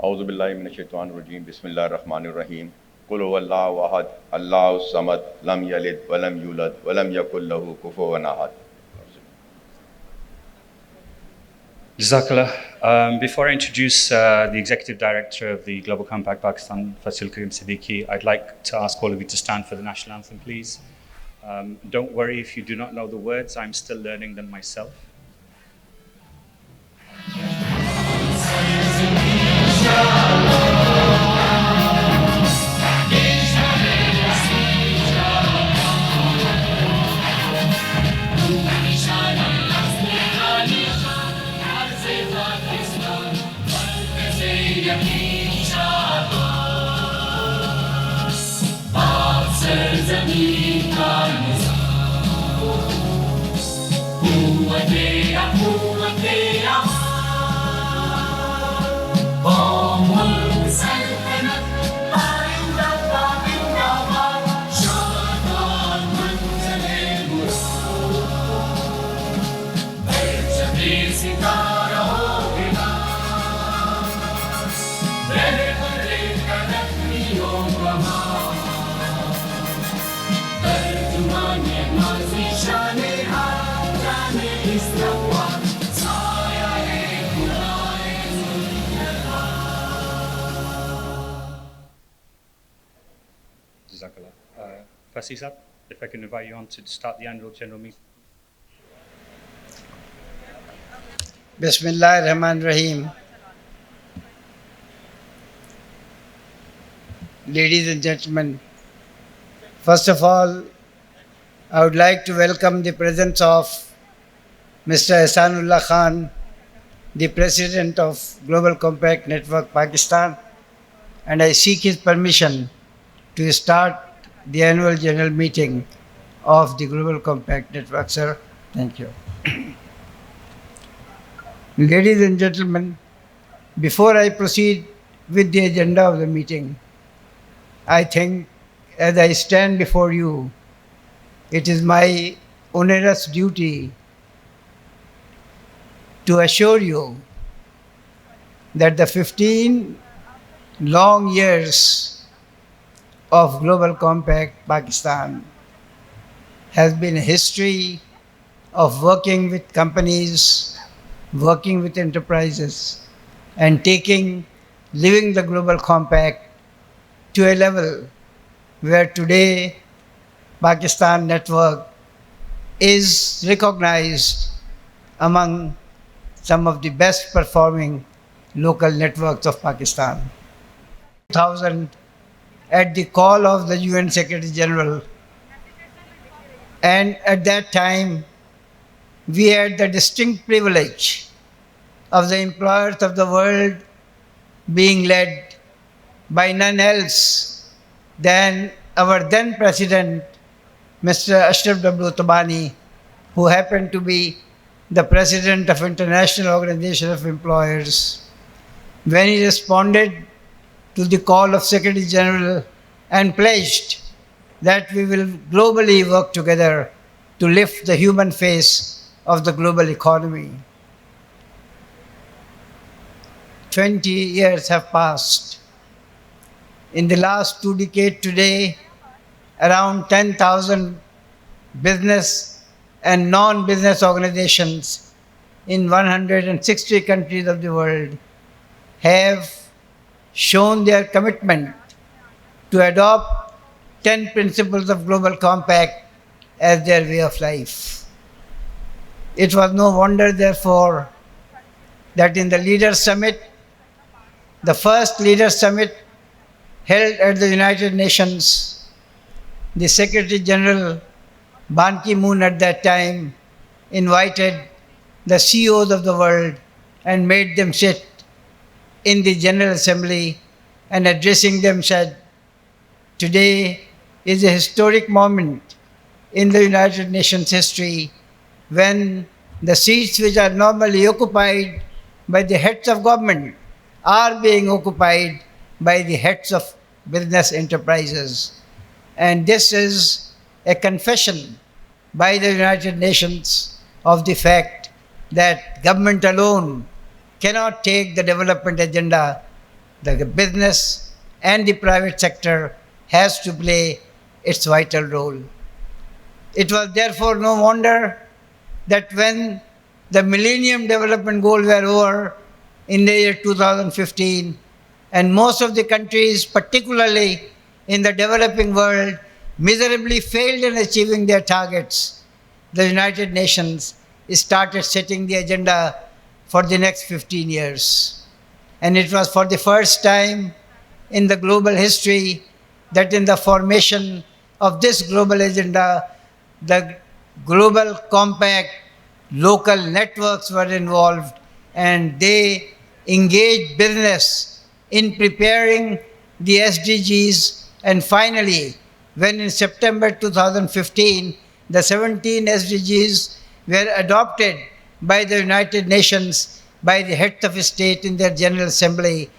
Auzubillahi minash-shaytanir-rajim. Bismillahir-rahmanir-rahim. Qul huwallahu ahad, Allahus samad, lam yalid wa lam yulad wa lam yakul lahu kufuwan ahad. Jazakallah. Before I introduce the Executive Director of the Global Compact Pakistan, Fasil Karim Siddiqui, I'd like to ask all of you to stand for the national anthem, please. Don't worry if you do not know the words, I'm still learning them myself. Jazakallah. Fasi Sab, if I can invite you on to start the annual general meeting. Bismillahir-Rahmanir-Rahim. Ladies and gentlemen, first of all, I would like to welcome the presence of Mr. Ehsanullah Khan, the President of Global Compact Network Pakistan, and I seek his permission to start the annual general meeting of the Global Compact Network. Sir, thank you. Ladies and gentlemen, before I proceed with the agenda of the meeting, I think as I stand before you, it is my onerous duty to assure you that the 15 long years of Global Compact Pakistan has been a history of working with companies, working with enterprises, and living the Global Compact to a level where today Pakistan Network is recognized among some of the best performing local networks of Pakistan. 2000, at the call of the UN Secretary General, and at that time we had the distinct privilege of the employers of the world being led by none else than our then President, Mr. Ashraf W. Tabani, who happened to be the President of International Organization of Employers, when he responded to the call of Secretary General and pledged that we will globally work together to lift the human face of the global economy. 20 years have passed. In the last 2 decades today, around 10,000 business and non-business organizations in 160 countries of the world have shown their commitment to adopt 10 principles of Global Compact as their way of life. It was no wonder, therefore, that in the Leaders Summit, the first Leaders Summit held at the United Nations, the Secretary General Ban Ki-moon at that time invited the CEOs of the world and made them sit in the General Assembly and addressing them said, "Today is a historic moment in the United Nations history when the seats which are normally occupied by the heads of government are being occupied by the heads of business enterprises." And this is a confession by the United Nations of the fact that government alone cannot take the development agenda The business and the private sector has to play its vital role. It was therefore no wonder that when the Millennium Development Goals were over in the year 2015, and most of the countries, particularly in the developing world, miserably failed in achieving their targets, the United Nations started setting the agenda for the next 15 years. And it was for the first time in the global history that in the formation of this global agenda, the global compact, local networks were involved, and they engaged business in preparing the SDGs. And finally, when in September 2015, the 17 SDGs were adopted by the United Nations, by the heads of state in their General Assembly,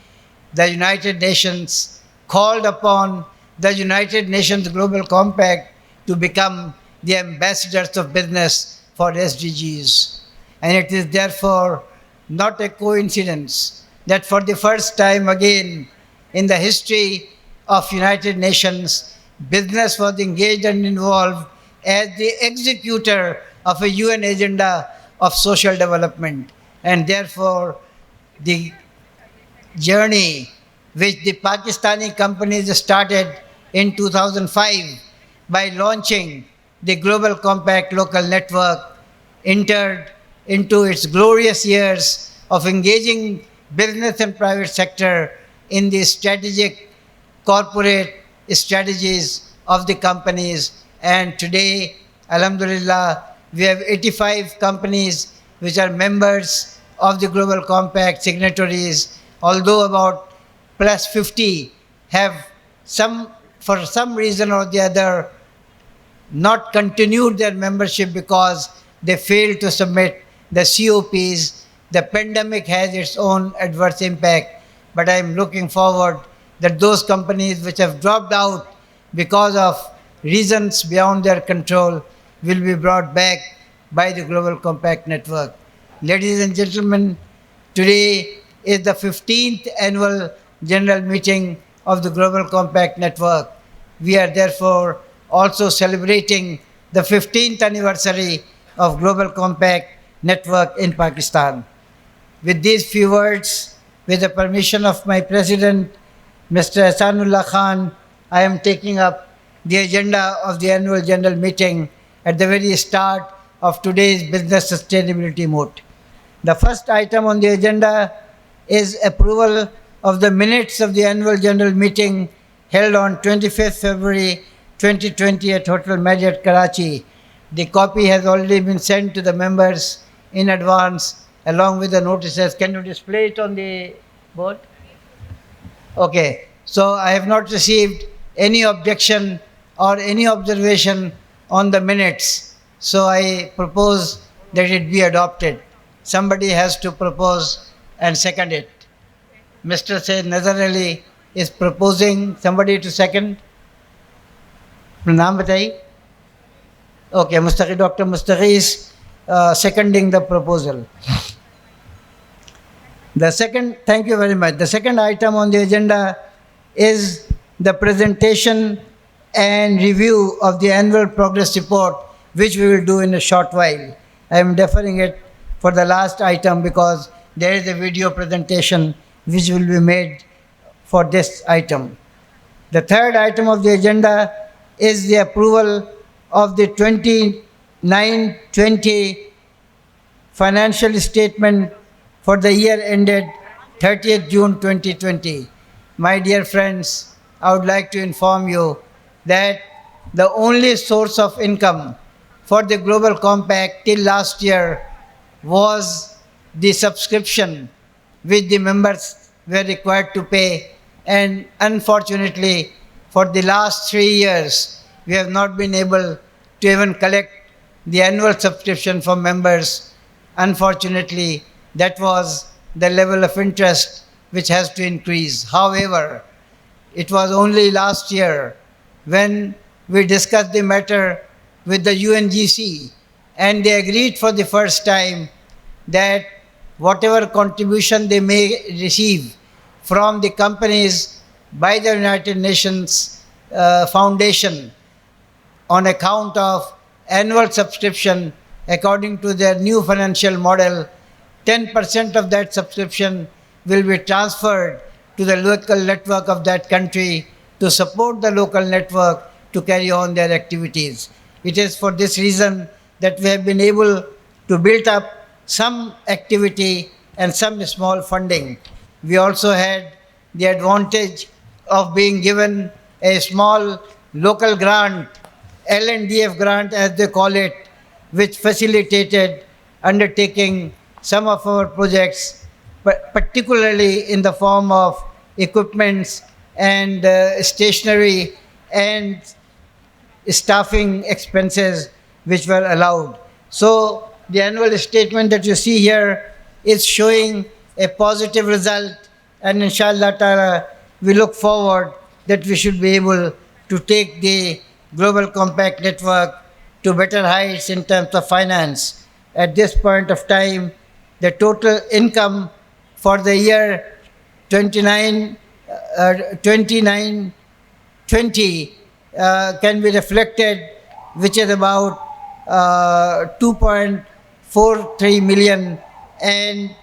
the United Nations called upon the United Nations Global Compact to become the ambassadors of business for SDGs. And it is therefore not a coincidence that for the first time again in the history of United Nations, business was engaged and involved as the executor of a UN agenda of social development. And therefore, the journey which the Pakistani companies started in 2005 by launching the Global Compact Local Network entered into its glorious years of engaging business and private sector in the strategic corporate strategies of the companies. And today, Alhamdulillah, we have 85 companies which are members of the Global Compact signatories, although about plus 50 have for some reason or the other, not continued their membership because they failed to submit the COPs. The pandemic has its own adverse impact, but I am looking forward that those companies which have dropped out because of reasons beyond their control will be brought back by the Global Compact Network. Ladies and gentlemen, today is the 15th annual general meeting of the Global Compact Network. We are therefore also celebrating the 15th anniversary of Global Compact Network in Pakistan. With these few words, with the permission of my president, Mr. Ahsanullah Khan, I am taking up the agenda of the annual general meeting at the very start of today's business sustainability moot. The first item on the agenda is approval of the minutes of the annual general meeting held on 25th February 2020 at Hotel Marriott, Karachi. The copy has already been sent to the members in advance along with the notices. Can you display it on the board? Okay, so I have not received any objection or any observation on the minutes, so I propose that it be adopted. Somebody has to propose and second it. Mr. Sayyid Nazar Ali is proposing somebody to second. नाम बताइए. Okay, Dr. Mustaqi is seconding the proposal. Thank you very much. The second item on the agenda is the presentation and review of the annual progress report, which we will do in a short while. I am deferring it for the last item because there is a video presentation which will be made for this item. The third item of the agenda is the approval of the 29-20 financial statement for the year ended 30th June 2020. My dear friends, I would like to inform you that the only source of income for the Global Compact till last year was the subscription which the members were required to pay, and unfortunately for the last 3 years we have not been able to even collect the annual subscription from members. Unfortunately, that was the level of interest which has to increase. However, it was only last year when we discussed the matter with the UNGC, and they agreed for the first time that whatever contribution they may receive from the companies by the United Nations Foundation on account of annual subscription according to their new financial model. 10% of that subscription will be transferred to the local network of that country to support the local network to carry on their activities. It is for this reason that we have been able to build up some activity and some small funding. We also had the advantage of being given a small local grant, LNDF grant as they call it, which facilitated undertaking some of our projects, particularly in the form of equipments and stationery and staffing expenses which were allowed. So the annual statement that you see here is showing a positive result, and inshallah ta'ala we look forward that we should be able to take the Global Compact Network to better heights in terms of finance. At this point of time, the total income for the year 29-20 can be reflected, which is about 2.43 million, and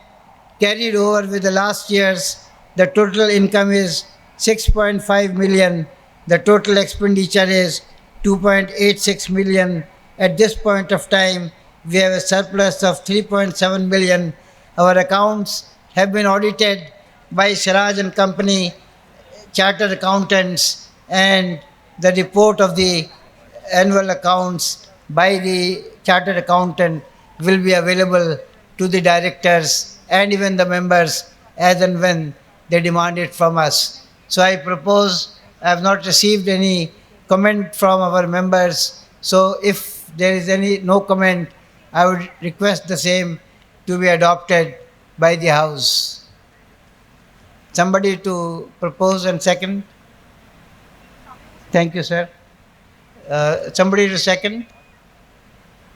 carried over with the last year's, the total income is 6.5 million. The total expenditure is 2.86 million. At this point of time, we have a surplus of 3.7 million. Our accounts have been audited by Siraj and Company, chartered accountants, and the report of the annual accounts by the chartered accountant will be available to the directors and even the members as and when they demand it from us. So I propose, I have not received any comment from our members, so if there is no comment, I would request the same to be adopted by the House. Somebody to propose and second? Thank you, sir. Somebody to second?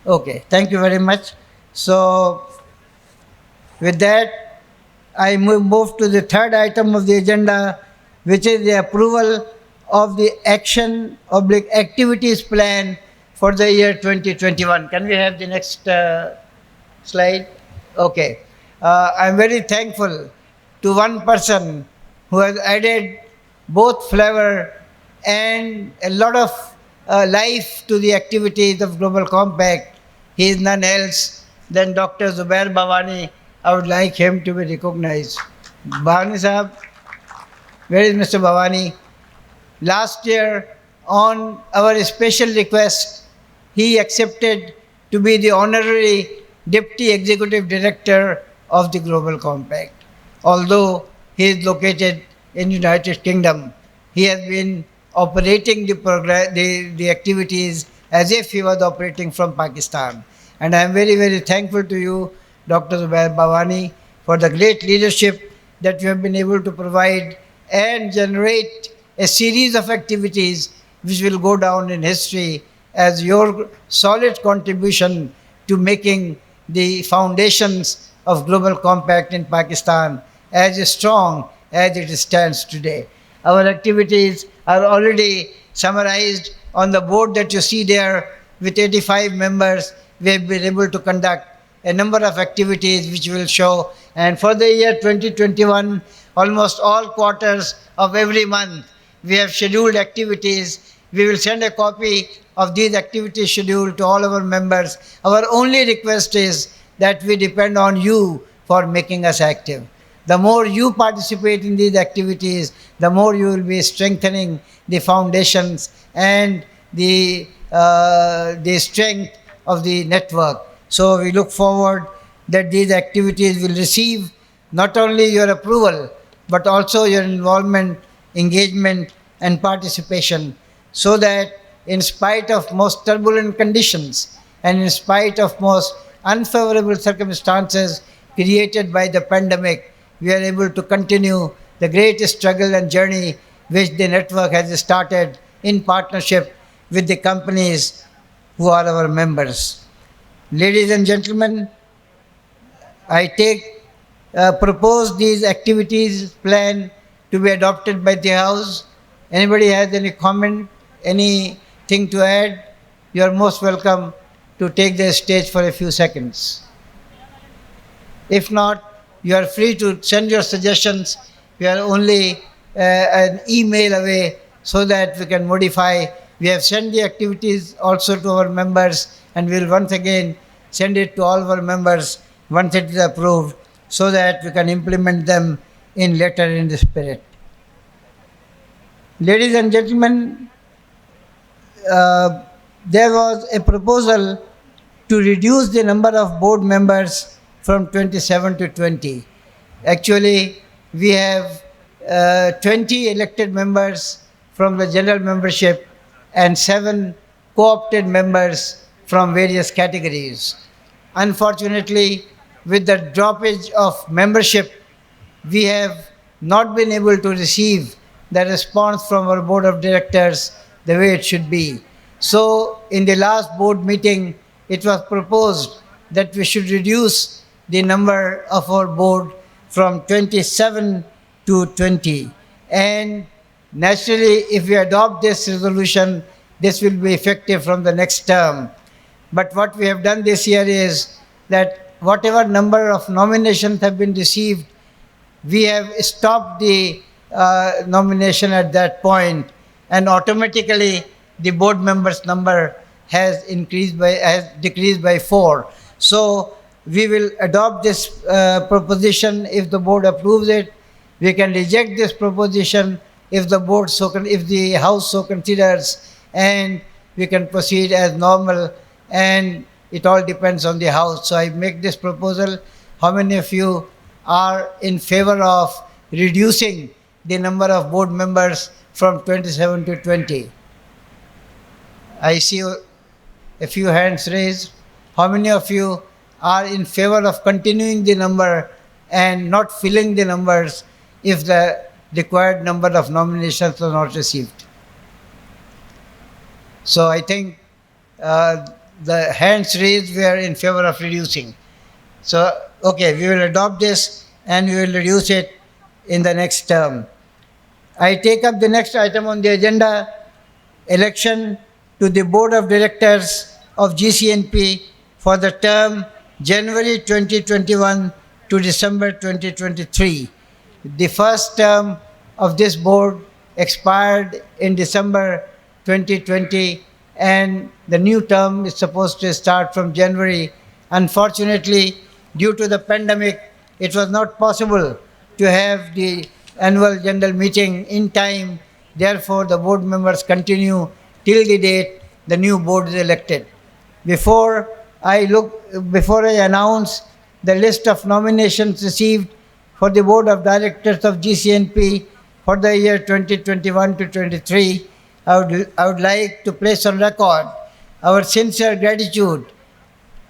Okay, thank you very much. So, with that, I move to the third item of the agenda, which is the approval of the activities plan for the year 2021. Can we have the next slide? Okay. I'm very thankful to one person who has added both flavor and a lot of life to the activities of Global Compact. He is none else than Dr. Zubair Bhavani. I would like him to be recognized. Bhavani Sahab, where is Mr. Bhavani? Last year, on our special request, he accepted to be the honorary Deputy Executive Director of the Global Compact. Although he is located in United Kingdom, he has been operating the activities as if he was operating from Pakistan. And I am very, very thankful to you, Dr. Zubair Bhavani, for the great leadership that you have been able to provide and generate a series of activities which will go down in history as your solid contribution to making the foundations of Global Compact in Pakistan as strong as it stands today. Our activities are already summarized on the board that you see there with 85 members. We have been able to conduct a number of activities which will show. And for the year 2021, almost all quarters of every month, we have scheduled activities. We will send a copy of these activities schedule to all our members. Our only request is that we depend on you for making us active. The more you participate in these activities, the more you will be strengthening the foundations and the strength of the network. So we look forward that these activities will receive not only your approval, but also your involvement, engagement, and participation, so that in spite of most turbulent conditions and in spite of most unfavorable circumstances created by the pandemic, we are able to continue the great struggle and journey which the network has started in partnership with the companies who are our members. Ladies and gentlemen, I propose these activities plan to be adopted by the House. Anybody has any comment, anything to add? You are most welcome to take the stage for a few seconds. If not, you are free to send your suggestions. We are only an email away so that we can modify. We have sent the activities also to our members, and we will once again send it to all our members once it is approved so that we can implement them in letter in the spirit. Ladies and gentlemen, there was a proposal to reduce the number of board members from 27 to 20. Actually, we have 20 elected members from the general membership and 7 co-opted members from various categories. Unfortunately, with the droppage of membership, we have not been able to receive the response from our board of directors the way it should be. So, in the last board meeting, it was proposed that we should reduce the number of our board from 27 to 20. And naturally, if we adopt this resolution, this will be effective from the next term. But what we have done this year is that whatever number of nominations have been received, we have stopped the nomination at that point, and automatically the board members' number has decreased by 4. So we will adopt this proposition if the board approves it. We can reject this proposition if the House so considers, and we can proceed as normal, and it all depends on the House. So I make this proposal. How many of you are in favor of reducing the number of board members from 27 to 20? I see a few hands raised. How many of you are in favor of continuing the number and not filling the numbers if the required number of nominations are not received? So I think the hands raised were in favor of reducing. So, okay, we will adopt this and we will reduce it in the next term. I take up the next item on the agenda, election to the Board of Directors of GCNP for the term January 2021 to December 2023. The first term of this board expired in December 2020, and the new term is supposed to start from January. Unfortunately, due to the pandemic, it was not possible to have the annual general meeting in time. Therefore, the board members continue till the date the new board is elected. Before I announce the list of nominations received for the Board of Directors of GCNP for the year 2021 to 23, I would like to place on record our sincere gratitude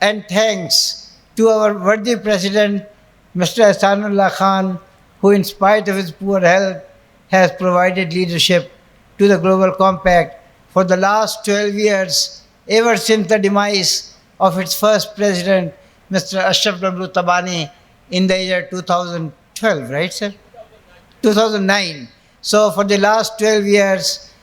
and thanks to our worthy President, Mr. Ahsanullah Khan, who in spite of his poor health has provided leadership to the Global Compact for the last 12 years, ever since the demise of its first president, Mr. Ashraf Tabani, in the year 2012, right, sir? 2009. So for the last 12 years,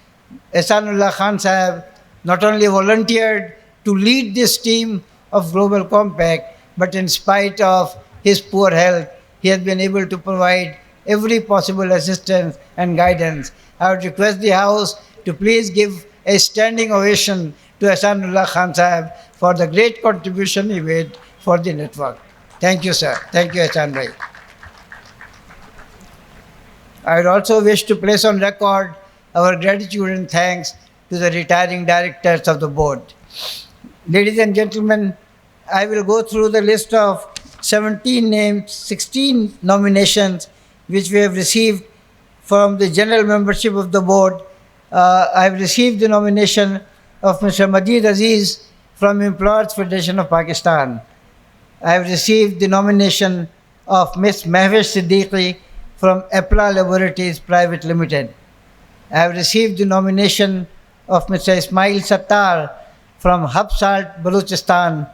Ahsanullah Khan Sahib not only volunteered to lead this team of Global Compact, but in spite of his poor health, he has been able to provide every possible assistance and guidance. I would request the House to please give a standing ovation to Ahsanullah Khan Sahib for the great contribution he made for the network. Thank you, sir. Thank you, Ahsan Bhai. I would also wish to place on record our gratitude and thanks to the retiring directors of the board. Ladies and gentlemen, I will go through the list of 17 names, 16 nominations which we have received from the general membership of the board. I have received the nomination of Mr. Majid Aziz from Employers Federation of Pakistan. I have received the nomination of Ms. Mehwish Siddiqui from Epla Laboratories Private Limited. I have received the nomination of Mr. Ismail Sattar from Habsalt, Balochistan.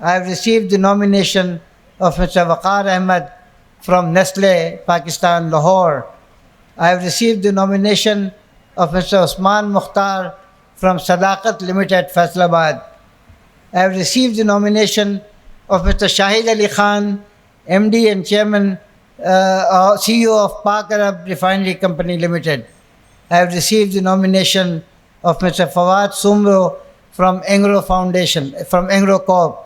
I have received the nomination of Mr. Waqar Ahmed from Nestle, Pakistan, Lahore. I have received the nomination of Mr. Osman Mukhtar from Sadaqat Limited, Faisalabad. I have received the nomination of Mr. Shahid Ali Khan, MD and Chairman, CEO of Pak Arab Refinery Company Limited. I have received the nomination of Mr. Fawad Sumro from Engro Corp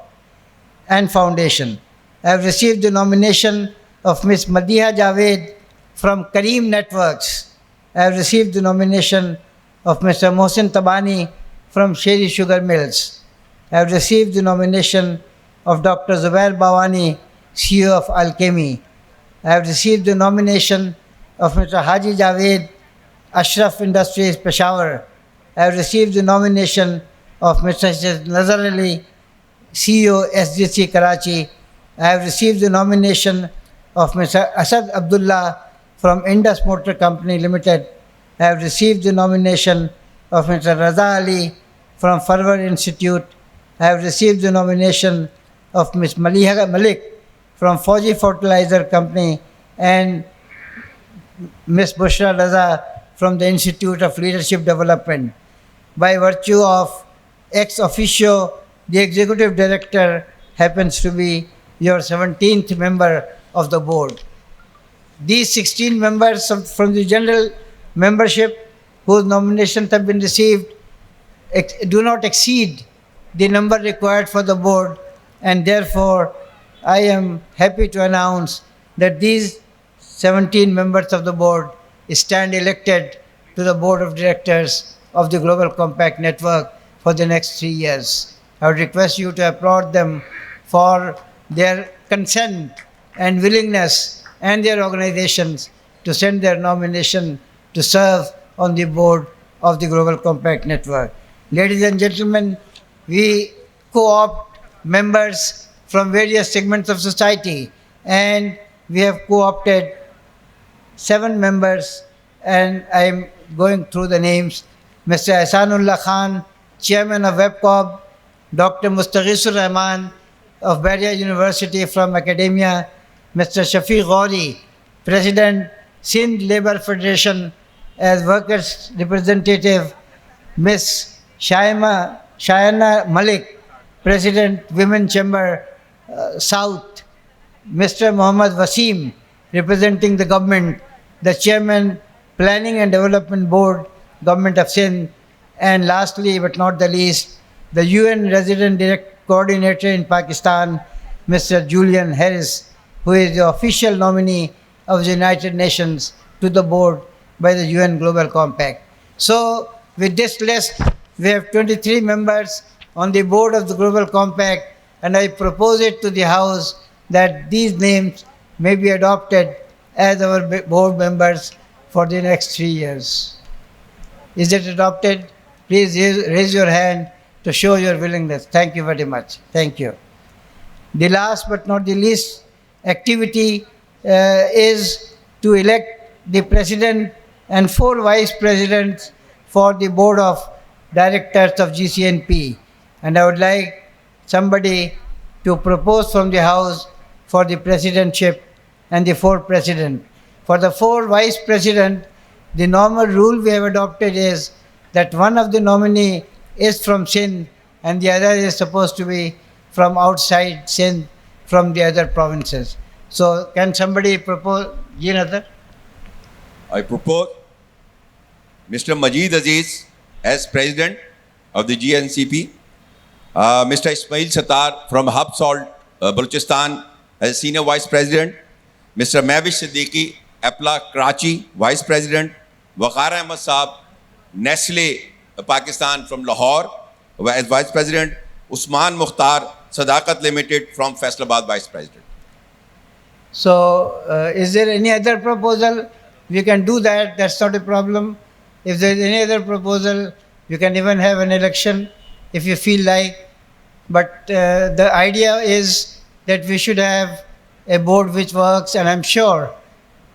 and Foundation. I have received the nomination of Ms. Madiha Javed from Kareem Networks. I have received the nomination of Mr. Mohsin Tabani from Sheri Sugar Mills. I have received the nomination of Dr. Zubair Bawani, CEO of Alchemy. I have received the nomination of Mr. Haji Javed, Ashraf Industries, Peshawar. I have received the nomination of Mr. Nazar Ali, CEO, SGC, Karachi. I have received the nomination of Mr. Asad Abdullah from Indus Motor Company Limited. I have received the nomination of Mr. Raza Ali from Farwar Institute. I have received the nomination of Ms. Maliha Malik from Fauji Fertilizer Company and Ms. Bushra Raza from the Institute of Leadership Development. By virtue of ex officio, the Executive Director happens to be your 17th member of the board. These 16 members from the general membership whose nominations have been received do not exceed the number required for the board, and therefore I am happy to announce that these 17 members of the board stand elected to the board of directors of the Global Compact Network for the next 3 years. I would request you to applaud them for their consent and willingness and their organizations to send their nomination to serve on the board of the Global Compact Network. Ladies and gentlemen, we co-opt members from various segments of society, and we have co-opted 7 members, and I am going through the names. Mr. Ahsanullah Khan, Chairman of WebCorp, Dr. Mustaghisur Rahman of Bahria University from academia, Mr. Shafiq Ghauri, President, Sindh Labour Federation as Workers' Representative, Ms. Shayana Malik, President, Women Chamber, South, Mr. Muhammad Wasim, representing the government, the Chairman, Planning and Development Board, Government of Sindh, and lastly but not the least, the UN Resident Direct Coordinator in Pakistan, Mr. Julian Harris, who is the official nominee of the United Nations to the board by the UN Global Compact. So with this list, we have 23 members on the board of the Global Compact, and I propose it to the House that these names may be adopted as our board members for the next 3 years. Is it adopted? Please raise your hand to show your willingness. Thank you very much. Thank you. The last but not the least activity is to elect the president and 4 vice presidents for the board of directors of GCNP. And I would like somebody to propose from the House for the presidentship and the 4 presidents. For the 4 vice presidents, the normal rule we have adopted is that one of the nominee is from Sindh and the other is supposed to be from outside Sindh, from the other provinces. So can somebody propose? I propose Mr. Majid Aziz as President of the GNCP, Mr. Ismail Sattar from Hub Salt, Balochistan as Senior Vice President, Mr. Mavish Siddiqui, Apla Karachi, Vice President, Waqar Ahmad Saab, Nestle, Pakistan from Lahore as Vice President, Usman Mukhtar, Sadaqat Limited from Faisalabad, Vice President. So is there any other proposal? We can do that, that's not a problem. If there is any other proposal, you can even have an election if you feel like. But the idea is that we should have a board which works, and I'm sure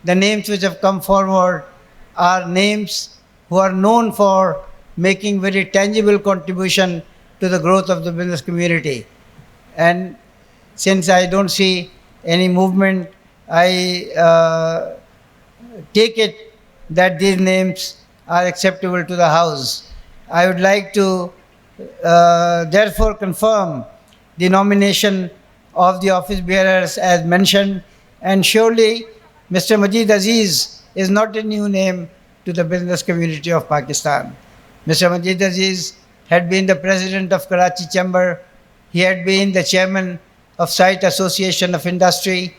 the names which have come forward are names who are known for making very tangible contribution to the growth of the business community. And since I don't see any movement, I take it that these names are acceptable to the House. I would like to therefore confirm the nomination of the office bearers as mentioned, and surely Mr. Majid Aziz is not a new name to the business community of Pakistan. Mr. Majid Aziz had been the president of Karachi Chamber. He had been the chairman of Site Association of Industry.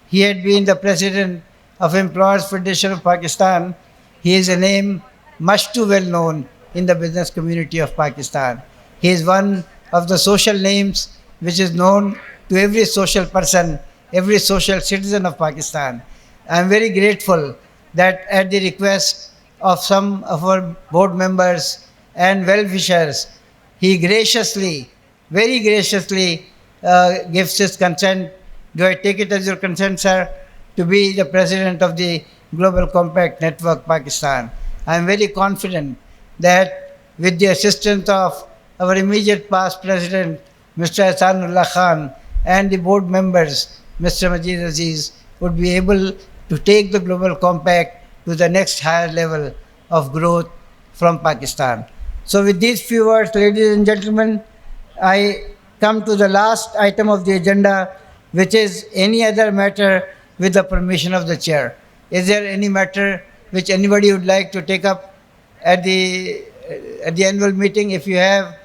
He had been the president of Employers Federation of Pakistan. He is a name much too well known in the business community of Pakistan. He is one of the social names which is known to every social person, every social citizen of Pakistan. I am very grateful that at the request of some of our board members and well-wishers, he graciously, very graciously gives his consent. Do I take it as your consent, sir, to be the president of the Global Compact Network Pakistan? I am very confident that with the assistance of our immediate past president, Mr. Ahsanullah Khan, and the board members, Mr. Majid Aziz, would be able to take the Global Compact to the next higher level of growth from Pakistan. So with these few words, ladies and gentlemen, I come to the last item of the agenda, which is any other matter with the permission of the chair. Is there any matter which anybody would like to take up at the annual meeting? If you have,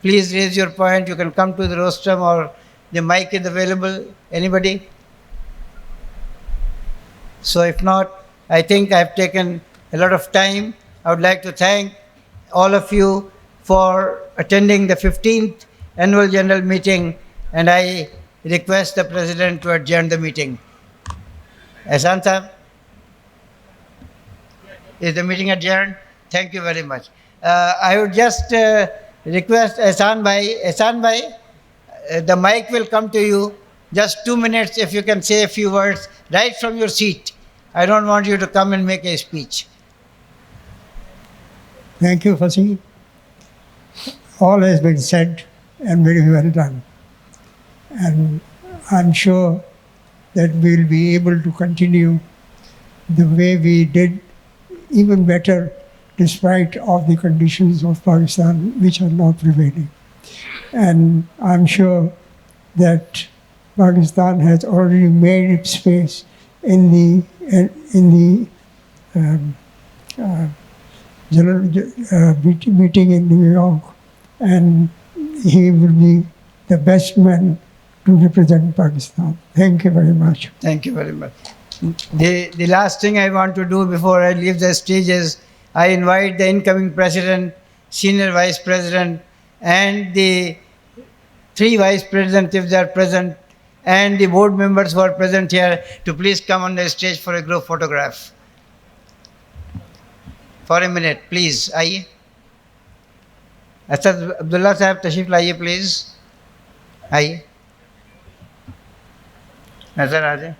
please raise your point. You can come to the rostrum or the mic is available. Anybody? So if not, I think I've taken a lot of time. I would like to thank all of you for attending the 15th annual general meeting, and I request the president to adjourn the meeting. Ahsan Sahab, is the meeting adjourned? Thank you very much. I would just request Ahsan Bhai, the mic will come to you. Just 2 minutes if you can say a few words right from your seat. I don't want you to come and make a speech. Thank you, Fasih. All has been said and very well done. And I'm sure that we'll be able to continue the way we did, even better, despite of the conditions of Pakistan which are now prevailing. And I'm sure that Pakistan has already made its space in the general meeting in New York, and he will be the best man to represent Pakistan. Thank you very much. Thank you very much. The last thing I want to do before I leave the stage is I invite the incoming president, senior vice president, and the 3 vice presidents if they are present, and the board members who are present here to please come on the stage for a group photograph. For a minute, please. आइए. असद अब्दुल्ला साहब तशरीफ लाइए please. आइए. नजर आ जाए.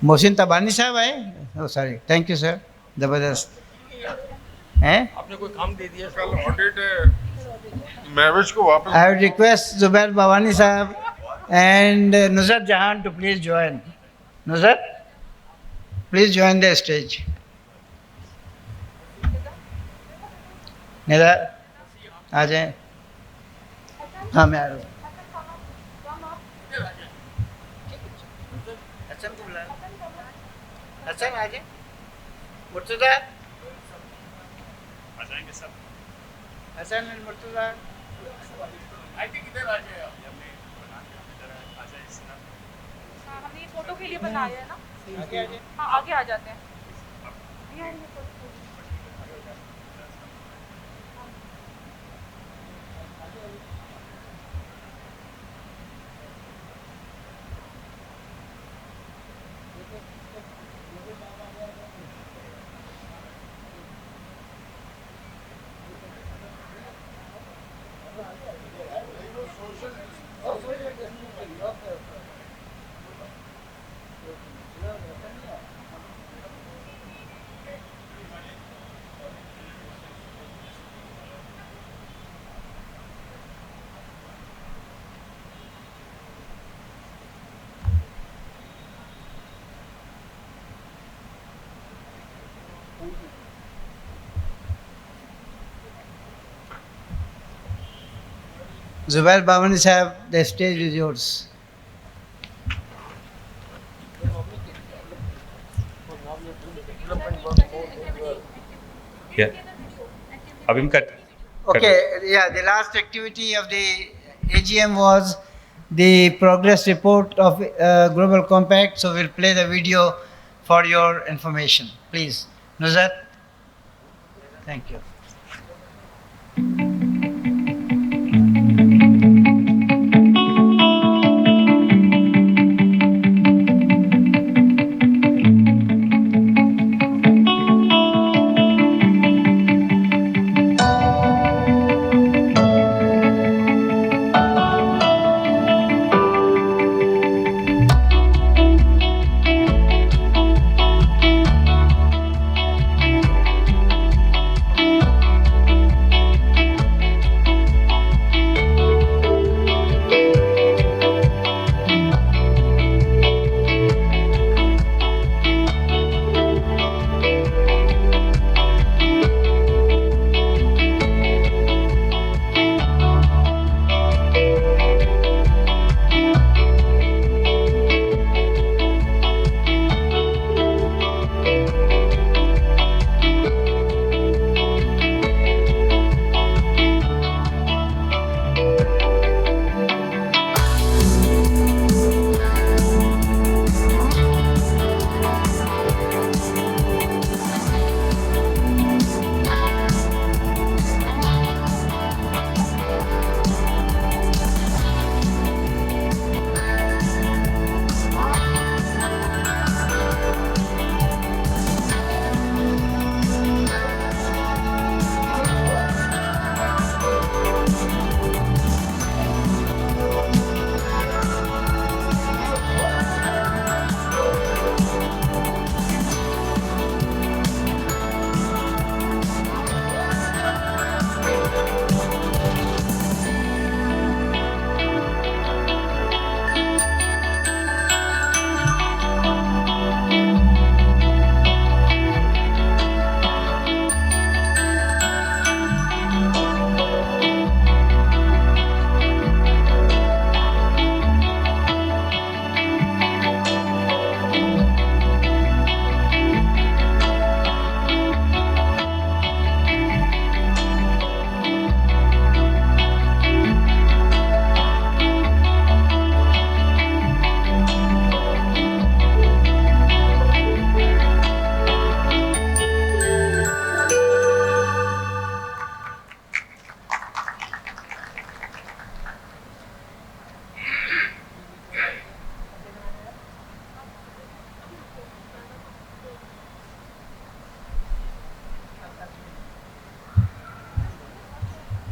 मोहसिन तबानी साहब आए. ओ सॉरी. Thank you sir. जबरदस्त. हैं? आपने कोई काम दे दिया कल ऑडिट मैवेज को वापस. I would request Zubair Bawani Sahab and Nusrat Jahan to please join. Nusrat, please join the stage. Nidhar आ जाए. हाँ मैं आ रहा हूँ. हसन को बुला. हसन आ जाए. मुर्तजा. आ जाएंगे सब. Hasan and Murtaza. I think इधर आ जाए. हमने ये फोटो के लिए बनाया है ना. आगे आ जाए. हाँ आगे आ जाते हैं. Zubair Bhavani Sahib, the stage is yours. Yeah. अभी हम कर Okay, yeah, the last activity of the AGM was the progress report of Global Compact. So we'll play the video for your information. Please, Nuzat. Thank you.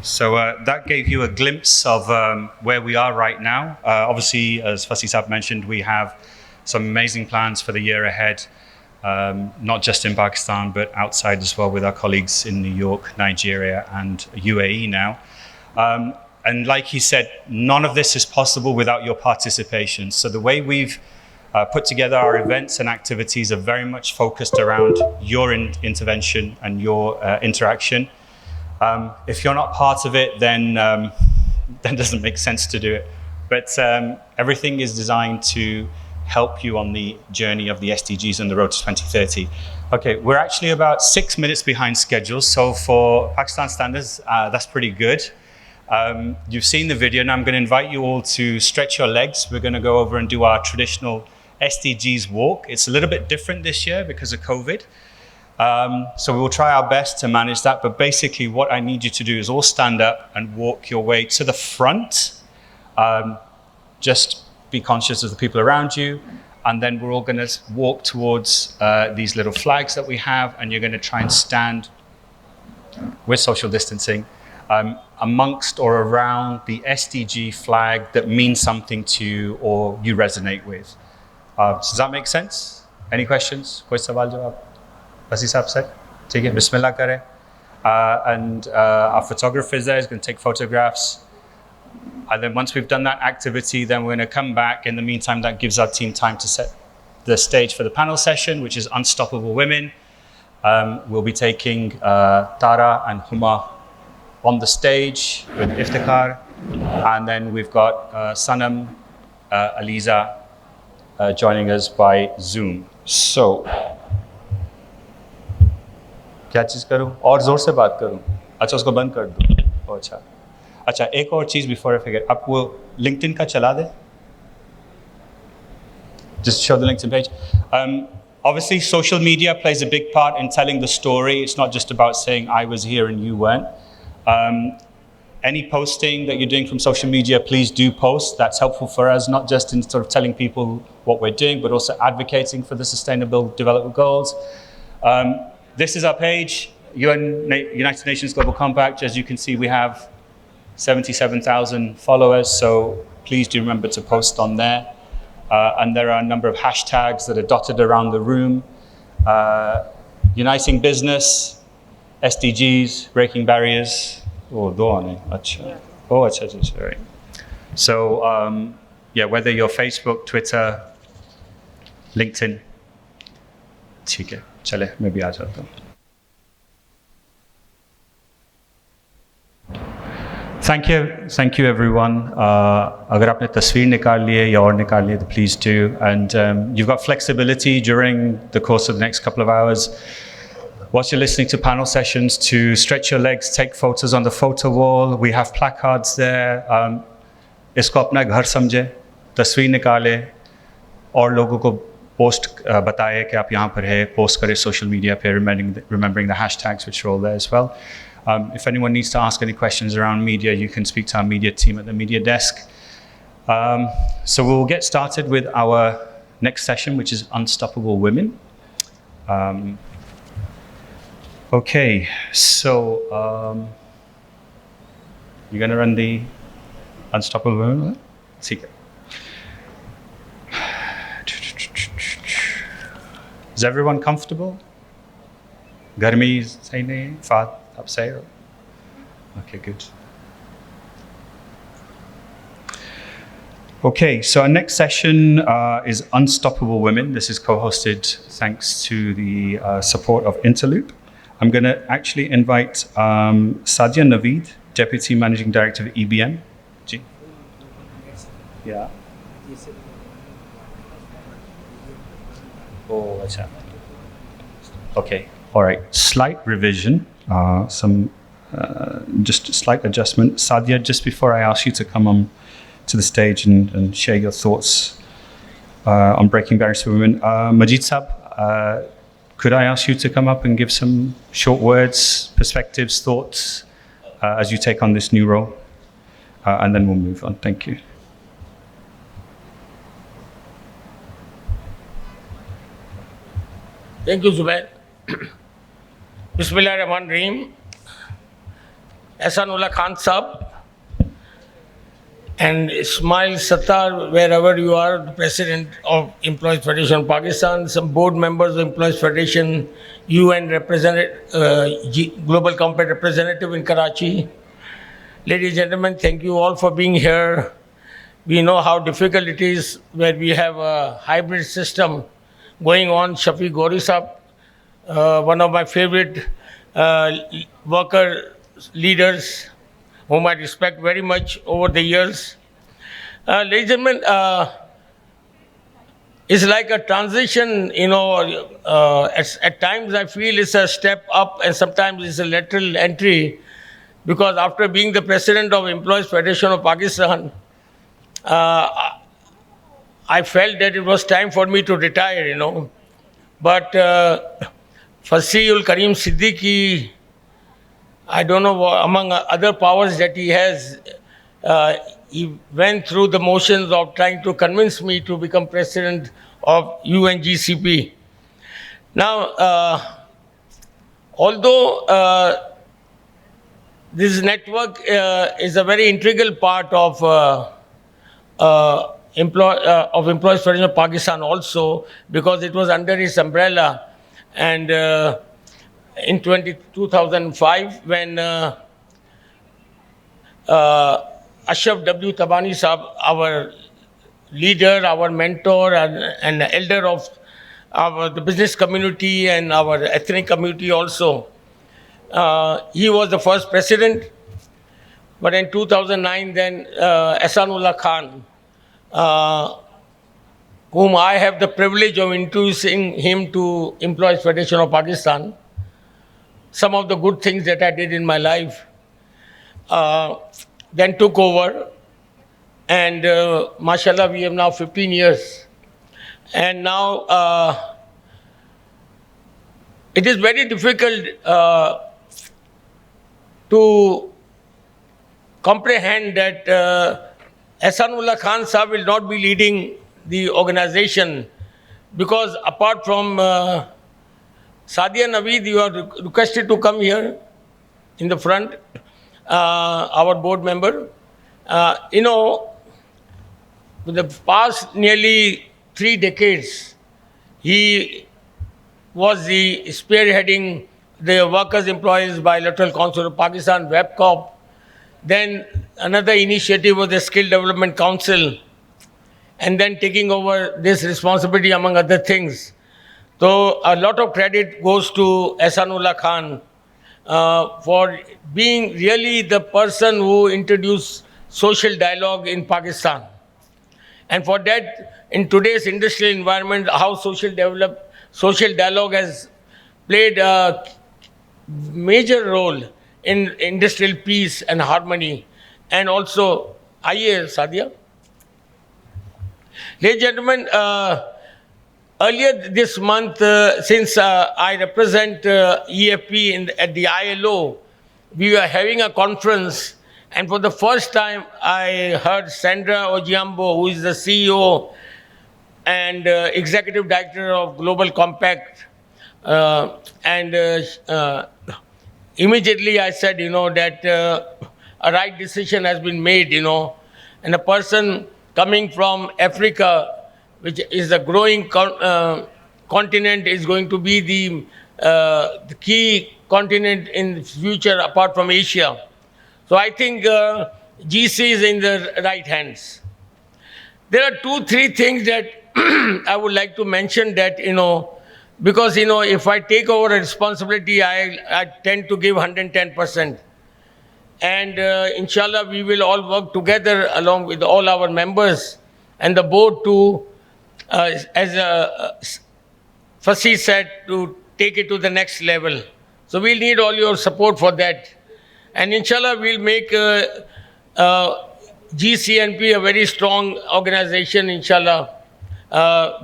So that gave you a glimpse of where we are right now. Obviously, as Fasi Saab mentioned, we have some amazing plans for the year ahead, not just in Pakistan, but outside as well with our colleagues in New York, Nigeria, and UAE now. And like he said, none of this is possible without your participation. So the way we've put together our events and activities are very much focused around your intervention and your interaction. If you're not part of it, then it doesn't make sense to do it. But everything is designed to help you on the journey of the SDGs and the road to 2030. Okay, we're actually about 6 minutes behind schedule. So for Pakistan standards, that's pretty good. You've seen the video, and I'm going to invite you all to stretch your legs. We're going to go over and do our traditional SDGs walk. It's a little bit different this year because of COVID. So we will try our best to manage that. But basically what I need you to do is all stand up and walk your way to the front. Just be conscious of the people around you. And then we're all going to walk towards these little flags that we have. And you're going to try and stand with social distancing amongst or around the SDG flag that means something to you or you resonate with. Does that make sense? Any questions? Koi sawal jawab? Fasi Saab said, take it, Bismillah kare. And our photographer is there, is going to take photographs. And then once we've done that activity, then we're going to come back. In the meantime, that gives our team time to set the stage for the panel session, which is Unstoppable Women. We'll be taking Tara and Huma on the stage with Iftikhar. And then we've got Sanam, Aliza joining us by Zoom. So, क्या चीज़ करूँ और ज़ोर से बात करूँ अच्छा उसको बंद कर दूँ अच्छा एक और चीज़ बिफोर आई फॉरगेट आप वो लिंक्डइन का चला दे just show the LinkedIn page. Obviously, social media plays a big part in telling the story. It's not just about saying I was here and you weren't. Any posting that you're doing from social media, please do post. That's helpful for us, not just in sort of telling people what we're doing, but also advocating for the Sustainable Development Goals. This is our page, United Nations Global Compact. As you can see, we have 77,000 followers, so please do remember to post on there. And there are a number of hashtags that are dotted around the room. Uniting business, SDGs, breaking barriers. Oh, right. So, yeah, whether you're Facebook, Twitter, LinkedIn, ठीक है, चले, मैं भी आ जाता हूँ. Thank you everyone. अगर आपने तस्वीर निकाल ली है या और निकाल ली है, please do. And you've got flexibility during the course of the next couple of hours, whilst you're listening to panel sessions, to stretch your legs, take photos on the photo wall. We have placards there. इसको अपना घर समझे, तस्वीर निकाले, और लोगों को post बताए कि आप यहाँ पर है, post करें social media पे, remembering the hashtags which are all there as well. If anyone needs to ask any questions around media, you can speak to our media team at the media desk. So we'll get started with our next session, which is Unstoppable Women. Okay, so you're going to run the Unstoppable Women? Seeker. Is everyone comfortable? Garmi sahi nahi, Fat? Up say? Okay, good. Okay, so our next session is Unstoppable Women. This is co-hosted thanks to the support of Interloop. I'm going to actually invite Sadia Naveed, Deputy Managing Director of EBM. Ji? Yeah. Oh, acha. Okay, all right. Slight revision. Just a slight adjustment. Sadia, just before I ask you to come on to the stage and share your thoughts on breaking barriers for women, Majid Sab, could I ask you to come up and give some short words, perspectives, thoughts as you take on this new role? And then we'll move on. Thank you. Thank you, Zubair. Bismillahirrahmanirrahim. Ahsanullah Khan Sahab and Ismail Sattar, wherever you are, the President of Employees Federation of Pakistan, some board members of Employees Federation, UN Global Compact representative in Karachi. Ladies and gentlemen, thank you all for being here. We know how difficult it is where we have a hybrid system going on. Shafiq Ghauri Sahab, one of my favorite worker leaders, whom I respect very much over the years. Ladies and gentlemen, it's like a transition, you know, at times I feel it's a step up and sometimes it's a lateral entry, because after being the President of Employees Federation of Pakistan, I felt that it was time for me to retire, you know. But Fasiul Karim Siddiqui, I don't know, among other powers that he has, he went through the motions of trying to convince me to become president of UNGCP. Now, although this network is a very integral part of Employees Federation of Pakistan also, because it was under his umbrella. And in 2005, when Ashraf W. Tabani Sahab, our leader, our mentor, and elder of the business community and our ethnic community also, he was the first president. But in 2009, then Ehsanullah Khan, whom I have the privilege of introducing him to Employees Federation of Pakistan, some of the good things that I did in my life, then took over. And mashallah, we have now 15 years. And now it is very difficult to comprehend that Ehsanullah Khan Sahib will not be leading the organization, because apart from Sadia Naveed, you are requested to come here in the front, our board member. In the past nearly 3 decades, he was the spearheading the Workers' Employees Bilateral Council of Pakistan, WebCorp. Then another initiative was the Skill Development Council, and then taking over this responsibility among other things. So a lot of credit goes to Ehsanullah Khan for being really the person who introduced social dialogue in Pakistan. And for that, in today's industrial environment, how social dialogue has played a major role in industrial peace and harmony. And also, Sadia. Ladies and gentlemen, earlier this month, since I represent EFP at the ILO, we were having a conference, and for the first time I heard Sandra Ojiambo, who is the CEO and Executive Director of Global Compact, immediately I said, that a right decision has been made, and a person coming from Africa, which is a growing continent, is going to be the key continent in the future apart from Asia. So I think GC is in the right hands. There are 2-3 things that I would like to mention that, because, if I take over a responsibility, I tend to give 110%. And inshallah, we will all work together along with all our members and the board to, as Fasi said, to take it to the next level. So we'll need all your support for that. And inshallah, we'll make GCNP a very strong organization, inshallah,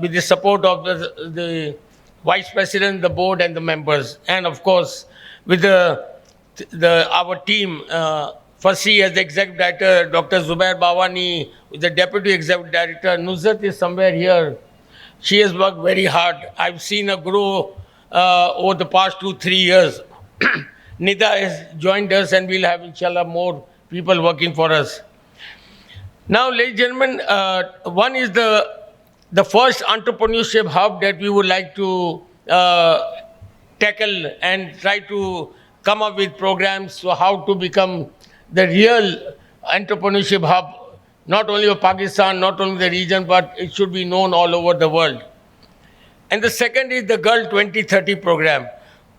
with the support of the Vice President, the board, and the members. And of course, with our team, Fasi as the Executive Director, Dr. Zubair Bawani, with the Deputy Executive Director, Nuzrat is somewhere here. She has worked very hard. I've seen her grow over the past 2-3 years. Nida has joined us, and we'll have, inshallah, more people working for us. Now, ladies and gentlemen, one is the first entrepreneurship hub that we would like to tackle and try to come up with programs for how to become the real entrepreneurship hub, not only of Pakistan, not only the region, but it should be known all over the world. And the second is the Girl 2030 program.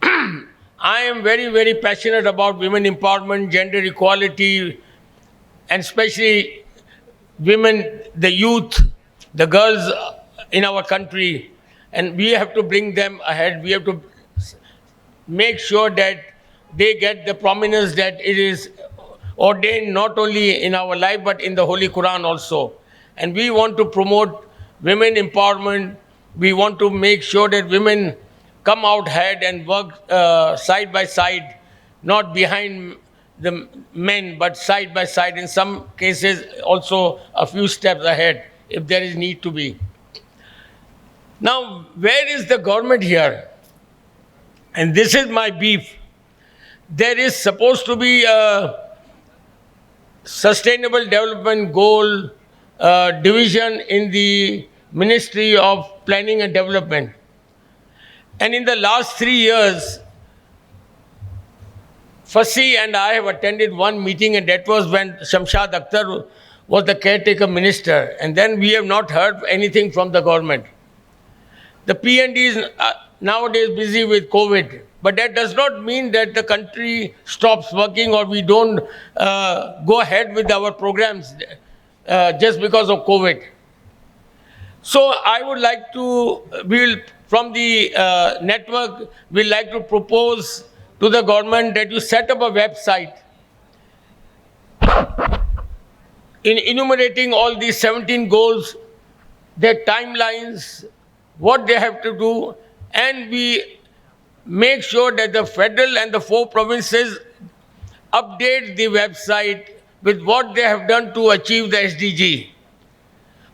I am very, very passionate about women empowerment, gender equality, and especially women, the youth, the girls in our country. And we have to bring them ahead. We have to make sure that they get the prominence that it is ordained not only in our life, but in the Holy Quran also. And we want to promote women empowerment. We want to make sure that women come out ahead and work side by side, not behind the men, but side by side. In some cases, also a few steps ahead, if there is need to be. Now, where is the government here? And this is my beef. There is supposed to be a sustainable development goal division in the Ministry of Planning and Development. And in the last 3 years, Fasi and I have attended one meeting, and that was when Shamshad Akhtar was the caretaker minister. And then we have not heard anything from the government. The P&Ds nowadays busy with COVID. But that does not mean that the country stops working or we don't go ahead with our programs just because of COVID. So I would like to, from the network, we'd like to propose to the government that you set up a website in enumerating all these 17 goals, their timelines, what they have to do, and we make sure that the federal and the 4 provinces update the website with what they have done to achieve the SDG.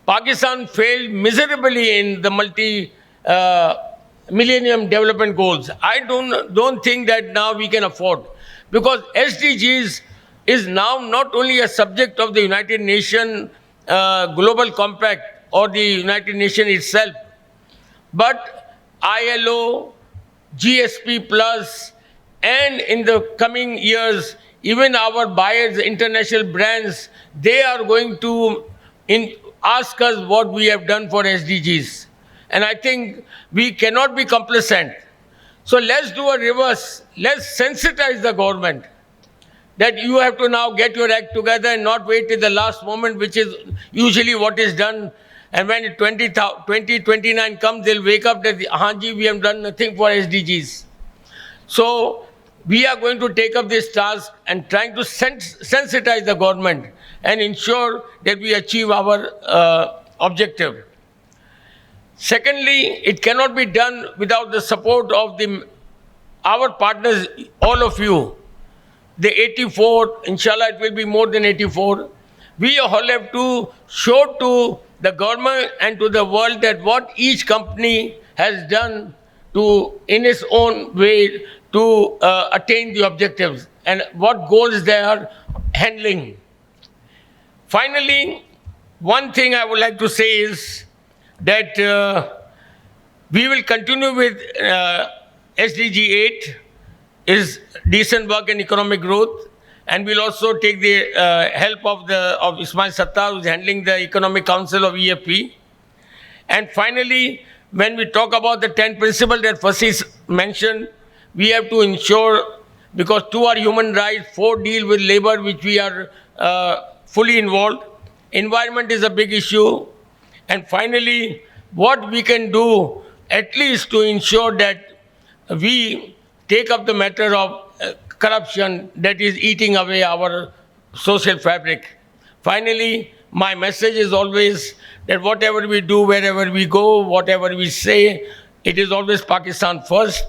Pakistan failed miserably in the Millennium Development Goals. I don't think that now we can afford, because SDGs is now not only a subject of the United Nations Global Compact or the United Nations itself, but ILO, GSP Plus, and in the coming years, even our buyers, international brands, they are going to ask us what we have done for SDGs. And I think we cannot be complacent. So let's do a reverse. Let's sensitize the government that you have to now get your act together and not wait till the last moment, which is usually what is done. And when 2029 comes, they'll wake up that, Hanji, we have done nothing for SDGs. So we are going to take up this task and trying to sensitize the government and ensure that we achieve our objective. Secondly, it cannot be done without the support of our partners, all of you. The 84, inshallah it will be more than 84. We all have to show to the government and to the world that what each company has done in its own way to attain the objectives and what goals they are handling. Finally, one thing I would like to say is that we will continue with SDG 8, is decent work and economic growth, and we'll also take the help of Ismail Sattar, who's handling the Economic Council of EFP. And finally, when we talk about the 10 principles that Fasis mentioned, we have to ensure, because 2 are human rights, 4 deal with labor, which we are fully involved. Environment is a big issue. And finally, what we can do, at least to ensure that we take up the matter of corruption that is eating away our social fabric. Finally, my message is always that whatever we do, wherever we go, whatever we say, it is always Pakistan first.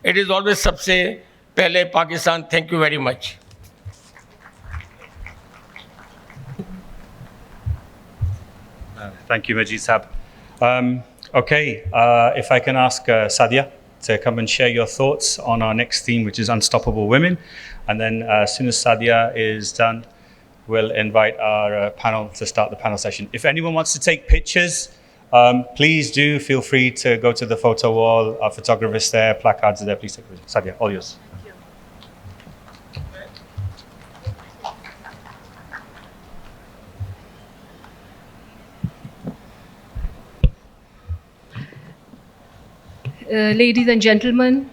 It is always sabse pehle Pakistan. Thank you very much. Thank you, Majid Sahab. Okay, if I can ask Sadia to come and share your thoughts on our next theme, which is Unstoppable Women. And then as soon as Sadia is done, we'll invite our panel to start the panel session. If anyone wants to take pictures, please do feel free to go to the photo wall. Our photographers there, placards are there. Please take pictures. Sadia, all yours. Ladies and gentlemen,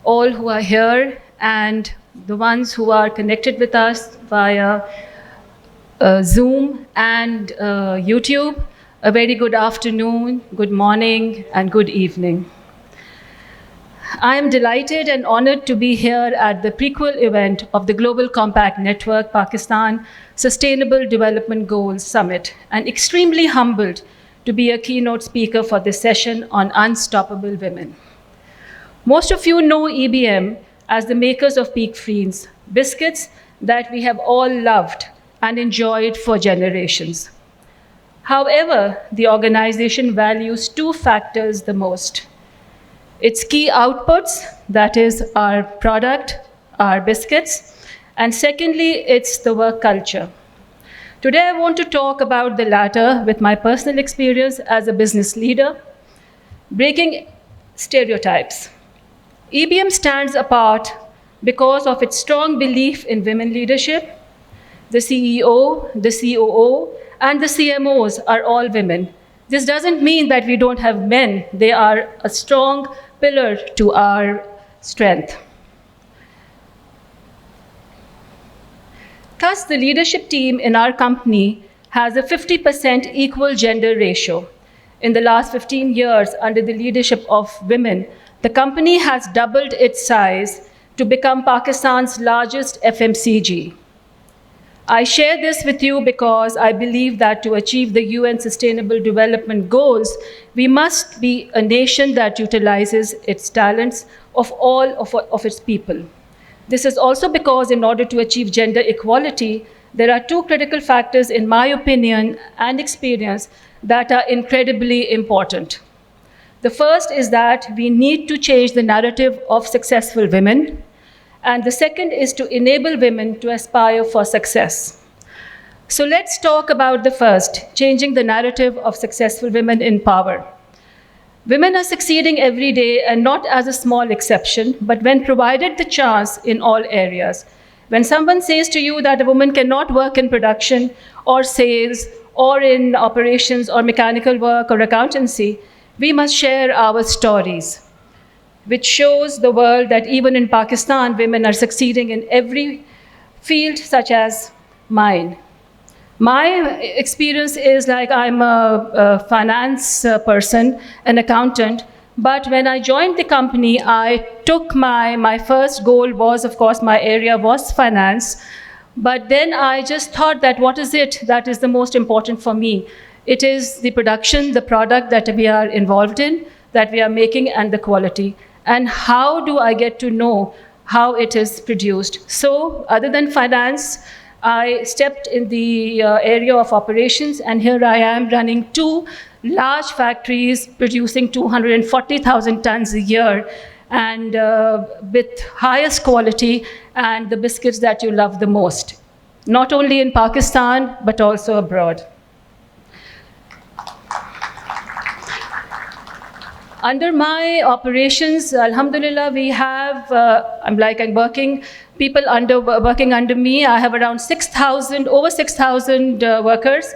all who are here and the ones who are connected with us via Zoom and YouTube, a very good afternoon, good morning, and good evening. I am delighted and honored to be here at the prequel event of the Global Compact Network Pakistan Sustainable Development Goals Summit, and extremely humbled to be a keynote speaker for this session on Unstoppable Women. Most of you know EBM as the makers of Peak Freens, biscuits that we have all loved and enjoyed for generations. However, the organization values 2 factors the most: its key outputs, that is our product, our biscuits, and secondly, it's the work culture. Today, I want to talk about the latter with my personal experience as a business leader, breaking stereotypes. EBM stands apart because of its strong belief in women leadership. The CEO, the COO, and the CMOs are all women, This doesn't mean that we don't have men. They are a strong pillar to our strength. Thus, the leadership team in our company has a 50% equal gender ratio. In the last 15 years, under the leadership of women, the company has doubled its size to become Pakistan's largest FMCG. I share this with you because I believe that to achieve the UN Sustainable Development Goals, we must be a nation that utilizes its talents of all of its people. This is also because in order to achieve gender equality, there are two critical factors, in my opinion and experience, that are incredibly important. The first is that we need to change the narrative of successful women, and the second is to enable women to aspire for success. So let's talk about the first, changing the narrative of successful women in power. Women are succeeding every day, and not as a small exception, but when provided the chance in all areas. When someone says to you that a woman cannot work in production or sales or in operations or mechanical work or accountancy, we must share our stories, which shows the world that even in Pakistan, women are succeeding in every field, such as mine. My experience is like I'm a finance person, an accountant, but when I joined the company, I took my first goal was, of course, my area was finance, but then I just thought that what is it that is the most important for me? It is the production, the product that we are involved in, that we are making, and the quality. And how do I get to know how it is produced? So other than finance, I stepped in the area of operations, and here I am running two large factories producing 240,000 tons a year, and with highest quality and the biscuits that you love the most, not only in Pakistan, but also abroad. Under my operations, alhamdulillah, we have, I'm working, people working under me. I have around 6,000, over 6,000 workers,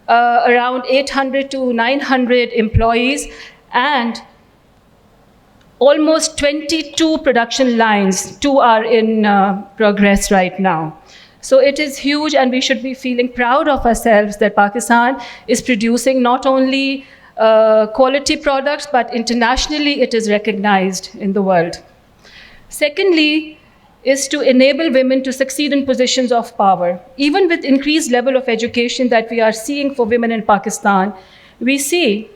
around 800 to 900 employees, and almost 22 production lines. 2 are in progress right now. So it is huge, and we should be feeling proud of ourselves that Pakistan is producing not only quality products, but internationally it is recognized in the world. Secondly, is to enable women to succeed in positions of power. Even with increased level of education that we are seeing for women in Pakistan, we see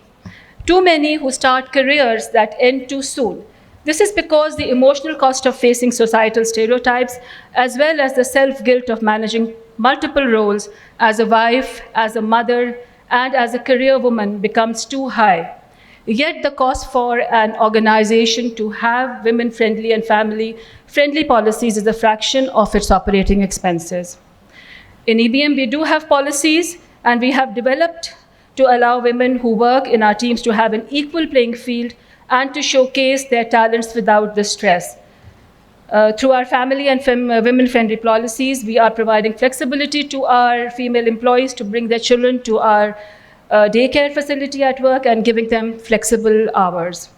too many who start careers that end too soon. This is because the emotional cost of facing societal stereotypes, as well as the self-guilt of managing multiple roles as a wife, as a mother, and as a career woman becomes too high. Yet the cost for an organization to have women-friendly and family-friendly policies is a fraction of its operating expenses. In EBM, we do have policies, and we have developed to allow women who work in our teams to have an equal playing field and to showcase their talents without the stress. Through our family and women-friendly policies, we are providing flexibility to our female employees to bring their children to our daycare facility at work and giving them flexible hours.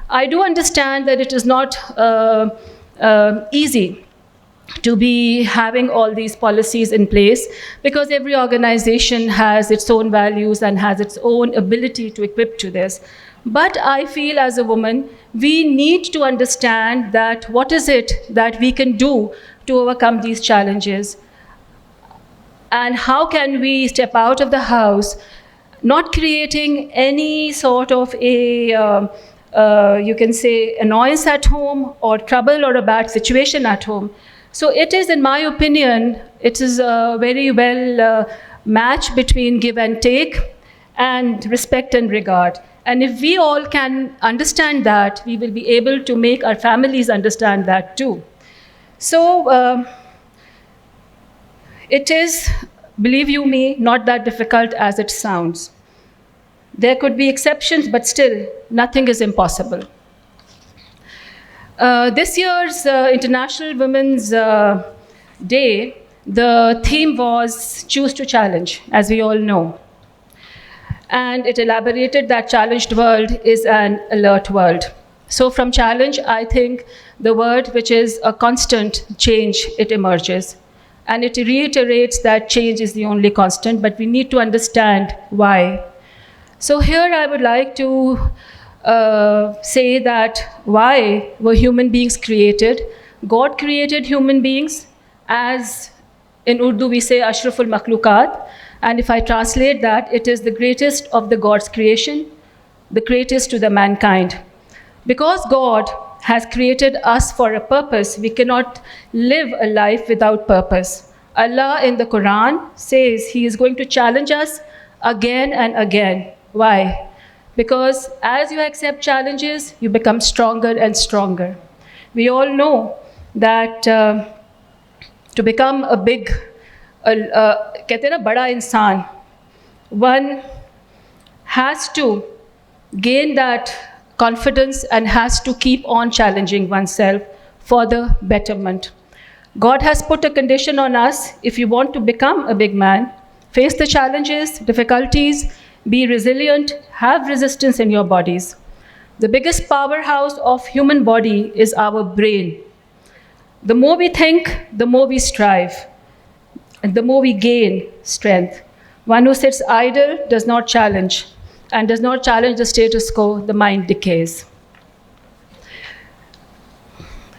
I do understand that it is not easy to be having all these policies in place, because every organization has its own values and has its own ability to equip to this. But I feel as a woman, we need to understand that what is it that we can do to overcome these challenges, and how can we step out of the house, not creating any sort of a, you can say, annoyance at home or trouble or a bad situation at home. So it is, in my opinion, it is a very well match between give and take and respect and regard. And if we all can understand that, we will be able to make our families understand that too. So it is, believe you me, not that difficult as it sounds. There could be exceptions, but still, nothing is impossible. This year's International Women's Day, the theme was Choose to Challenge, as we all know. And it elaborated that challenged world is an alert world. So from challenge, I think the word which is a constant change, it emerges. And it reiterates that change is the only constant, but we need to understand why. So here I would like to say that why were human beings created? God created human beings as, in Urdu we say, Ashraful Makhlukat. And if I translate that, it is the greatest of the God's creation, the greatest to the mankind. Because God has created us for a purpose, we cannot live a life without purpose. Allah in the Quran says He is going to challenge us again and again. Why? Because as you accept challenges, you become stronger and stronger. We all know that to become a big, कहते हैं ना बड़ा इंसान, one has to gain that confidence and has to keep on challenging oneself for the betterment. God has put a condition on us: if you want to become a big man, face the challenges, difficulties, be resilient, have resistance in your bodies. The biggest powerhouse of human body is our brain. The more we think, the more we strive, and the more we gain strength. One who sits idle does not challenge, and does not challenge the status quo, the mind decays.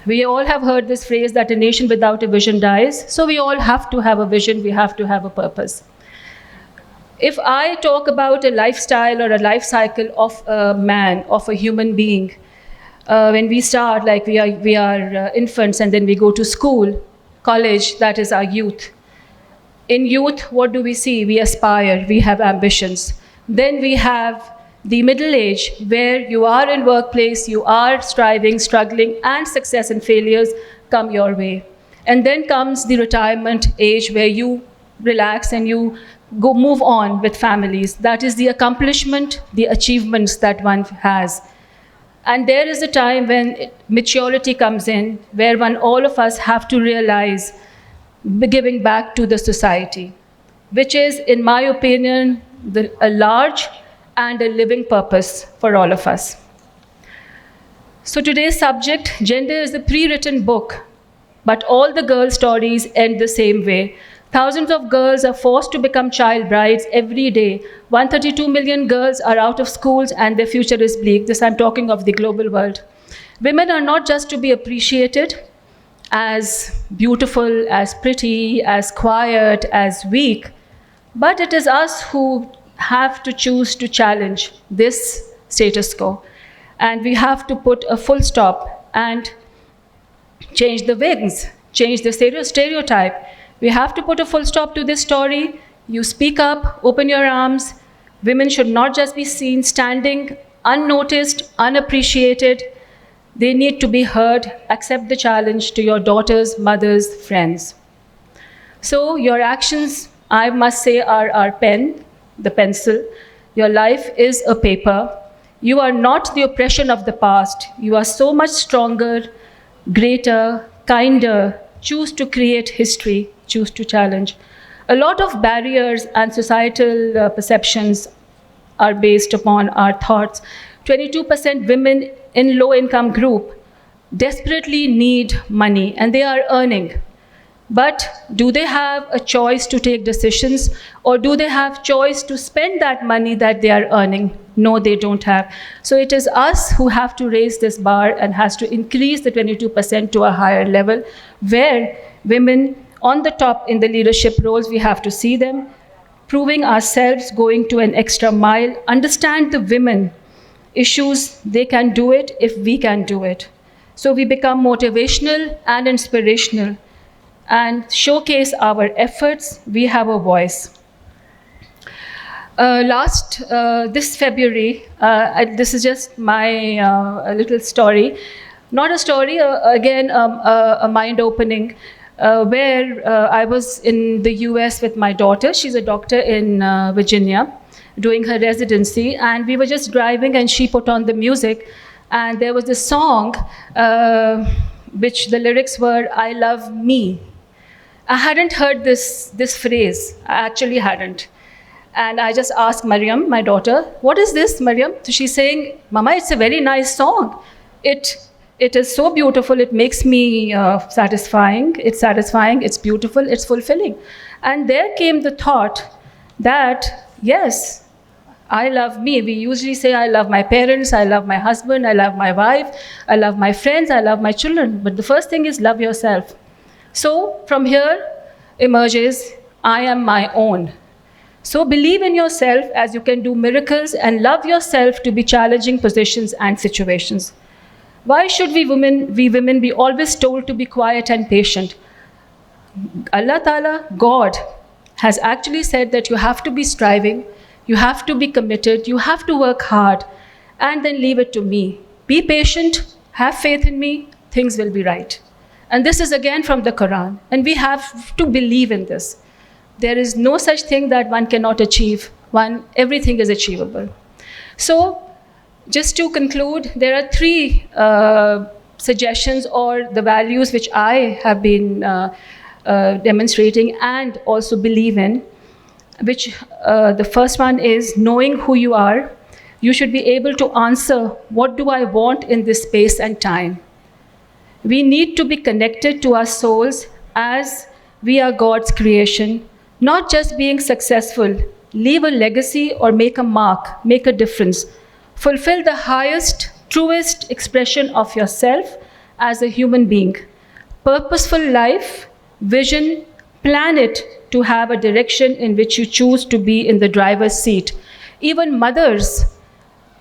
We all have heard this phrase that a nation without a vision dies. So we all have to have a vision, we have to have a purpose. If I talk about a lifestyle or a life cycle of a man, of a human being, when we start, like we are infants, and then we go to school, college, that is our youth. In youth, what do we see? We aspire, we have ambitions. Then we have the middle age, where you are in workplace, you are striving, struggling, and success and failures come your way. And then comes the retirement age, where you relax and you go move on with families. That is the accomplishment, the achievements that one has. And there is a time when maturity comes in, where all of us have to realize giving back to the society, which is, in my opinion, a large and a living purpose for all of us. So today's subject, gender, is a pre-written book, but all the girl stories end the same way. Thousands of girls are forced to become child brides every day. 132 million girls are out of schools and their future is bleak. This I'm talking of the global world. Women are not just to be appreciated as beautiful, as pretty, as quiet, as weak, but it is us who have to choose to challenge this status quo. And we have to put a full stop and change the wings, change the stereotype. We have to put a full stop to this story. You speak up, open your arms. Women should not just be seen standing unnoticed, unappreciated. They need to be heard. Accept the challenge to your daughters, mothers, friends. So your actions, I must say, are our pen, the pencil. Your life is a paper. You are not the oppression of the past. You are so much stronger, greater, kinder. Choose to create history, choose to challenge. A lot of barriers and societal perceptions are based upon our thoughts. 22% women in low-income group desperately need money, and they are earning. But do they have a choice to take decisions, or do they have choice to spend that money that they are earning? No, they don't have. So it is us who have to raise this bar and has to increase the 22% to a higher level, where women on the top in the leadership roles, we have to see them proving ourselves, going to an extra mile, understand the women issues. They can do it if we can do it. So we become motivational and inspirational and showcase our efforts. We have a voice. This February, this is just my little story. Not a story, again, a mind-opening, where I was in the US with my daughter. She's a doctor in Virginia, doing her residency, and we were just driving and she put on the music, and there was this song which the lyrics were, "I love me." I hadn't heard this phrase, I actually hadn't. And I just asked Mariam, my daughter, what is this, Mariam? So she's saying, Mama, it's a very nice song. It is so beautiful. It makes me satisfying. It's satisfying. It's beautiful. It's fulfilling. And there came the thought that, yes, I love me. We usually say, I love my parents, I love my husband, I love my wife, I love my friends, I love my children. But the first thing is love yourself. So from here emerges, I am my own. So believe in yourself as you can do miracles and love yourself to be challenging positions and situations. Why should we women be always told to be quiet and patient? Allah Ta'ala, God, has actually said that you have to be striving, you have to be committed, you have to work hard, and then leave it to me. Be patient, have faith in me, things will be right. And this is again from the Quran, and we have to believe in this. There is no such thing that one cannot achieve. Everything is achievable. So, just to conclude, there are three suggestions or the values which I have been demonstrating and also believe in, which the first one is knowing who you are. You should be able to answer, what do I want in this space and time? We need to be connected to our souls as we are God's creation, not just being successful, leave a legacy or make a mark, make a difference. Fulfill the highest, truest expression of yourself as a human being. Purposeful life, vision, plan it to have a direction in which you choose to be in the driver's seat. Even mothers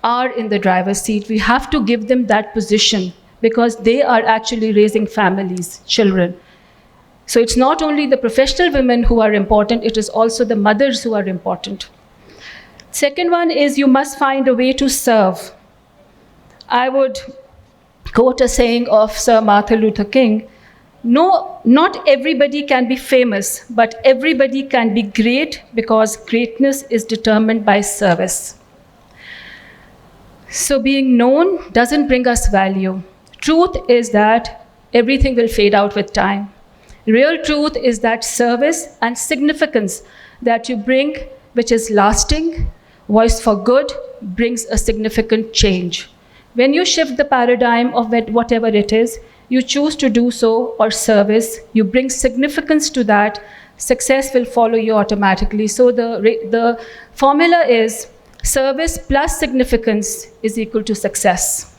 are in the driver's seat. We have to give them that position because they are actually raising families, children. So it's not only the professional women who are important, it is also the mothers who are important. Second one is you must find a way to serve. I would quote a saying of Sir Martin Luther King, no, not everybody can be famous, but everybody can be great because greatness is determined by service. So being known doesn't bring us value. Truth is that everything will fade out with time. Real truth is that service and significance that you bring, which is lasting, voice for good, brings a significant change. When you shift the paradigm of whatever it is, you choose to do so or service, you bring significance to that, success will follow you automatically. So the formula is service plus significance is equal to success.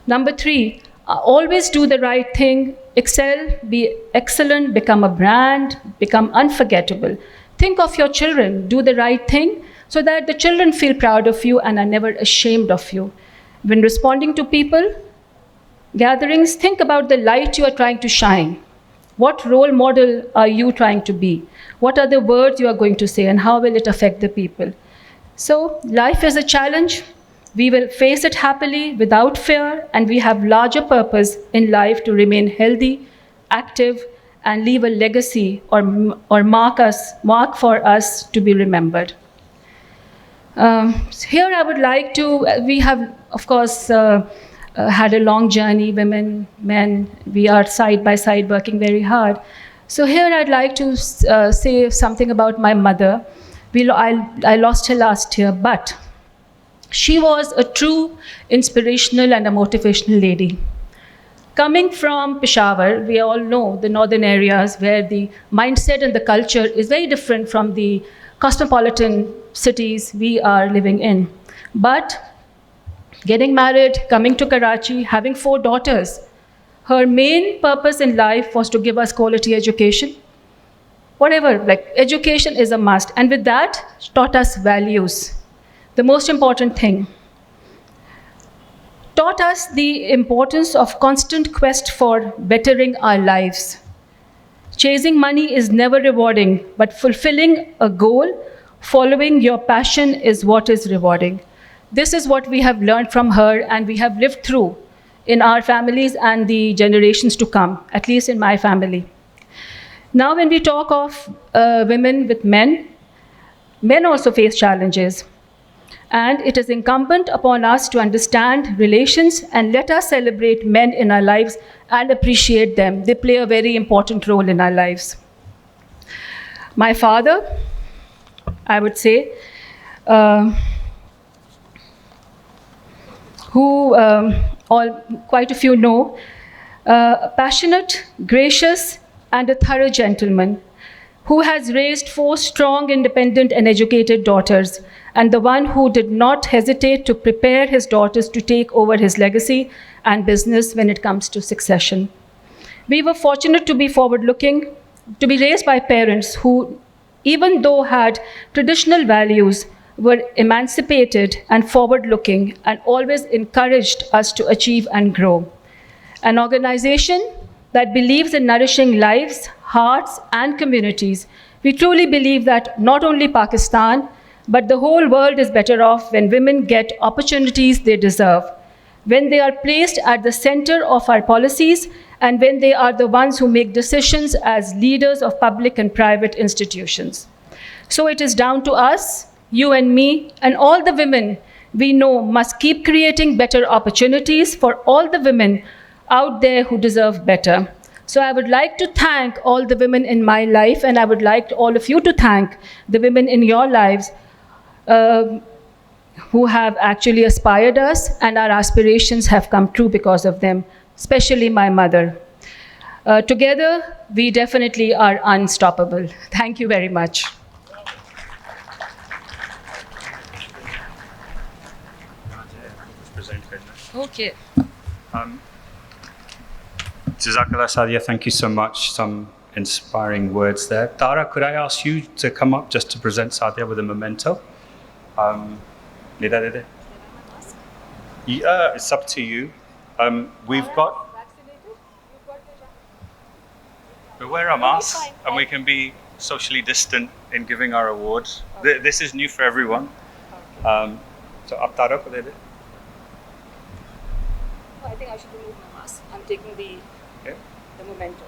Number 3, always do the right thing, excel, be excellent, become a brand, become unforgettable. Think of your children, do the right thing so that the children feel proud of you and are never ashamed of you. When responding to people, gatherings, think about the light you are trying to shine. What role model are you trying to be? What are the words you are going to say and how will it affect the people? So life is a challenge. We will face it happily, without fear, and we have larger purpose in life to remain healthy, active, and leave a legacy or mark for us to be remembered. Here I would like to, we have, of course, had a long journey, women, men, we are side by side working very hard. So here I'd like to say something about my mother. I lost her last year, but she was a true inspirational and a motivational lady. Coming from Peshawar, we all know the northern areas where the mindset and the culture is very different from the cosmopolitan cities we are living in. But getting married, coming to Karachi, having 4 daughters, her main purpose in life was to give us quality education. Whatever, like education is a must. And with that, she taught us values. The most important thing, taught us the importance of constant quest for bettering our lives. Chasing money is never rewarding, but fulfilling a goal, following your passion is what is rewarding. This is what we have learned from her and we have lived through in our families and the generations to come, at least in my family. Now when we talk of women with men, men also face challenges. And it is incumbent upon us to understand relations and let us celebrate men in our lives and appreciate them. They play a very important role in our lives. My father, I would say, uh, who quite a few know, passionate, gracious, and a thorough gentleman who has raised 4 strong, independent, and educated daughters, and the one who did not hesitate to prepare his daughters to take over his legacy and business when it comes to succession. We were fortunate to be forward looking, to be raised by parents who, even though had traditional values, were emancipated and forward looking and always encouraged us to achieve and grow. An organization that believes in nourishing lives, hearts, and communities. We truly believe that not only Pakistan, but the whole world is better off when women get opportunities they deserve, when they are placed at the center of our policies, and when they are the ones who make decisions as leaders of public and private institutions. So it is down to us, you and me, and all the women we know must keep creating better opportunities for all the women out there who deserve better. So I would like to thank all the women in my life, and I would like all of you to thank the women in your lives who have actually aspired us, and our aspirations have come true because of them, especially my mother. Together, we definitely are unstoppable. Thank you very much. Okay. Jazakallah Sadia, thank you so much. Some inspiring words there. Tara, could I ask you to come up just to present Sadia with a memento? Yeah, it's up to you. We've got. We wear a mask and we can be socially distant in giving our awards. This is new for everyone. So, up Tara, ko de de. I think I should remove my mask. I'm taking the memento.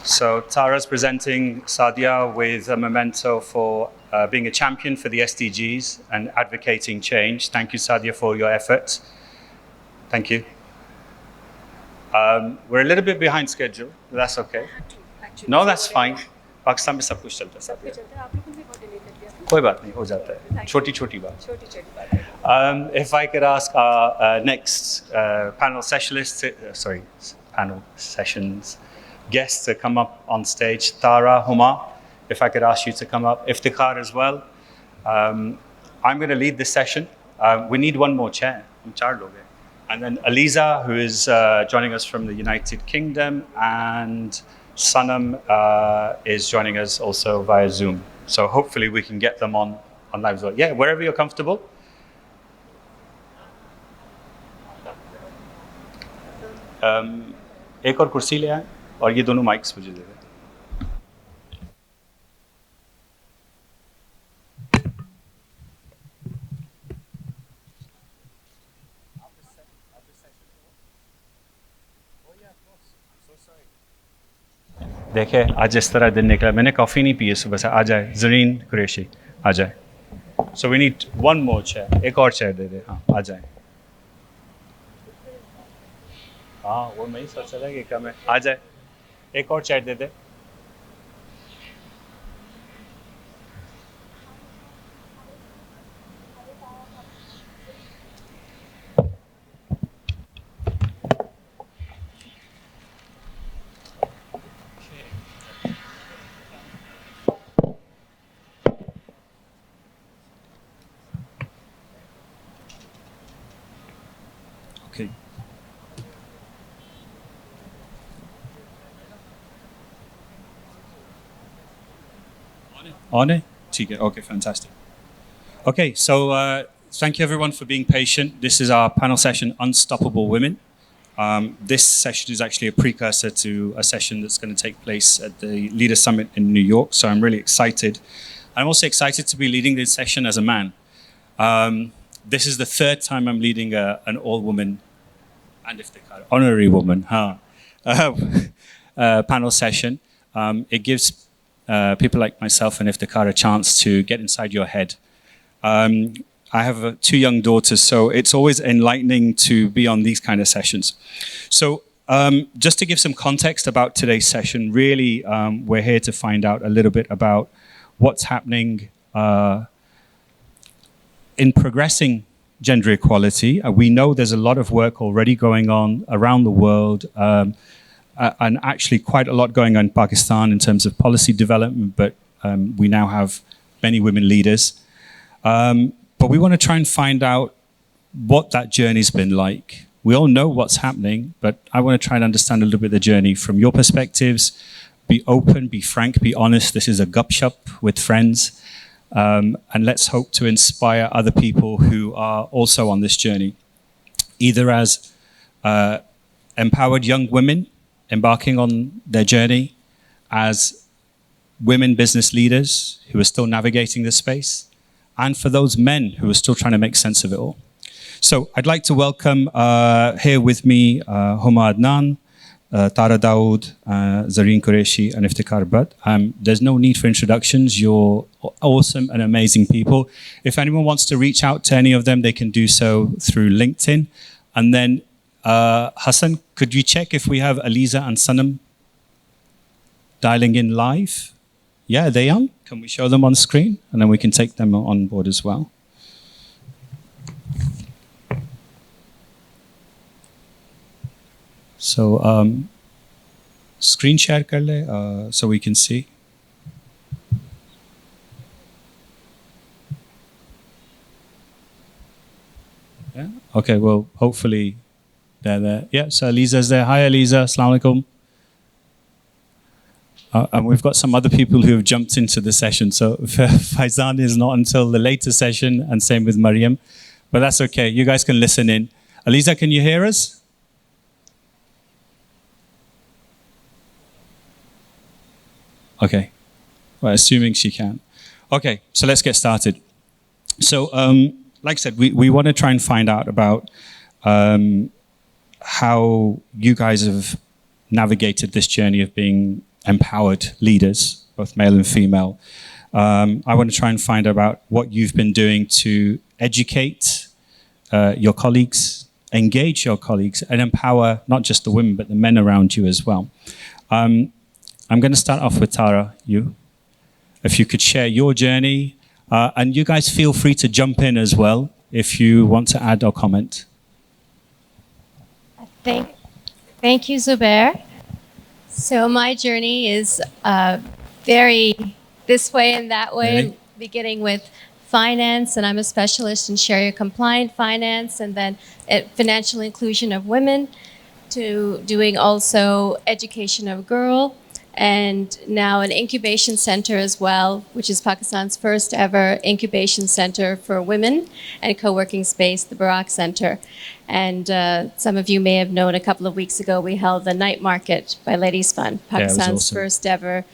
So Tara's presenting Sadia with a memento for being a champion for the SDGs and advocating change. Thank you, Sadia, for your efforts. Thank you. We're a little bit behind schedule, but that's okay. No, that's fine. Pakistan में सब कुछ चलता है कोई बात नहीं हो जाता है छोटी छोटी बात If I could ask our next panel sessions guests to come up on stage. Tara, Huma, if I could ask you to come up. Iftikhar as well. I'm going to lead this session. We need one more chair. And then Aliza, who is joining us from the United Kingdom, and Sanam is joining us also via Zoom. So hopefully we can get them on live as well. Yeah, wherever you're comfortable. एक और कुर्सी ले आए और ये दोनों mics मुझे दे दें. देखे आज इस तरह दिन निकला मैंने कॉफ़ी नहीं पी है सुबह से आ जाए ज़रीन कुरैशी आ जाए so we need one more chair एक और चेयर दे दे हाँ आ जाए हाँ वो मैं ही सोच रहा कि कम है आ जाए एक और chair they they Okay. On it? Okay, fantastic. Okay, so thank you everyone for being patient. This is our panel session, Unstoppable Women. This session is actually a precursor to a session that's going to take place at the Leader Summit in New York, so I'm really excited. I'm also excited to be leading this session as a man. This is the third time I'm leading an all-woman and iftikhar, honorary woman panel session. It gives people like myself and Iftikhar a chance to get inside your head. I have two young daughters, so it's always enlightening to be on these kind of sessions. So just to give some context about today's session, really, we're here to find out a little bit about what's happening in progressing gender equality. We know there's a lot of work already going on around the world, and actually quite a lot going on in Pakistan in terms of policy development, but we now have many women leaders. But we want to try and find out what that journey's been like. We all know what's happening, but I want to try and understand a little bit of the journey from your perspectives. Be open, be frank, be honest. This is a gupshup with friends. And let's hope to inspire other people who are also on this journey, either as empowered young women embarking on their journey, as women business leaders who are still navigating this space, and for those men who are still trying to make sense of it all. So I'd like to welcome here with me Huma Adnan, Tara Dawood, Zareen Qureshi, and Iftikhar Butt. There's no need for introductions. You're awesome and amazing people. If anyone wants to reach out to any of them, they can do so through LinkedIn. And then Hassan, could you check if we have Aliza and Sanam dialing in live? Yeah, they are. Can we show them on screen? And then we can take them on board as well. So screen share kar le, so we can see. Yeah. Okay. Well, hopefully they're there. Yeah. So Aliza's there. Hi, Aliza. Assalamu alaikum. And we've got some other people who have jumped into the session. So Faizan is not until the later session, and same with Mariam. But that's okay. You guys can listen in. Aliza, can you hear us? Okay. Well, assuming she can. Okay, so let's get started. So, like I said, we want to try and find out about how you guys have navigated this journey of being empowered leaders, both male and female. I want to try and find out about what you've been doing to educate your colleagues, engage your colleagues, and empower not just the women, but the men around you as well. I'm going to start off with Tara, you. If you could share your journey, and you guys feel free to jump in as well if you want to add or comment. Thank you, Zubair. So my journey is very this way and that way, Really? beginning with finance, and I'm a specialist in Sharia compliant finance, and then financial inclusion of women, to doing also education of girl, and now an incubation center as well, which is Pakistan's first ever incubation center for women and co-working space, the Barak Center. And some of you may have known a couple of weeks ago, we held the night market by Ladies Fund, Yeah, it was Pakistan's awesome. first ever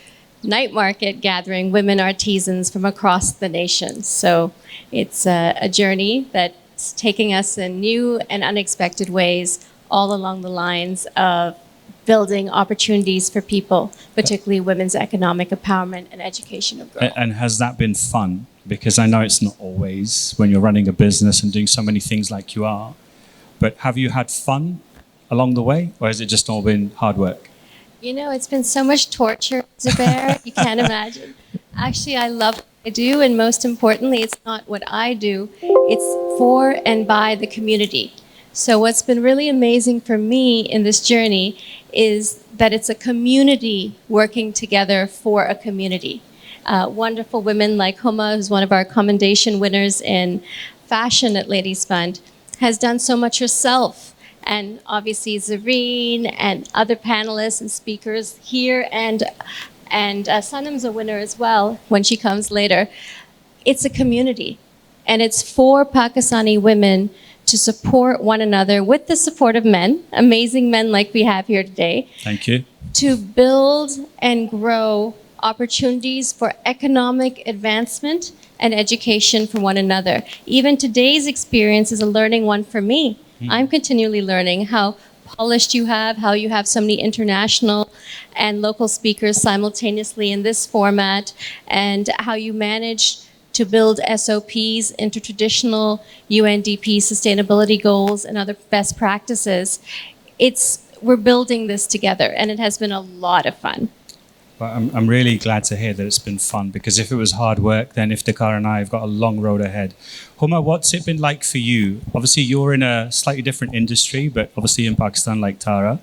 night market gathering women artisans from across the nation. So it's a journey that's taking us in new and unexpected ways all along the lines of building opportunities for people, particularly women's economic empowerment and education of girls. And has that been fun? Because I know it's not always when you're running a business and doing so many things like you are. But have you had fun along the way, or has it just all been hard work? You know, it's been so much torture, Zubair, you can't imagine. Actually, I love what I do, and most importantly, it's not what I do, it's for and by the community. So what's been really amazing for me in this journey is that it's a community working together for a community. Wonderful women like Huma, who's one of our commendation winners in fashion at Ladies Fund, has done so much herself. And obviously Zareen and other panelists and speakers here, and Sanam's a winner as well when she comes later. It's a community, and it's for Pakistani women to support one another with the support of men, amazing men like we have here today, Thank you. to build and grow opportunities for economic advancement and education for one another. Even today's experience is a learning one for me. I'm continually learning how polished you have, how you have so many international and local speakers simultaneously in this format, and how you manage to build SOPs into traditional UNDP sustainability goals and other best practices. We're building this together, and it has been a lot of fun. But I'm really glad to hear that it's been fun, because if it was hard work, then Iftikhar and I have got a long road ahead. Huma, what's it been like for you? Obviously, you're in a slightly different industry, but obviously in Pakistan, like Tara.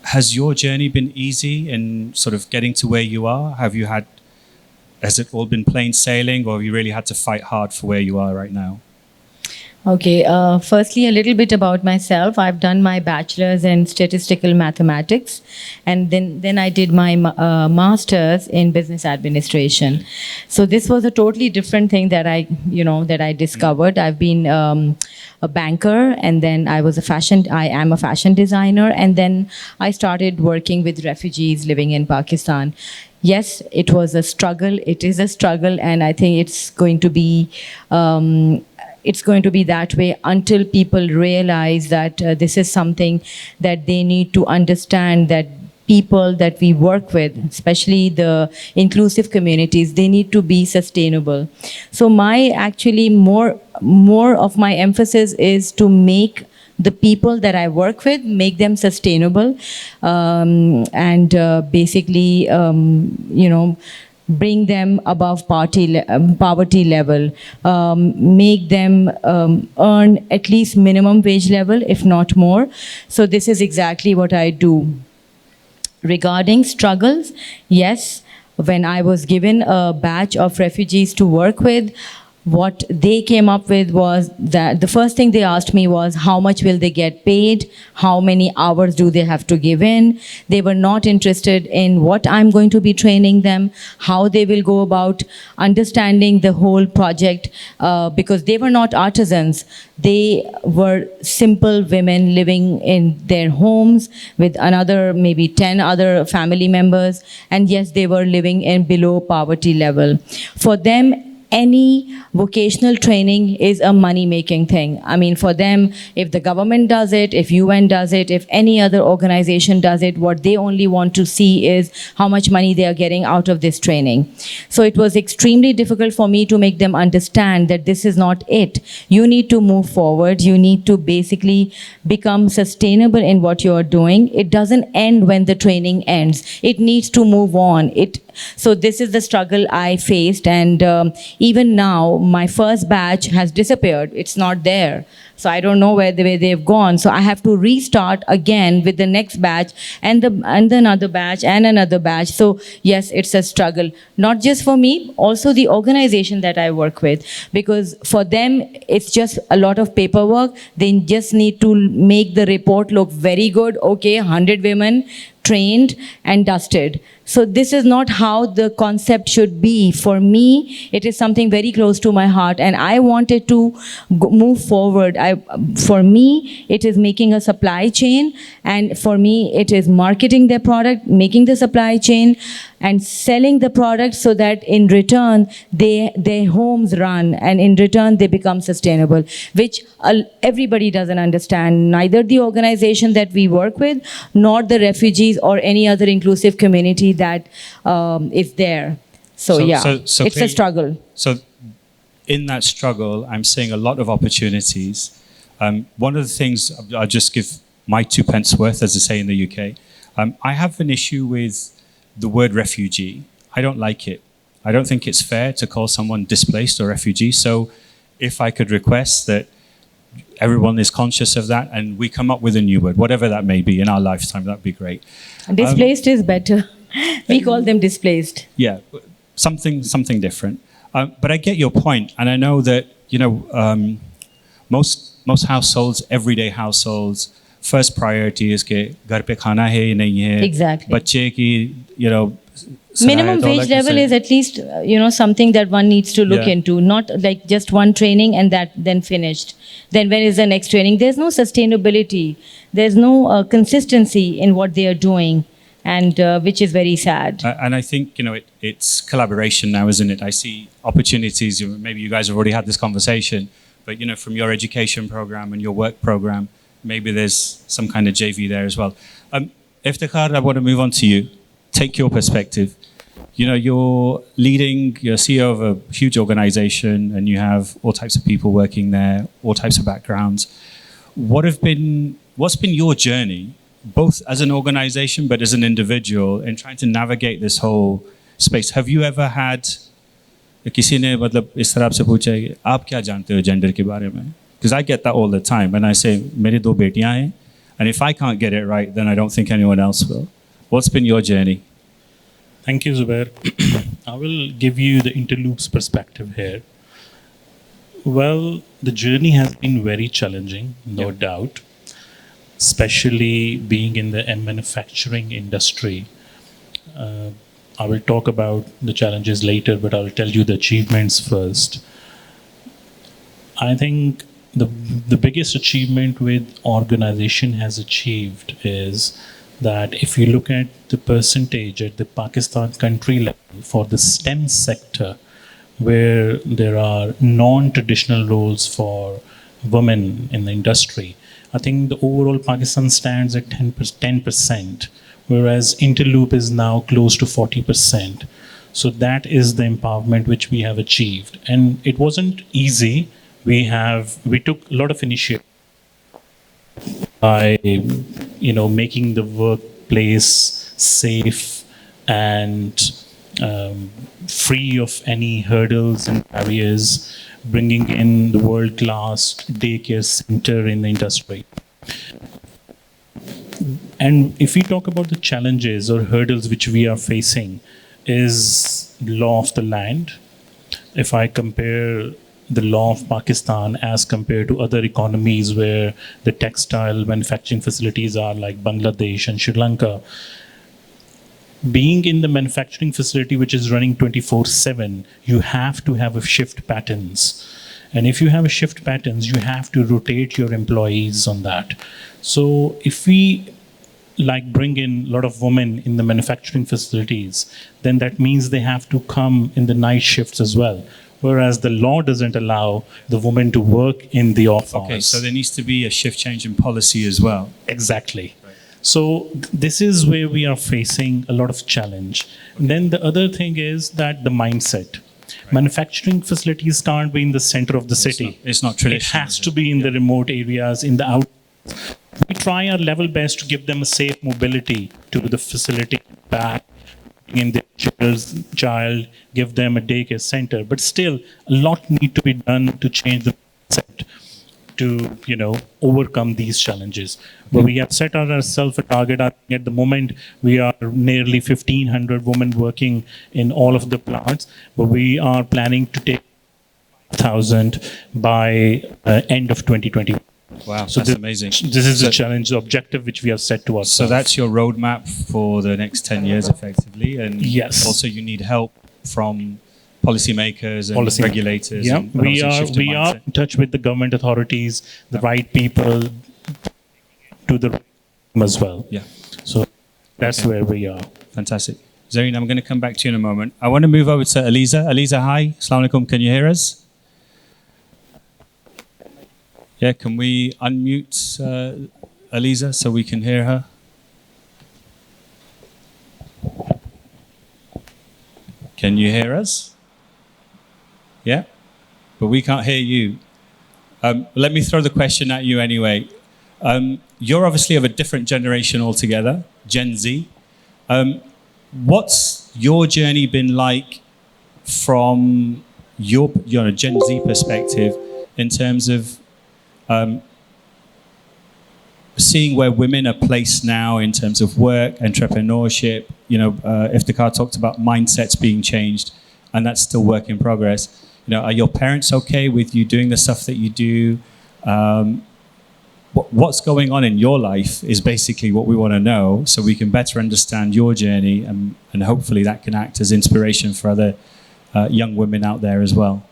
Has your journey been easy in sort of getting to where you are? Has it all been plain sailing, or have you really had to fight hard for where you are right now? Okay, firstly, a little bit about myself. I've done my bachelor's in statistical mathematics, and then I did my master's in business administration. So this was a totally different thing that I discovered. I've been a banker, and then I am a fashion designer, and then I started working with refugees living in Pakistan. Yes, it was a struggle. It is a struggle, and I think it's going to be that way until people realize that this is something that they need to understand, that people that we work with, especially the inclusive communities, they need to be sustainable. So more of my emphasis is to make the people that I work with, make them sustainable, and basically, bring them above poverty level, make them earn at least minimum wage level, if not more. So this is exactly what I do. Regarding struggles, yes, when I was given a batch of refugees to work with, what they came up with was that the first thing they asked me was, how much will they get paid? How many hours do they have to give in? They were not interested in what I'm going to be training them, how they will go about understanding the whole project, because they were not artisans. They were simple women living in their homes with maybe 10 other family members. And yes, they were living in below poverty level. For them, any vocational training is a money-making thing. I mean, for them, if the government does it, if UN does it, if any other organization does it, what they only want to see is how much money they are getting out of this training. So it was extremely difficult for me to make them understand that this is not it. You need to move forward. You need to basically become sustainable in what you are doing. It doesn't end when the training ends. It needs to move on. So this is the struggle I faced, and even now, my first batch has disappeared. It's not there. So I don't know where they've gone. So I have to restart again with the next batch and another batch and another batch. So yes, it's a struggle. Not just for me, also the organization that I work with. Because for them, it's just a lot of paperwork. They just need to make the report look very good. Okay, 100 women trained and dusted. So this is not how the concept should be. For me, it is something very close to my heart, and I wanted to move forward. For me, it is making a supply chain, and for me, it is marketing their product, making the supply chain, and selling the product so that in return, their homes run, and in return, they become sustainable, which everybody doesn't understand, neither the organization that we work with, nor the refugees or any other inclusive community that is there. So it's a struggle. So in that struggle, I'm seeing a lot of opportunities. One of the things, I'll just give my 2 pence worth, as they say in the UK. I have an issue with the word refugee. I don't like it. I don't think it's fair to call someone displaced or refugee. So if I could request that everyone is conscious of that and we come up with a new word, whatever that may be in our lifetime, that'd be great. Displaced is better. We call them displaced. Yeah, something different. But I get your point, and I know that most households, everyday households, first priority is कि घर पे खाना है या नहीं है. Exactly. बच्चे की minimum wage level is at least something that one needs to look into, not like just one training and that then finished. Then when is the next training? There's no sustainability. There's no consistency in what they are doing, and which is very sad. And I think it's collaboration now, isn't it? I see opportunities. Maybe you guys have already had this conversation, but from your education program and your work program, maybe there's some kind of JV there as well. Iftikhar, I want to move on to you. Take your perspective. You know, you're CEO of a huge organization, and you have all types of people working there, all types of backgrounds. What's been your journey, both as an organization but as an individual, in trying to navigate this whole space? Have you ever had किसी ने मतलब इस तरह से पूछा है आप क्या जानते हो जेंडर के बारे में? Because I get that all the time when I say मेरी 2 बेटियां हैं, and if I can't get it right, then I don't think anyone else will. What's been your journey? Thank you, Zubair. I will give you the interloops perspective here. Well, the journey has been very challenging, no doubt, especially being in the manufacturing industry. I will talk about the challenges later, but I'll tell you the achievements first. I think the biggest achievement with organization has achieved is that if you look at the percentage at the Pakistan country level for the STEM sector, where there are non-traditional roles for women in the industry, I think the overall Pakistan stands at 10%, whereas Interloop is now close to 40%. So that is the empowerment which we have achieved. And it wasn't easy. We took a lot of initiative by making the workplace safe and free of any hurdles and barriers, bringing in the world-class daycare center in the industry. And if we talk about the challenges or hurdles which we are facing, is law of the land. If I compare the law of Pakistan as compared to other economies where the textile manufacturing facilities are like Bangladesh and Sri Lanka, being in the manufacturing facility which is running 24/7, you have to have a shift patterns. And if you have a shift patterns, you have to rotate your employees on that. So if we bring in a lot of women in the manufacturing facilities, then that means they have to come in the night shifts as well. Whereas the law doesn't allow the woman to work in the office. Okay, so there needs to be a shift change in policy as well. Exactly. So this is where we are facing a lot of challenge. And then the other thing is that the mindset. Manufacturing facilities can't be in the center of the city. It's not traditional. It has to be in the remote areas, in the out. We try our level best to give them a safe mobility to the facility back in their child, give them a daycare center. But still, a lot need to be done to change the mindset to, overcome these challenges. But we have set ourselves a target. At the moment, we are nearly 1,500 women working in all of the plants. But we are planning to take 1,000 by end of 2020. Wow, so that's amazing. This is the challenge, the objective which we have set to ourselves. So that's your roadmap for the next 10 years, effectively. And yes. Also, you need help from policymakers and regulators. Yeah, and we are in touch with the government authorities, the right people, to the as well. Yeah. So that's where we are. Fantastic. Zareen, I'm going to come back to you in a moment. I want to move over to Aliza. Aliza, hi. Assalamu alaikum. Can you hear us? Yeah, can we unmute Aliza so we can hear her? Can you hear us? Yeah? But we can't hear you. Let me throw the question at you anyway. You're obviously of a different generation altogether, Gen Z. What's your journey been like from your Gen Z perspective in terms of seeing where women are placed now in terms of work, entrepreneurship? Iftikhar talked about mindsets being changed, and that's still work in progress. Are your parents okay with you doing the stuff that you do? What's going on in your life is basically what we want to know, so we can better understand your journey, and hopefully that can act as inspiration for other young women out there as well.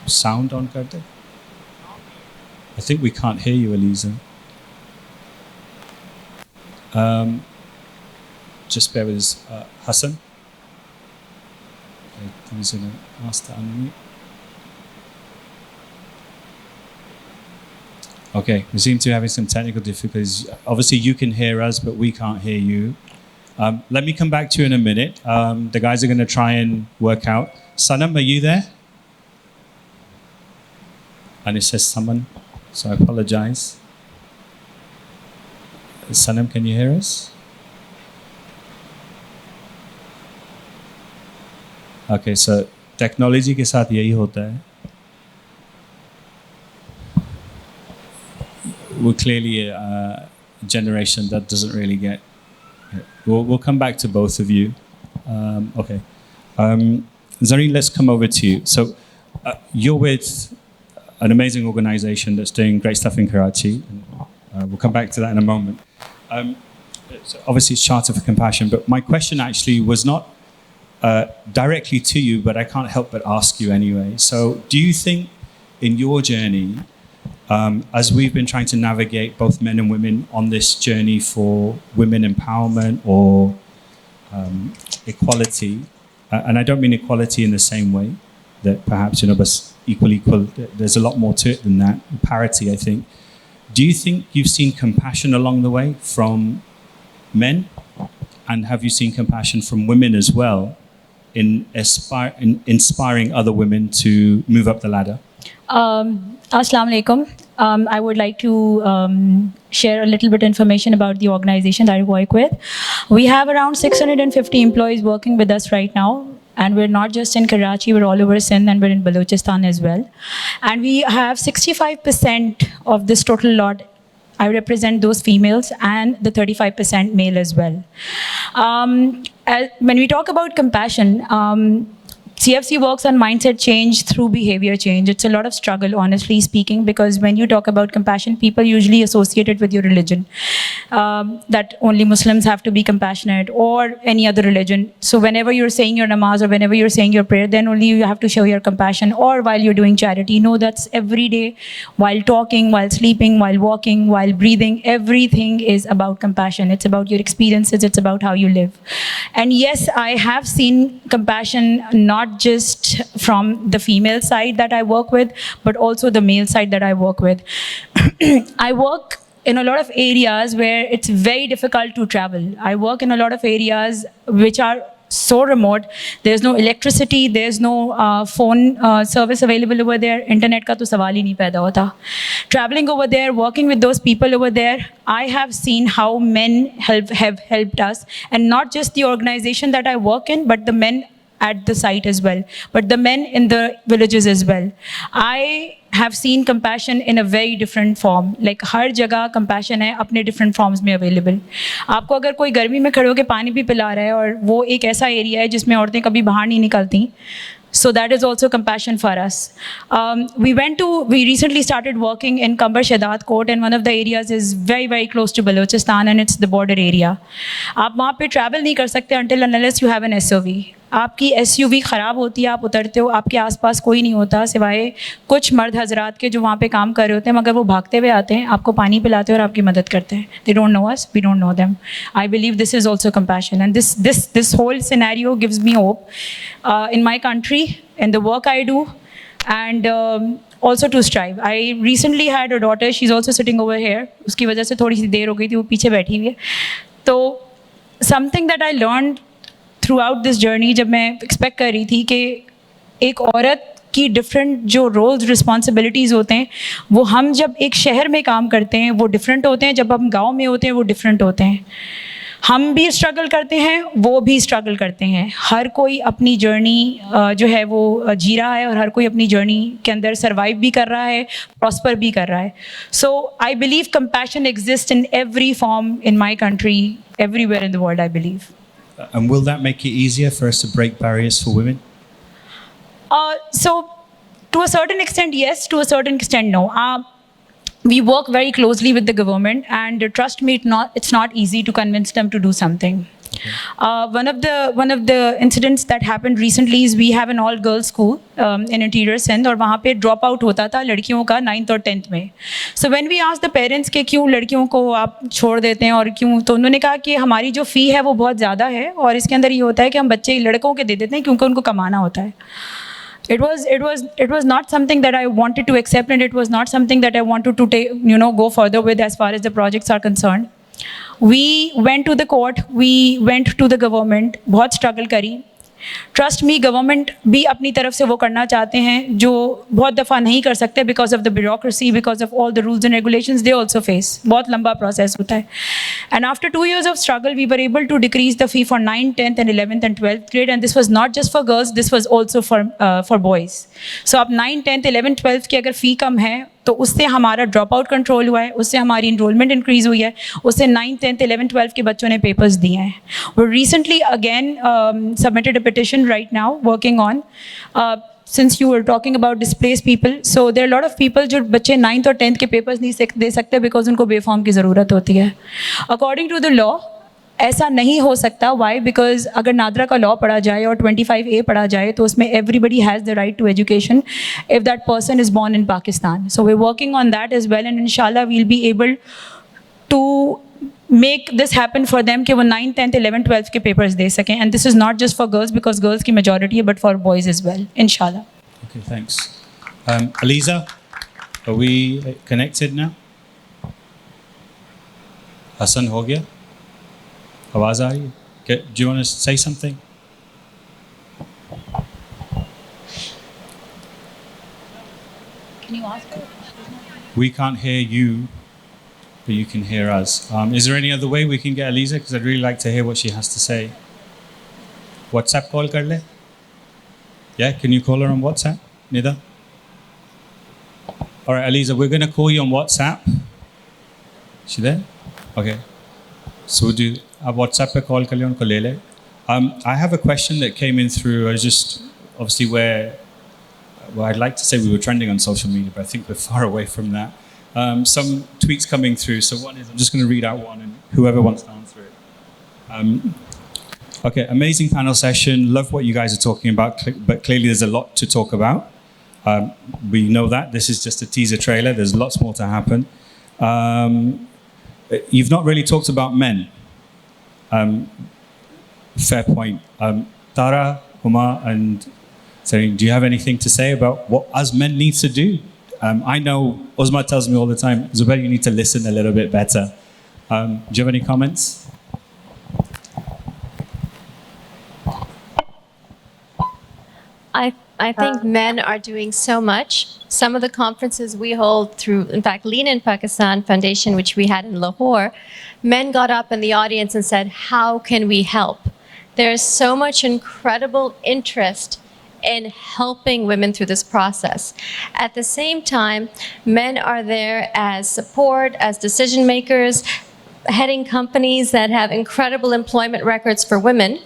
Sound on, kar de? I think we can't hear you, Aliza. Just bear with us. Hassan? He's going to ask to unmute. Okay, we seem to be having some technical difficulties. Obviously, you can hear us, but we can't hear you. Let me come back to you in a minute. The guys are going to try and work out. Sanam, are you there? And it says someone, so I apologize. Sanam, can you hear us? Okay, so technology के साथ यही होता है. We're clearly a generation that doesn't really get. We'll come back to both of you. Okay. Zareen, let's come over to you. So you're with an amazing organization that's doing great stuff in Karachi. We'll come back to that in a moment. So obviously, it's Charter for Compassion, but my question actually was not directly to you, but I can't help but ask you anyway. So do you think in your journey, as we've been trying to navigate both men and women on this journey for women empowerment or equality, and I don't mean equality in the same way that perhaps, but equal, there's a lot more to it than that, parity, I think. Do you think you've seen compassion along the way from men? And have you seen compassion from women as well in inspiring other women to move up the ladder? Assalamu alaikum. I would like to share a little bit information about the organization that I work with. We have around 650 employees working with us right now. And we're not just in Karachi, we're all over Sindh and we're in Balochistan as well. And we have 65% of this total lot. I represent those females and the 35% male as well. When we talk about compassion, CFC works on mindset change through behavior change. It's a lot of struggle, honestly speaking, because when you talk about compassion, people usually associate it with your religion, that only Muslims have to be compassionate or any other religion. So whenever you're saying your namaz or whenever you're saying your prayer, then only you have to show your compassion, or while you're doing charity. No, that's every day, while talking, while sleeping, while walking, while breathing, everything is about compassion. It's about your experiences, it's about how you live. And yes, I have seen compassion not just from the female side that I work with, but also the male side that I work with. I work in a lot of areas where it's very difficult to travel. I work in a lot of areas which are so remote. There's no electricity, there's no phone service available over there. Internet ka to sawal hi nahi paida hota. Traveling over there, working with those people over there, I have seen how men have helped us, and not just the organization that I work in, but the men at the site as well, but the men in the villages as well. I have seen compassion in a very different form. Like हर जगह compassion है अपने different forms में available. आपको अगर कोई गर्मी में खड़े होकर पानी भी पिला रहा है और वो एक ऐसा एरिया है जिसमें औरतें कभी बाहर नहीं निकलती, so that is also compassion for us. We recently started working in Kambar Shadat Court, and one of the areas is very, very close to Balochistan, and it's the border area. आप वहाँ पे travel नहीं कर सकते until unless you have an SUV. आपकी SUV ख़राब होती है, आप उतरते हो, आपके आसपास कोई नहीं होता सिवाय कुछ मर्द हजरात के जो वहाँ पे काम कर रहे होते हैं, मगर वो भागते हुए आते हैं, आपको पानी पिलाते हैं और आपकी मदद करते हैं. They don't know us, we don't know them. I believe this is also compassion, and this whole scenario gives me hope in my country, in the work I do, and also to strive. I recently had a daughter, she's also sitting over here. उसकी वजह से थोड़ी सी देर हो गई थी, वो पीछे बैठी हुई है. तो something that I learned throughout this journey, जब मैं expect कर रही थी कि एक औरत की different जो roles responsibilities होते हैं, वो हम जब एक शहर में काम करते हैं वो different होते हैं, जब हम गांव में होते हैं वो different होते हैं. हम भी स्ट्रगल करते हैं, वो भी स्ट्रगल करते हैं. हर कोई अपनी जर्नी जो है वो जी रहा है और हर कोई अपनी जर्नी के अंदर सर्वाइव भी कर रहा है, प्रॉस्पर भी कर रहा है. So I believe compassion exist in every form in my country, everywhere in the world, I believe. And will that make it easier for us to break barriers for women? So to a certain extent, yes. To a certain extent, no. We work very closely with the government, and trust me, it's not easy to convince them to do something. One of the incidents that happened recently is we have an all girls school in interior Sindh, और वहाँ पे drop out होता था लड़कियों का 9th और 10th में. So when we asked the parents कि क्यों लड़कियों को आप छोड़ देते हैं और क्यों, तो उन्होंने कहा कि हमारी जो फ़ी है वो बहुत ज़्यादा है और इसके अंदर ये होता है कि हम बच्चे लड़कों के दे देते हैं क्योंकि उनको कमाना होता है. It was not something that I wanted to accept, and it was not something that I wanted to take, go further with as far as the projects are concerned. We went to the court, we went to the government, बहुत struggle करी. Trust me, government भी अपनी तरफ से वो करना चाहते हैं जो बहुत दफ़ा नहीं कर सकते because of the bureaucracy, because of all the rules and regulations they also face. बहुत लंबा process होता है. And after 2 years of struggle, we were able to decrease the fee for 9th, 10th and 11th and 12th grade, and this was not just for girls, this was also for boys. So अब 9th, 10th, 11th, 12th की अगर फ़ी कम है तो उससे हमारा drop out control हुआ है, उससे हमारी इनरोलमेंट इंक्रीज़ हुई है, उससे 9th, 10th, 11th, 12th के बच्चों ने पेपर्स दिए हैं. We recently again submitted a petition right now working on since you were talking about displaced people, so there are a lot of people जो बच्चे 9th और 10th के papers नहीं दे सकते because उनको बेफॉर्म की ज़रूरत होती है. According to the law ऐसा नहीं हो सकता. वाई? बिकॉज अगर नादरा का लॉ पढ़ा जाए और 25A पढ़ा जाए तो उसमें everybody has the right to education if that person is born in Pakistan. So we working on that as well and इंशाल्लाह will be able to make this happen for them कि वो 9th, 10th, 11th, 12th के papers दे सकें. And this is not just for girls because girls की majority है but for boys is well इंशाल्लाह. Okay, thanks. Aliza, are we connected now? Hassan हो गया? आवाज़ आ रही है? Do you want to say something? Can you ask her? We can't hear you, but you can hear us. Is there any other way we can get Aliza? Because I'd really like to hear what she has to say. WhatsApp call kar le? Yeah, can you call her on WhatsApp, Nida? All right, Aliza, we're going to call you on WhatsApp. Is she there? Okay. So we'll do a WhatsApp pe call kar le, unko le le. I have a question that came in through, I was just obviously well, I'd like to say we were trending on social media, but I think we're far away from that. Some tweets coming through. So one is, I'm just going to read out one and whoever wants to answer it. Okay, amazing panel session. Love what you guys are talking about, but clearly there's a lot to talk about. We know that. This is just a teaser trailer. There's lots more to happen. You've not really talked about men. Fair point. Tara, Huma, and Sareen, do you have anything to say about what us men need to do? I know Uzma tells me all the time, Zubair, you need to listen a little bit better. Do you have any comments? I think men are doing so much. Some of the conferences we hold through, in fact, Lean in Pakistan Foundation, which we had in Lahore, men got up in the audience and said, how can we help? There is so much incredible interest in helping women through this process. At the same time, men are there as support, as decision makers, heading companies that have incredible employment records for women.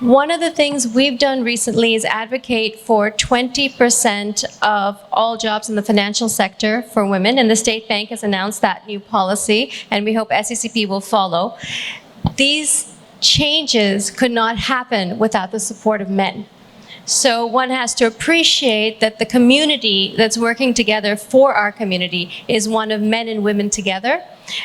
One of the things we've done recently is advocate for 20% of all jobs in the financial sector for women, and the State Bank has announced that new policy, and we hope SECP will follow. These changes could not happen without the support of men. So one has to appreciate that the community that's working together for our community is one of men and women together.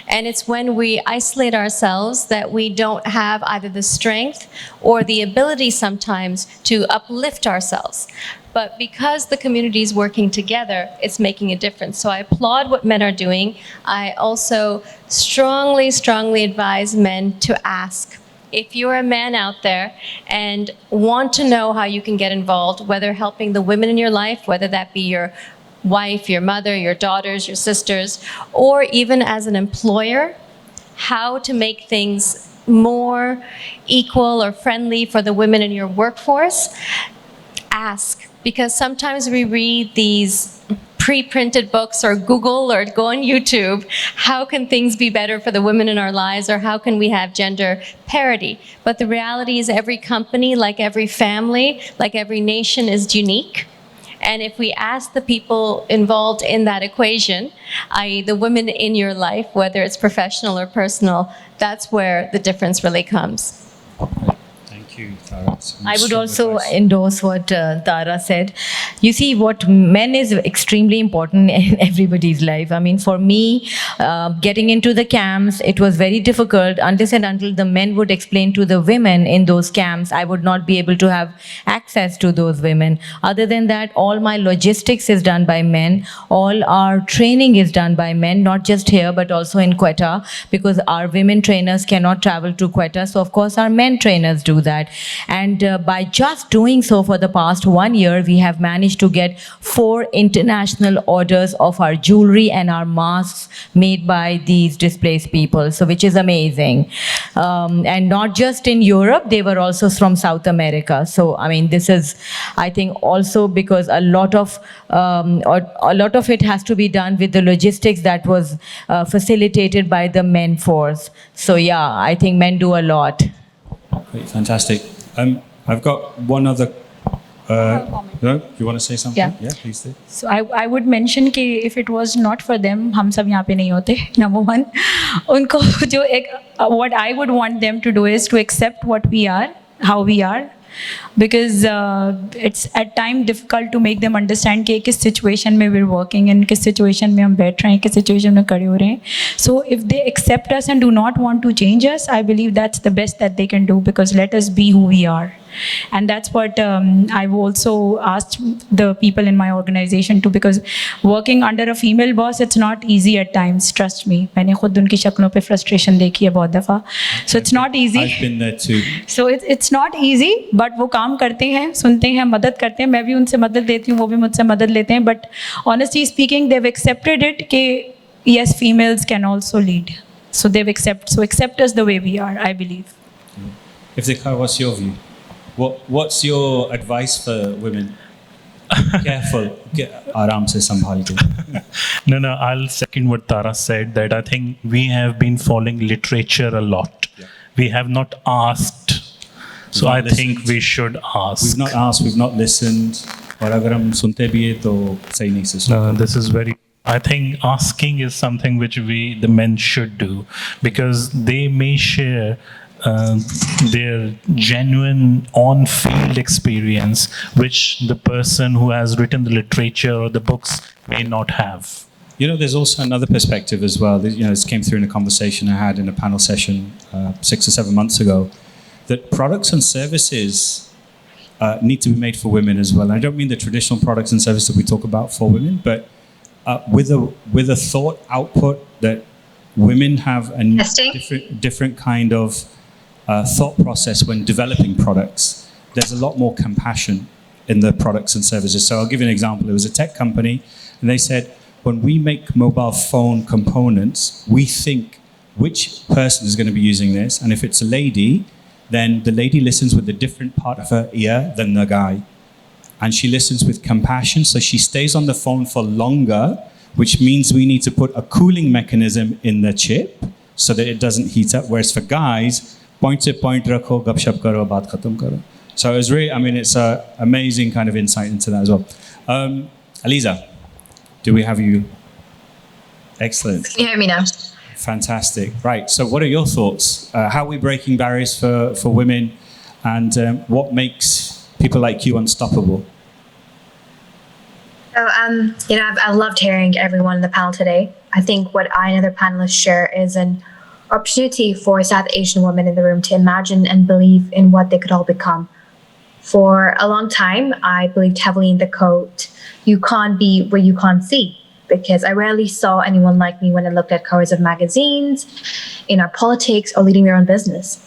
And it's when we isolate ourselves that we don't have either the strength or the ability sometimes to uplift ourselves. But because the community is working together, it's making a difference. So I applaud what men are doing. I also strongly, strongly advise men to ask. If you're a man out there and want to know how you can get involved, whether helping the women in your life, whether that be your wife, your mother, your daughters, your sisters, or even as an employer, how to make things more equal or friendly for the women in your workforce, ask. Because sometimes we read these pre-printed books or Google or go on YouTube, how can things be better for the women in our lives, or how can we have gender parity? But the reality is every company, like every family, like every nation is unique. And if we ask the people involved in that equation, i.e. the women in your life, whether it's professional or personal, that's where the difference really comes. Thank Thank you, Tara. Some I would strong also advice. endorse what Tara said. You see, what men is extremely important in everybody's life. I mean, for me, getting into the camps, it was very difficult unless and until the men would explain to the women in those camps, I would not be able to have access to those women. Other than that, all my logistics is done by men. All our training is done by men, not just here, but also in Quetta, because our women trainers cannot travel to Quetta. So, of course, our men trainers do that. And by just doing so for the past 1 year, we have managed to get 4 international orders of our jewelry and our masks made by these displaced people, so which is amazing. And not just in Europe, they were also from South America. So, I mean, this is, I think, also because a lot of it has to be done with the logistics that was facilitated by the men force. So, yeah, I think men do a lot. Great, fantastic. I've got one other. No, you want to say something? Yeah. Please do. So I would mention कि if it was not for them, हम सब यहाँ पे नहीं होते. Number one, उनको जो एक what I would want them to do is to accept what we are, how we are, because it's at time difficult to make them understand कि किस situation में we're working and किस situation में हम बैठ रहे हैं, किस situation में खड़े हो रहे हैं. So if they accept us and do not want to change us, I believe that's the best that they can do, because let us be who we are. And that's what I've also asked the people in my organization to, because working under a female boss, it's not easy at times, trust me. मैंने खुद उनकी शक्लों पे frustration देखी है बहुत दफ़ा. So it's not easy. I've been there too. So it's not easy, but वो काम करते हैं, सुनते हैं, मदद करते हैं. मैं भी उनसे मदद लेती हूँ, वो भी मुझसे मदद लेते हैं. But honestly speaking, they've accepted it कि yes, females can also lead. So they've accept us the way we are, I believe. Iftikhar, what's your view? What's your advice for women? Careful, आराम से संभाल के. No, I'll second what Tara said, that I think we have been following literature a lot. Yeah. We have not asked. So I think we should ask. We've not asked, we've not listened. और अगर हम सुनते भी हैं तो सही नहीं से सुनते. No, this is very. I think asking is something which the men should do, because they may share their genuine on-field experience, which the person who has written the literature or the books may not have. You know, there's also another perspective as well. You know, this came through in a conversation I had in a panel session 6 or 7 months ago, that products and services need to be made for women as well. I don't mean the traditional products and services that we talk about for women, but with a thought output that women have a different kind of thought process when developing products. There's a lot more compassion in the products and services. So I'll give you an example. It was a tech company, and they said, when we make mobile phone components, we think which person is going to be using this, and if it's a lady, then the lady listens with a different part of her ear than the guy. And she listens with compassion, so she stays on the phone for longer, which means we need to put a cooling mechanism in the chip so that it doesn't heat up. Whereas for guys, point to point rakho, gapshap karo, baat khatam karo. So it was really, I mean, it's an amazing kind of insight into that as well. Aliza, do we have you? Excellent. Can you hear me now? Fantastic. Right. So what are your thoughts? How are we breaking barriers for women, and what makes people like you unstoppable? So, I loved hearing everyone in the panel today. I think what I and other panelists share is an opportunity for South Asian women in the room to imagine and believe in what they could all become. For a long time, I believed heavily in the quote, "You can't be where you can't see," because I rarely saw anyone like me when I looked at covers of magazines, in our politics, or leading their own business.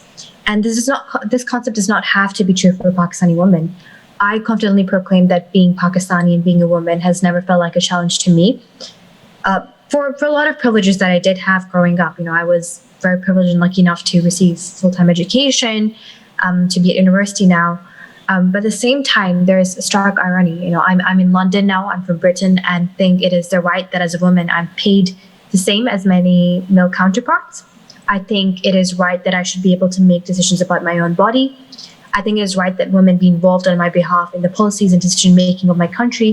And this concept does not have to be true for a Pakistani woman. I confidently proclaim that being Pakistani and being a woman has never felt like a challenge to me. For a lot of privileges that I did have growing up, I was very privileged and lucky enough to receive full-time education, to be at university now. But at the same time, there's a stark irony. I'm in London now, I'm from Britain, and think it is the right that as a woman I'm paid the same as many male counterparts. I think it is right that I should be able to make decisions about my own body. I think it is right that women be involved on my behalf in the policies and decision-making of my country.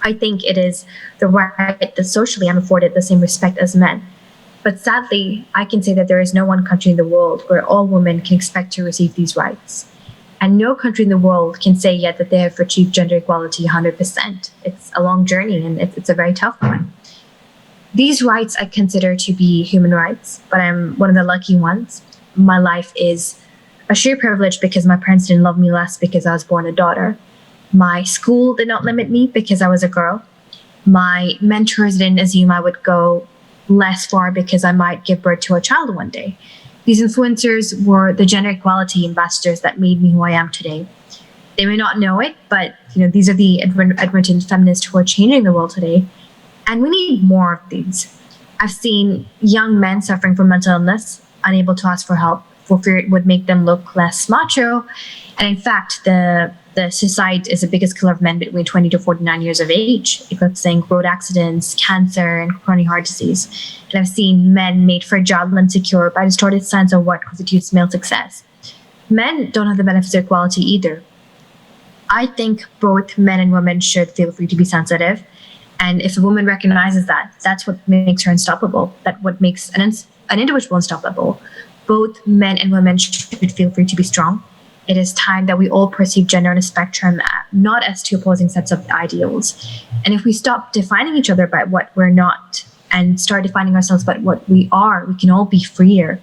I think it is the right that socially I'm afforded the same respect as men. But sadly, I can say that there is no one country in the world where all women can expect to receive these rights. And no country in the world can say yet that they have achieved gender equality 100%. It's a long journey and it's a very tough one. These rights I consider to be human rights, but I'm one of the lucky ones. My life is a sheer privilege because my parents didn't love me less because I was born a daughter. My school did not limit me because I was a girl. My mentors didn't assume I would go less far because I might give birth to a child one day. These influencers were the gender equality ambassadors that made me who I am today. They may not know it, but these are the Edmonton feminists who are changing the world today. And we need more of these. I've seen young men suffering from mental illness, unable to ask for help, for fear it would make them look less macho. And in fact, the suicide is the biggest killer of men between 20 to 49 years of age, eclipsing road accidents, cancer, and chronic heart disease. And I've seen men made fragile and insecure by distorted sense of what constitutes male success. Men don't have the benefits of equality either. I think both men and women should feel free to be sensitive. And if a woman recognizes that, that's what makes her unstoppable. That's what makes an individual unstoppable. Both men and women should feel free to be strong. It is time that we all perceive gender on a spectrum, not as two opposing sets of ideals. And if we stop defining each other by what we're not and start defining ourselves by what we are, we can all be freer.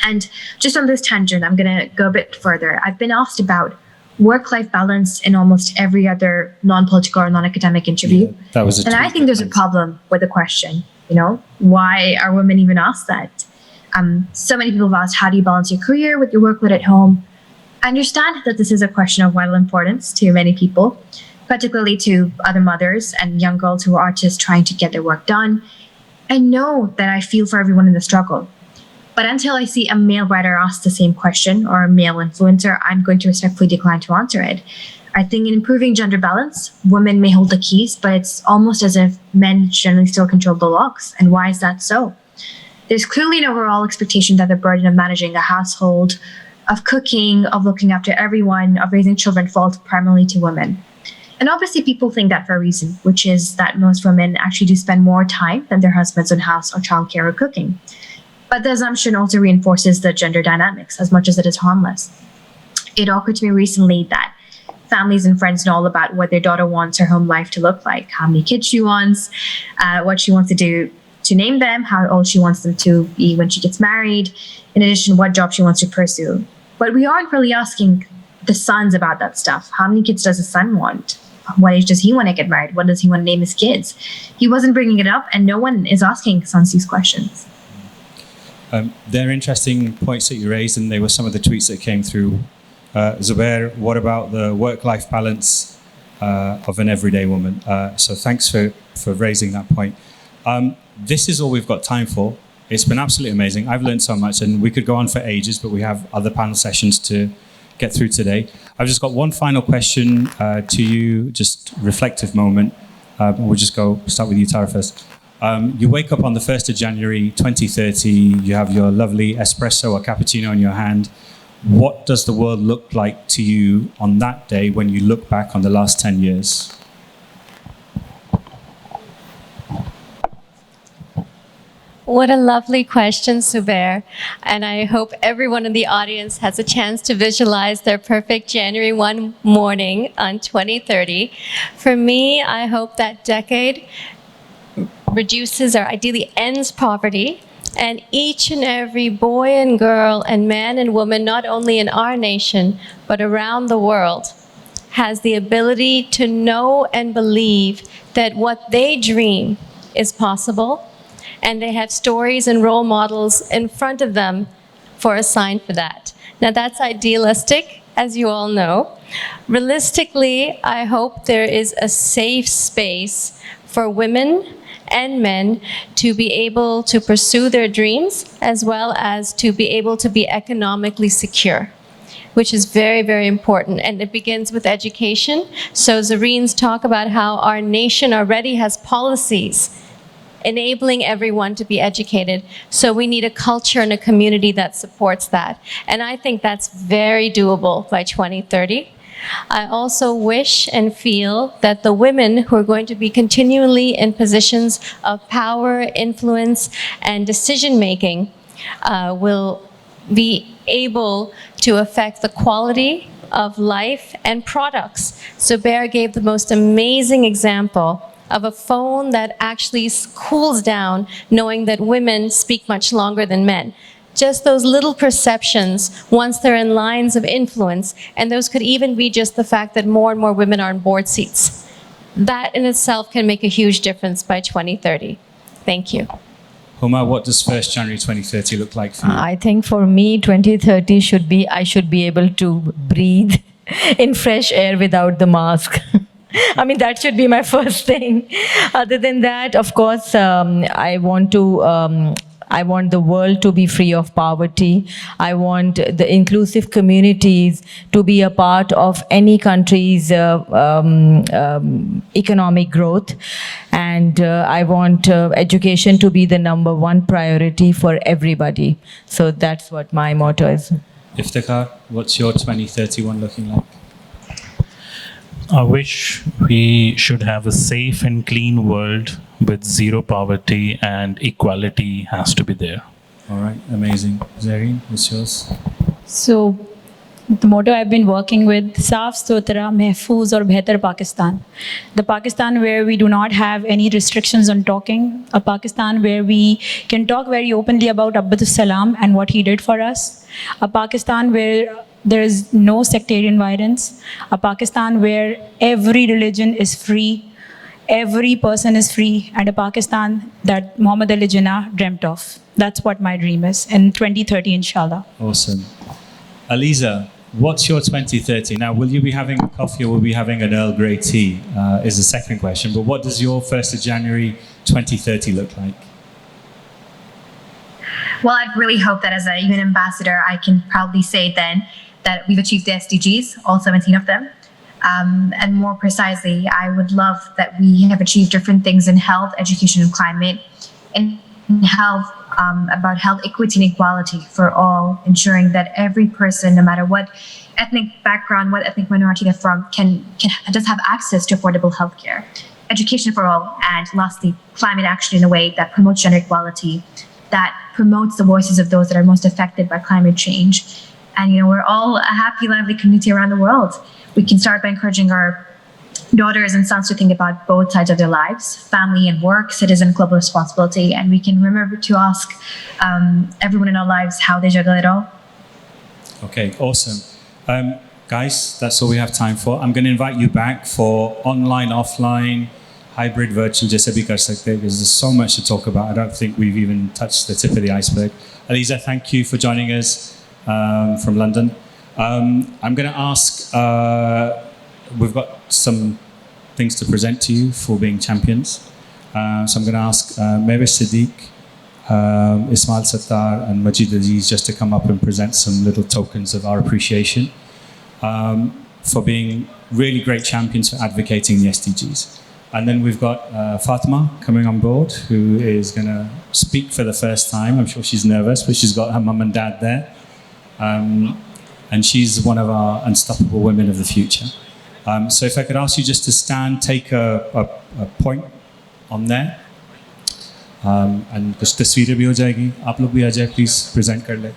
And just on this tangent, I'm going to go a bit further. I've been asked about work-life balance in almost every other non-political or non-academic interview. Yeah, that was and I think there's a problem with the question. Why are women even asked that? So many people have asked, how do you balance your career with your workload at home? I understand that this is a question of vital importance to many people, particularly to other mothers and young girls who are artists trying to get their work done. I know that I feel for everyone in the struggle. But until I see a male writer ask the same question, or a male influencer, I'm going to respectfully decline to answer it. I think in improving gender balance, women may hold the keys, but it's almost as if men generally still control the locks. And why is that so? There's clearly an overall expectation that the burden of managing a household, of cooking, of looking after everyone, of raising children falls primarily to women. And obviously people think that for a reason, which is that most women actually do spend more time than their husbands on house or childcare or cooking. But the assumption also reinforces the gender dynamics as much as it is harmless. It occurred to me recently that families and friends know all about what their daughter wants her home life to look like, how many kids she wants, what she wants to do to name them, how old she wants them to be when she gets married, in addition, what job she wants to pursue. But we aren't really asking the sons about that stuff. How many kids does a son want? What age does he want to get married? What does he want to name his kids? He wasn't bringing it up, and no one is asking sons these questions. They're interesting points that you raised, and they were some of the tweets that came through. Zubair, what about the work-life balance of an everyday woman? So thanks for raising that point. This is all we've got time for. It's been absolutely amazing. I've learned so much, and we could go on for ages, but we have other panel sessions to get through today. I've just got one final question to you, just reflective moment. We'll just start with you, Tara, first. You wake up on the 1st of January 2030, you have your lovely espresso or cappuccino in your hand. What does the world look like to you on that day when you look back on the last 10 years? What a lovely question, Zubair. And I hope everyone in the audience has a chance to visualize their perfect January 1 morning on 2030. For me, I hope that decade reduces or ideally ends poverty, and each and every boy and girl and man and woman, not only in our nation, but around the world, has the ability to know and believe that what they dream is possible, and they have stories and role models in front of them for a sign for that. Now that's idealistic, as you all know. Realistically, I hope there is a safe space for women and men to be able to pursue their dreams, as well as to be able to be economically secure, which is very, very important. And it begins with education. So Zareen's talk about how our nation already has policies enabling everyone to be educated. So we need a culture and a community that supports that. And I think that's very doable by 2030. I also wish and feel that the women who are going to be continually in positions of power, influence, and decision-making will be able to affect the quality of life and products. Zubair gave the most amazing example of a phone that actually cools down knowing that women speak much longer than men. Just those little perceptions, once they're in lines of influence, and those could even be just the fact that more and more women are on board seats. That in itself can make a huge difference by 2030. Thank you. Huma, what does 1st January 2030 look like for you? I think for me, 2030 should be, I should be able to breathe in fresh air without the mask. I mean, that should be my first thing. Other than that, of course, I want the world to be free of poverty. I want the inclusive communities to be a part of any country's economic growth. And I want education to be the #1 priority for everybody. So that's what my motto is. Iftikhar, what's your 2031 looking like? I wish we should have a safe and clean world with zero poverty, and equality has to be there. All right, amazing. Zareen, what's yours? So, the motto I've been working with, Saaf Suthra, Mehfooz aur Behtar Pakistan. The Pakistan where we do not have any restrictions on talking, a Pakistan where we can talk very openly about Abdul Salam and what he did for us, a Pakistan where there is no sectarian violence, a Pakistan where every religion is free, every person is free, and a Pakistan that Muhammad Ali Jinnah dreamt of. That's what my dream is in 2030, inshallah. Awesome. Aliza, what's your 2030? Now, will you be having coffee or will you be having an Earl Grey tea is the second question. But what does your 1st of January 2030 look like? Well, I'd really hope that as a UN ambassador, I can proudly say then that we've achieved the SDGs, all 17 of them. And more precisely, I would love that we have achieved different things in health, education, and climate. In health, about health equity and equality for all, ensuring that every person, no matter what ethnic background, what ethnic minority they're from, does have access to affordable healthcare. Education for all, and lastly, climate action in a way that promotes gender equality, that promotes the voices of those that are most affected by climate change. And we're all a happy, lively community around the world. We can start by encouraging our daughters and sons to think about both sides of their lives, family and work, citizen, global responsibility, and we can remember to ask everyone in our lives how they juggle it all. Okay, awesome. Guys, that's all we have time for. I'm going to invite you back for online, offline, hybrid, virtual, jaise bhi kar sakte, because there's so much to talk about. I don't think we've even touched the tip of the iceberg. Aliza, thank you for joining us from London. I'm going to ask, we've got some things to present to you for being champions. So I'm going to ask Mehwish Siddiq, Ismail Sattar and Majid Aziz just to come up and present some little tokens of our appreciation for being really great champions for advocating the SDGs. And then we've got Fatima coming on board, who is going to speak for the first time. I'm sure she's nervous, but she's got her mum and dad there. And she's one of our unstoppable women of the future. So if I could ask you just to stand, take a point on there. And कुछ तस्वीरें भी हो जाएगी. आप लोग भी आ जाए, please present कर ले.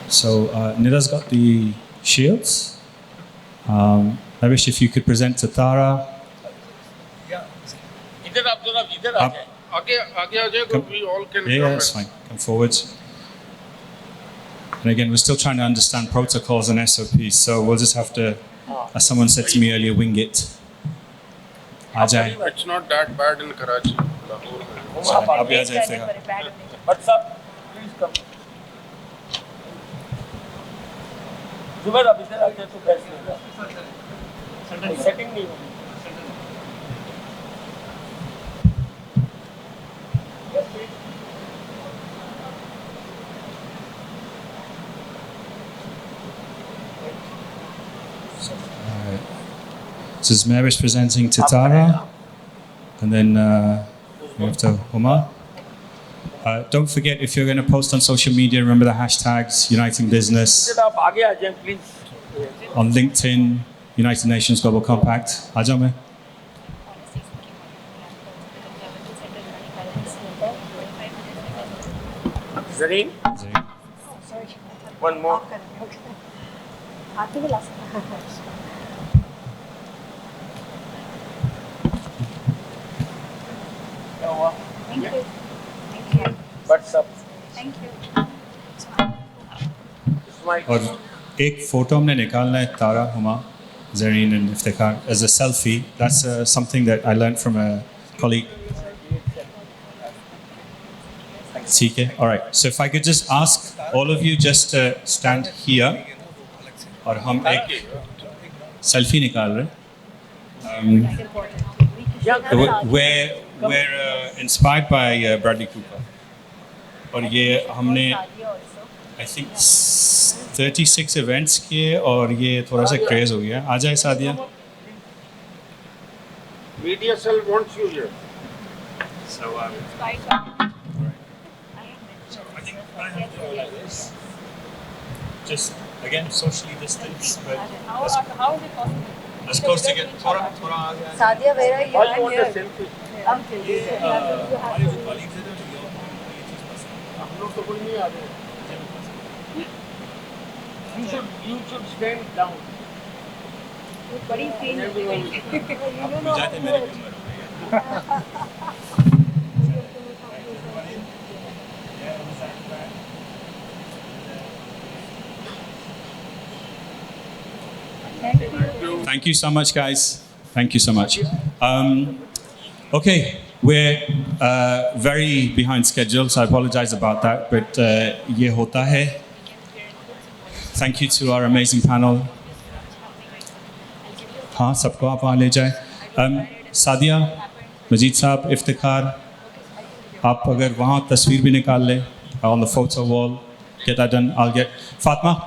So Nida's got the shields. I wish if you could present to Tara. इधर आ जाए. आगे आ जाए, we all can come. Yeah, that's fine. Come forwards. And again, we're still trying to understand protocols and SOPs, so we'll just have to, as someone said to me earlier, wing it. Ajay. It's not that bad in Karachi. Abhi aa jaye Iftikhar. But sir, please come. Zubair, ab idhar aa jaye to बैठ लेना. Setting नहीं होगी. This is Mehwish presenting to Tara, and then we have to Huma. Don't forget, if you're going to post on social media, remember the hashtags Uniting Business, on LinkedIn, United Nations Global Compact. Aa jao main. Zareen? One more. Thank you. What's up? Thank you. और एक photo हमने निकालना है तारा Huma Zareen and Iftikhar as a selfie. That's something that I learned from a colleague. ठीक है. All right. So if I could just ask all of you just to stand here और हम एक selfie निकाल रहे हैं. We're inspired by Bradley Cooper. और ये हमने I think 36 events किए और ये थोड़ा सा craze हो गया. आ जाए Sadia. Media cell wants you here. So I think I have to do like this. Just again socially distanced, but How is it possible? as close to get थोड़ा आगे. Sadia, where are you? All you want a selfie. हमारे जो colleagues हैं ना ये चीज़ पसंद है. हम लोग तो कोई नहीं आ रहे. You should stand down. बड़ी screen है. आप लोग जाते मेरे भी उम्र हो गई है. Thank you so much, guys. Thank you so much. Okay, we're very behind schedule, so I apologize about that. But ye hota hai. Thank you to our amazing panel. हाँ, सबको आप वहाँ ले जाए. सादिया, मजीद साहब, इफ्तिखार, आप अगर वहाँ तस्वीर भी निकाल ले on the photo wall, get that done. I'll get Fatma.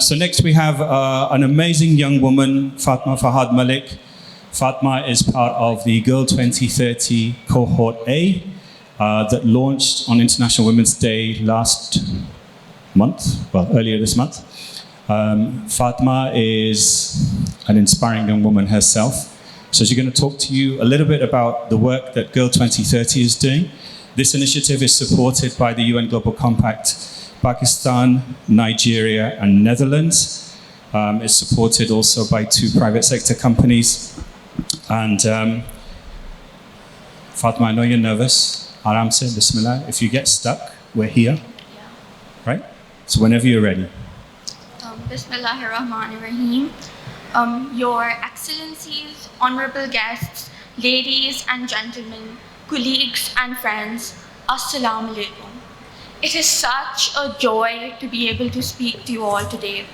So next we have an amazing young woman, Fatma Fahad Malik. Fatma is part of the Girl 2030 Cohort A that launched on International Women's Day last month, well, earlier this month. Fatma is an inspiring young woman herself. So she's going to talk to you a little bit about the work that Girl 2030 is doing. This initiative is supported by the UN Global Compact, Pakistan, Nigeria, and Netherlands. It's supported also by 2 private sector companies. And Fatma, I know you're nervous. Aram se, bismillah. If you get stuck, we're here. Right? So whenever you're ready. Bismillahirrahmanirrahim. Your Excellencies, honorable guests, ladies and gentlemen, colleagues and friends, Assalamu alaikum. It is such a joy to be able to speak to you all today.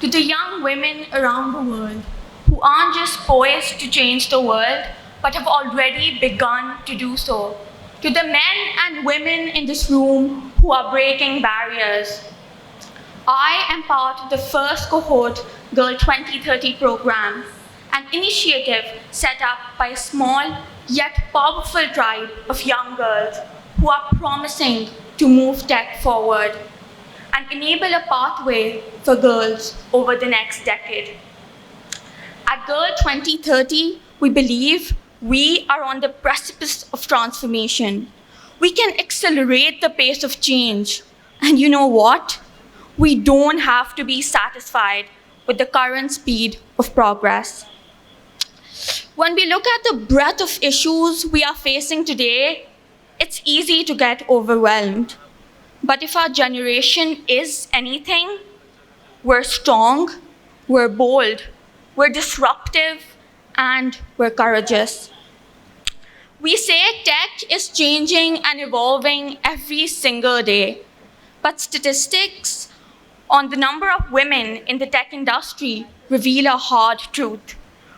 To the young women around the world who aren't just poised to change the world, but have already begun to do so. To the men and women in this room who are breaking barriers. I am part of the first cohort Girl 2030 program, an initiative set up by a small yet powerful tribe of young girls who are promising to move tech forward and enable a pathway for girls over the next decade. At Girl 2030, we believe we are on the precipice of transformation. We can accelerate the pace of change. And you know what? We don't have to be satisfied with the current speed of progress. When we look at the breadth of issues we are facing today, it's easy to get overwhelmed. But if our generation is anything, we're strong, we're bold, we're disruptive, and we're courageous. We say tech is changing and evolving every single day, but statistics on the number of women in the tech industry reveal a hard truth.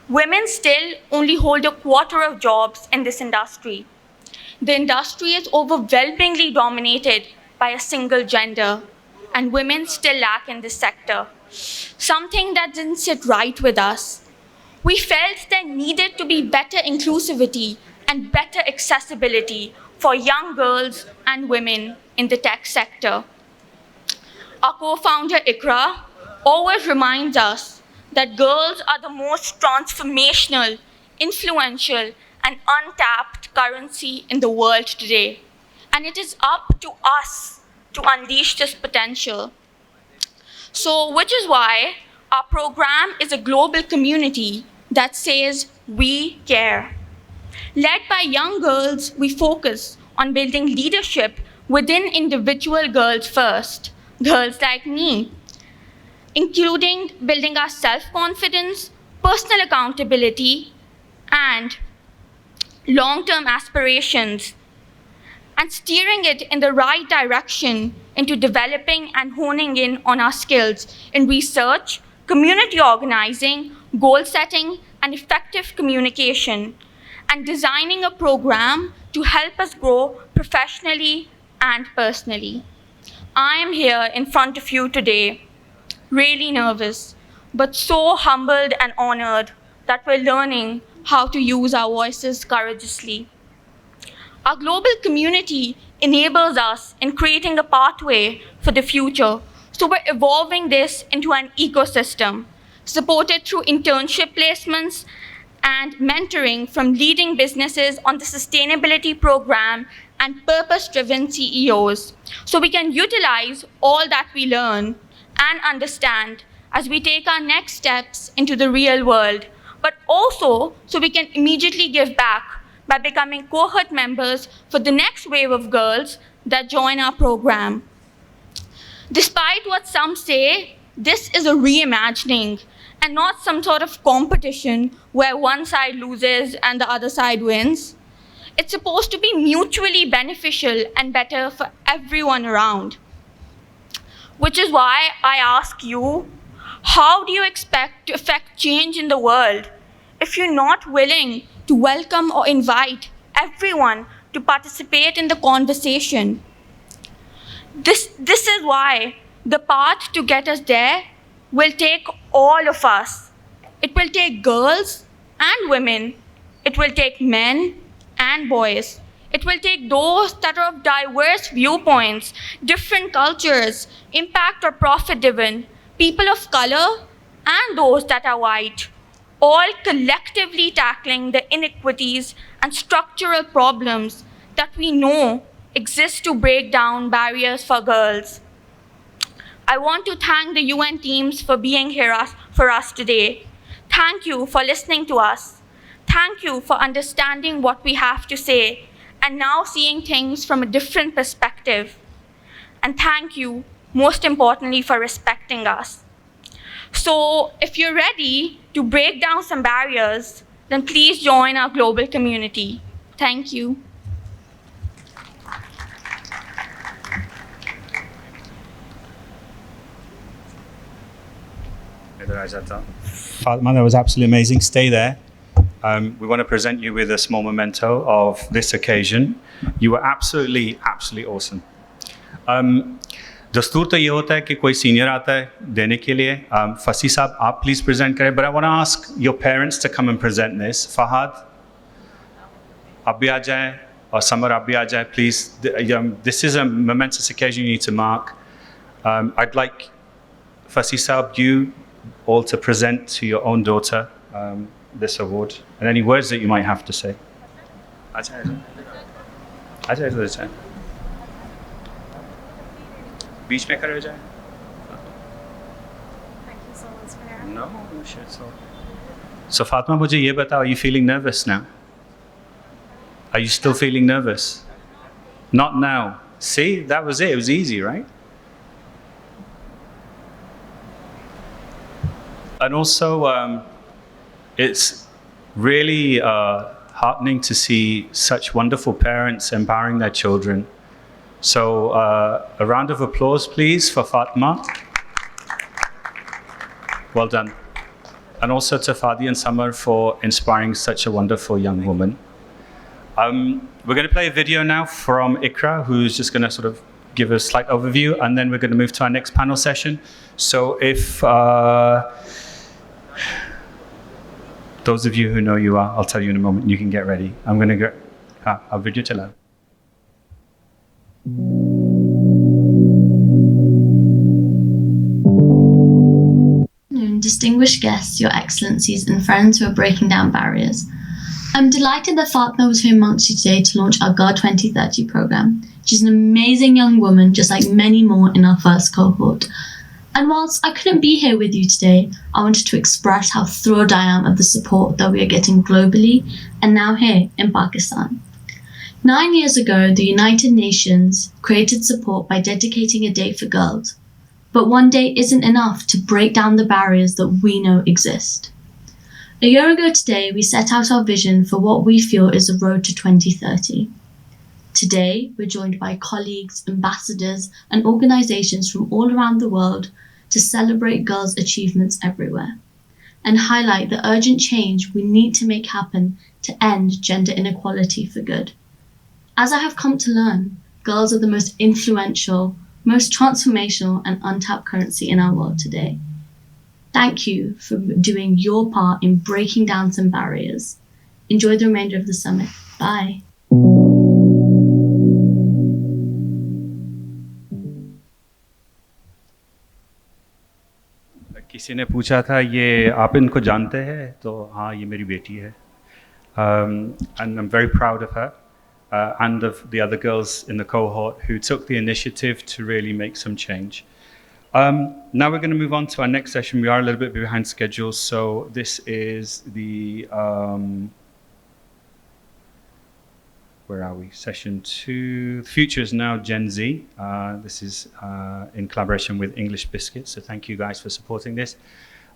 Women still only hold a quarter of jobs in this industry. The industry is overwhelmingly dominated by a single gender, and women still lack in this sector, something that didn't sit right with us. We felt there needed to be better inclusivity and better accessibility for young girls and women in the tech sector. Our co-founder Ikra always reminds us that girls are the most transformational, influential, and untapped currency in the world today. And it is up to us to unleash this potential. So, which is why our program is a global community that says we care. Led by young girls, we focus on building leadership within individual girls first, girls like me, including building our self-confidence, personal accountability, and long-term aspirations, and steering it in the right direction into developing and honing in on our skills in research, community organizing, goal setting, and effective communication, and designing a program to help us grow professionally and personally. I am here in front of you today, really nervous, but so humbled and honored that we're learning how to use our voices courageously. Our global community enables us in creating a pathway for the future, so we're evolving this into an ecosystem, supported through internship placements and mentoring from leading businesses on the sustainability program and purpose-driven CEOs, so we can utilize all that we learn and understand as we take our next steps into the real world, but also so we can immediately give back by becoming cohort members for the next wave of girls that join our program. Despite what some say, this is a reimagining and not some sort of competition where one side loses and the other side wins. It's supposed to be mutually beneficial and better for everyone around. Which is why I ask you, how do you expect to affect change in the world if you're not willing to welcome or invite everyone to participate in the conversation? This is why the path to get us there will take all of us. It will take girls and women. It will take men and boys. It will take those that are of diverse viewpoints, different cultures, impact or profit-driven, people of color, and those that are white, all collectively tackling the inequities and structural problems that we know exist to break down barriers for girls. I want to thank the UN teams for being here for us today. Thank you for listening to us. Thank you for understanding what we have to say and now seeing things from a different perspective. And thank you, most importantly, for respecting us. So if you're ready to break down some barriers, then please join our global community. Thank you. Fatma, that was absolutely amazing. Stay there. We want to present you with a small memento of this occasion. You were absolutely awesome. दस्तूर तो ये होता है कि कोई senior आता है देने के लिए. फसी साहब, आप प्लीज़ प्रेजेंट करें. But I want to ask your parents to come and present this. Fahad, आप भी आ जाएं, और Samar, आप भी आ जाएं, please. This is a momentous occasion you need to mark. I'd like Fasi Saab, you all to present to your own daughter this award and any words that you might have to say. बीच में खड़े हो जाए. Thank you so much, Mayor. No, shit. So Fatma, मुझे ये बताओ, are you feeling nervous now? Are you still feeling nervous? Not now. See, that was it. It was easy, right? And also, it's really heartening to see such wonderful parents empowering their children. So a round of applause, please, for Fatma. Well done. And also to Fadi and Samar for inspiring such a wonderful young woman. We're going to play a video now from Ikra, who's just going to sort of give a slight overview, and then we're going to move to our next panel session. So if those of you who know you are, I'll tell you in a moment, you can get ready. I'm going to go, I'll video to love. Distinguished guests, Your Excellencies, and friends who are breaking down barriers. I'm delighted that Fatma was here amongst you today to launch our GAR 2030 program. She's an amazing young woman, just like many more in our first cohort. And whilst I couldn't be here with you today, I wanted to express how thrilled I am of the support that we are getting globally and now here in Pakistan. 9 years ago, the United Nations created support by dedicating a day for girls. But one day isn't enough to break down the barriers that we know exist. A year ago today, we set out our vision for what we feel is a road to 2030. Today, we're joined by colleagues, ambassadors, and organizations from all around the world to celebrate girls' achievements everywhere and highlight the urgent change we need to make happen to end gender inequality for good. As I have come to learn, girls are the most influential, most transformational, and untapped currency in our world today. Thank you for doing your part in breaking down some barriers. Enjoy the remainder of the summit. Bye. किसी ने पूछा था ये आप इनको जानते हैं तो हाँ ये मेरी बेटी है and I'm very proud of her and of the other girls in the cohort who took the initiative to really make some change. Now we're going to move on to our next session. We are a little bit behind schedule, so this is the where are we? Session 2. The future is now Gen Z. This is in collaboration with English Biscuits, so thank you guys for supporting this.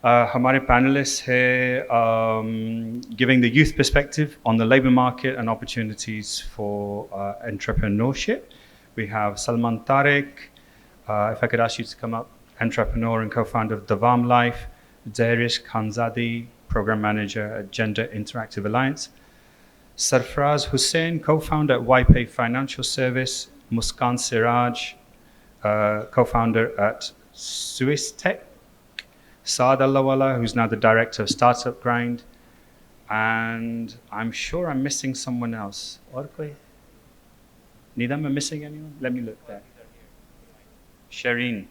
Hamare panelists here giving the youth perspective on the labor market and opportunities for entrepreneurship. We have Salman Tariq, if I could ask you to come up, entrepreneur and co-founder of Davam Life, Darish Khanzadi, program manager at Gender Interactive Alliance, Sarfraz Hussain, co-founder at YPay Financial Service, Muskan Siraj, co-founder at Swiss Tech, Saad Allawala, who's now the director of Startup Grind, and I'm sure I'm missing someone else. Aur koi? Nidam, am I missing anyone? Let me look there. Shireen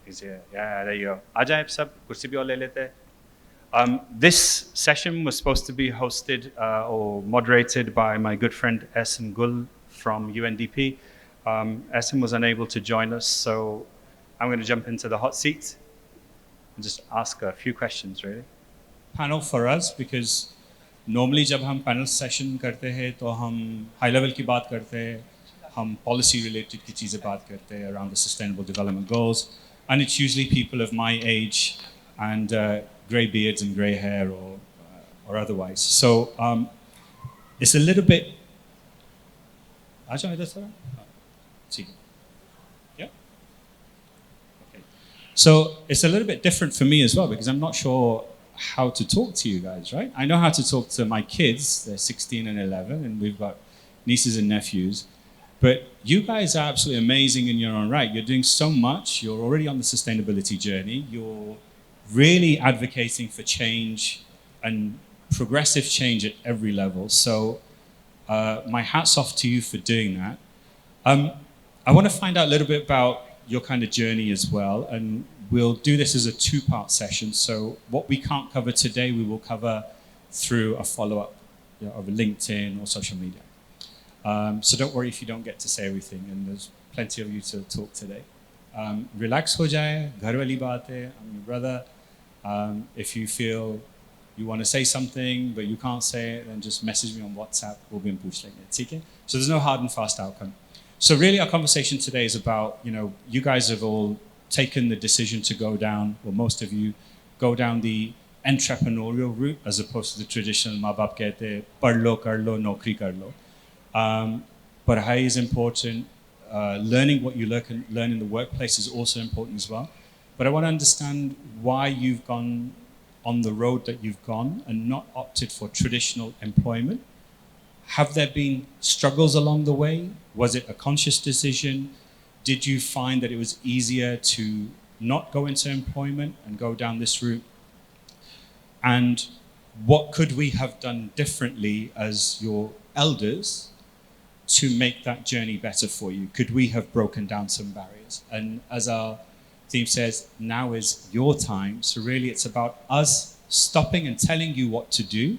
is here. Yeah, there you go. Ajaib sab, kursi bhi aur le lete. This session was supposed to be hosted or moderated by my good friend Esim Gul from UNDP. Esim was unable to join us, so I'm going to jump into the hot seat and just ask a few questions, really. Panel for us, because normally जब हम panel session करते हैं तो हम high level की बात करते हैं, हम policy related की चीज़ें बात करते हैं around the sustainable development goals, and it's usually people of my age and grey beards and grey hair or otherwise. So it's a little bit. Yeah. Okay. So it's a little bit different for me as well because I'm not sure how to talk to you guys, right? I know how to talk to my kids. They're 16 and 11, and we've got nieces and nephews. But you guys are absolutely amazing in your own right. You're doing so much. You're already on the sustainability journey. You're really advocating for change and progressive change at every level. So my hat's off to you for doing that. I want to find out a little bit about your kind of journey as well, and we'll do this as a two-part session. So what we can't cover today, we will cover through a follow-up over LinkedIn or social media. So don't worry if you don't get to say everything, and there's plenty of you to talk today. Relax ho jaye, ghar wali baat hai, I'm your brother. If you feel you want to say something but you can't say it, then just message me on WhatsApp. We'll be in push lenge. So there's no hard and fast outcome. So really our conversation today is about, you guys have all taken the decision to go down, or most of you go down the entrepreneurial route as opposed to the traditional maa baap kehte pad lo, kar lo, naukri kar lo. Padhai is important. Learning what you learn in the workplace is also important as well. But I want to understand why you've gone on the road that you've gone and not opted for traditional employment. Have there been struggles along the way? Was it a conscious decision? Did you find that it was easier to not go into employment and go down this route? And what could we have done differently as your elders to make that journey better for you? Could we have broken down some barriers? And as our theme says, now is your time. So really it's about us stopping and telling you what to do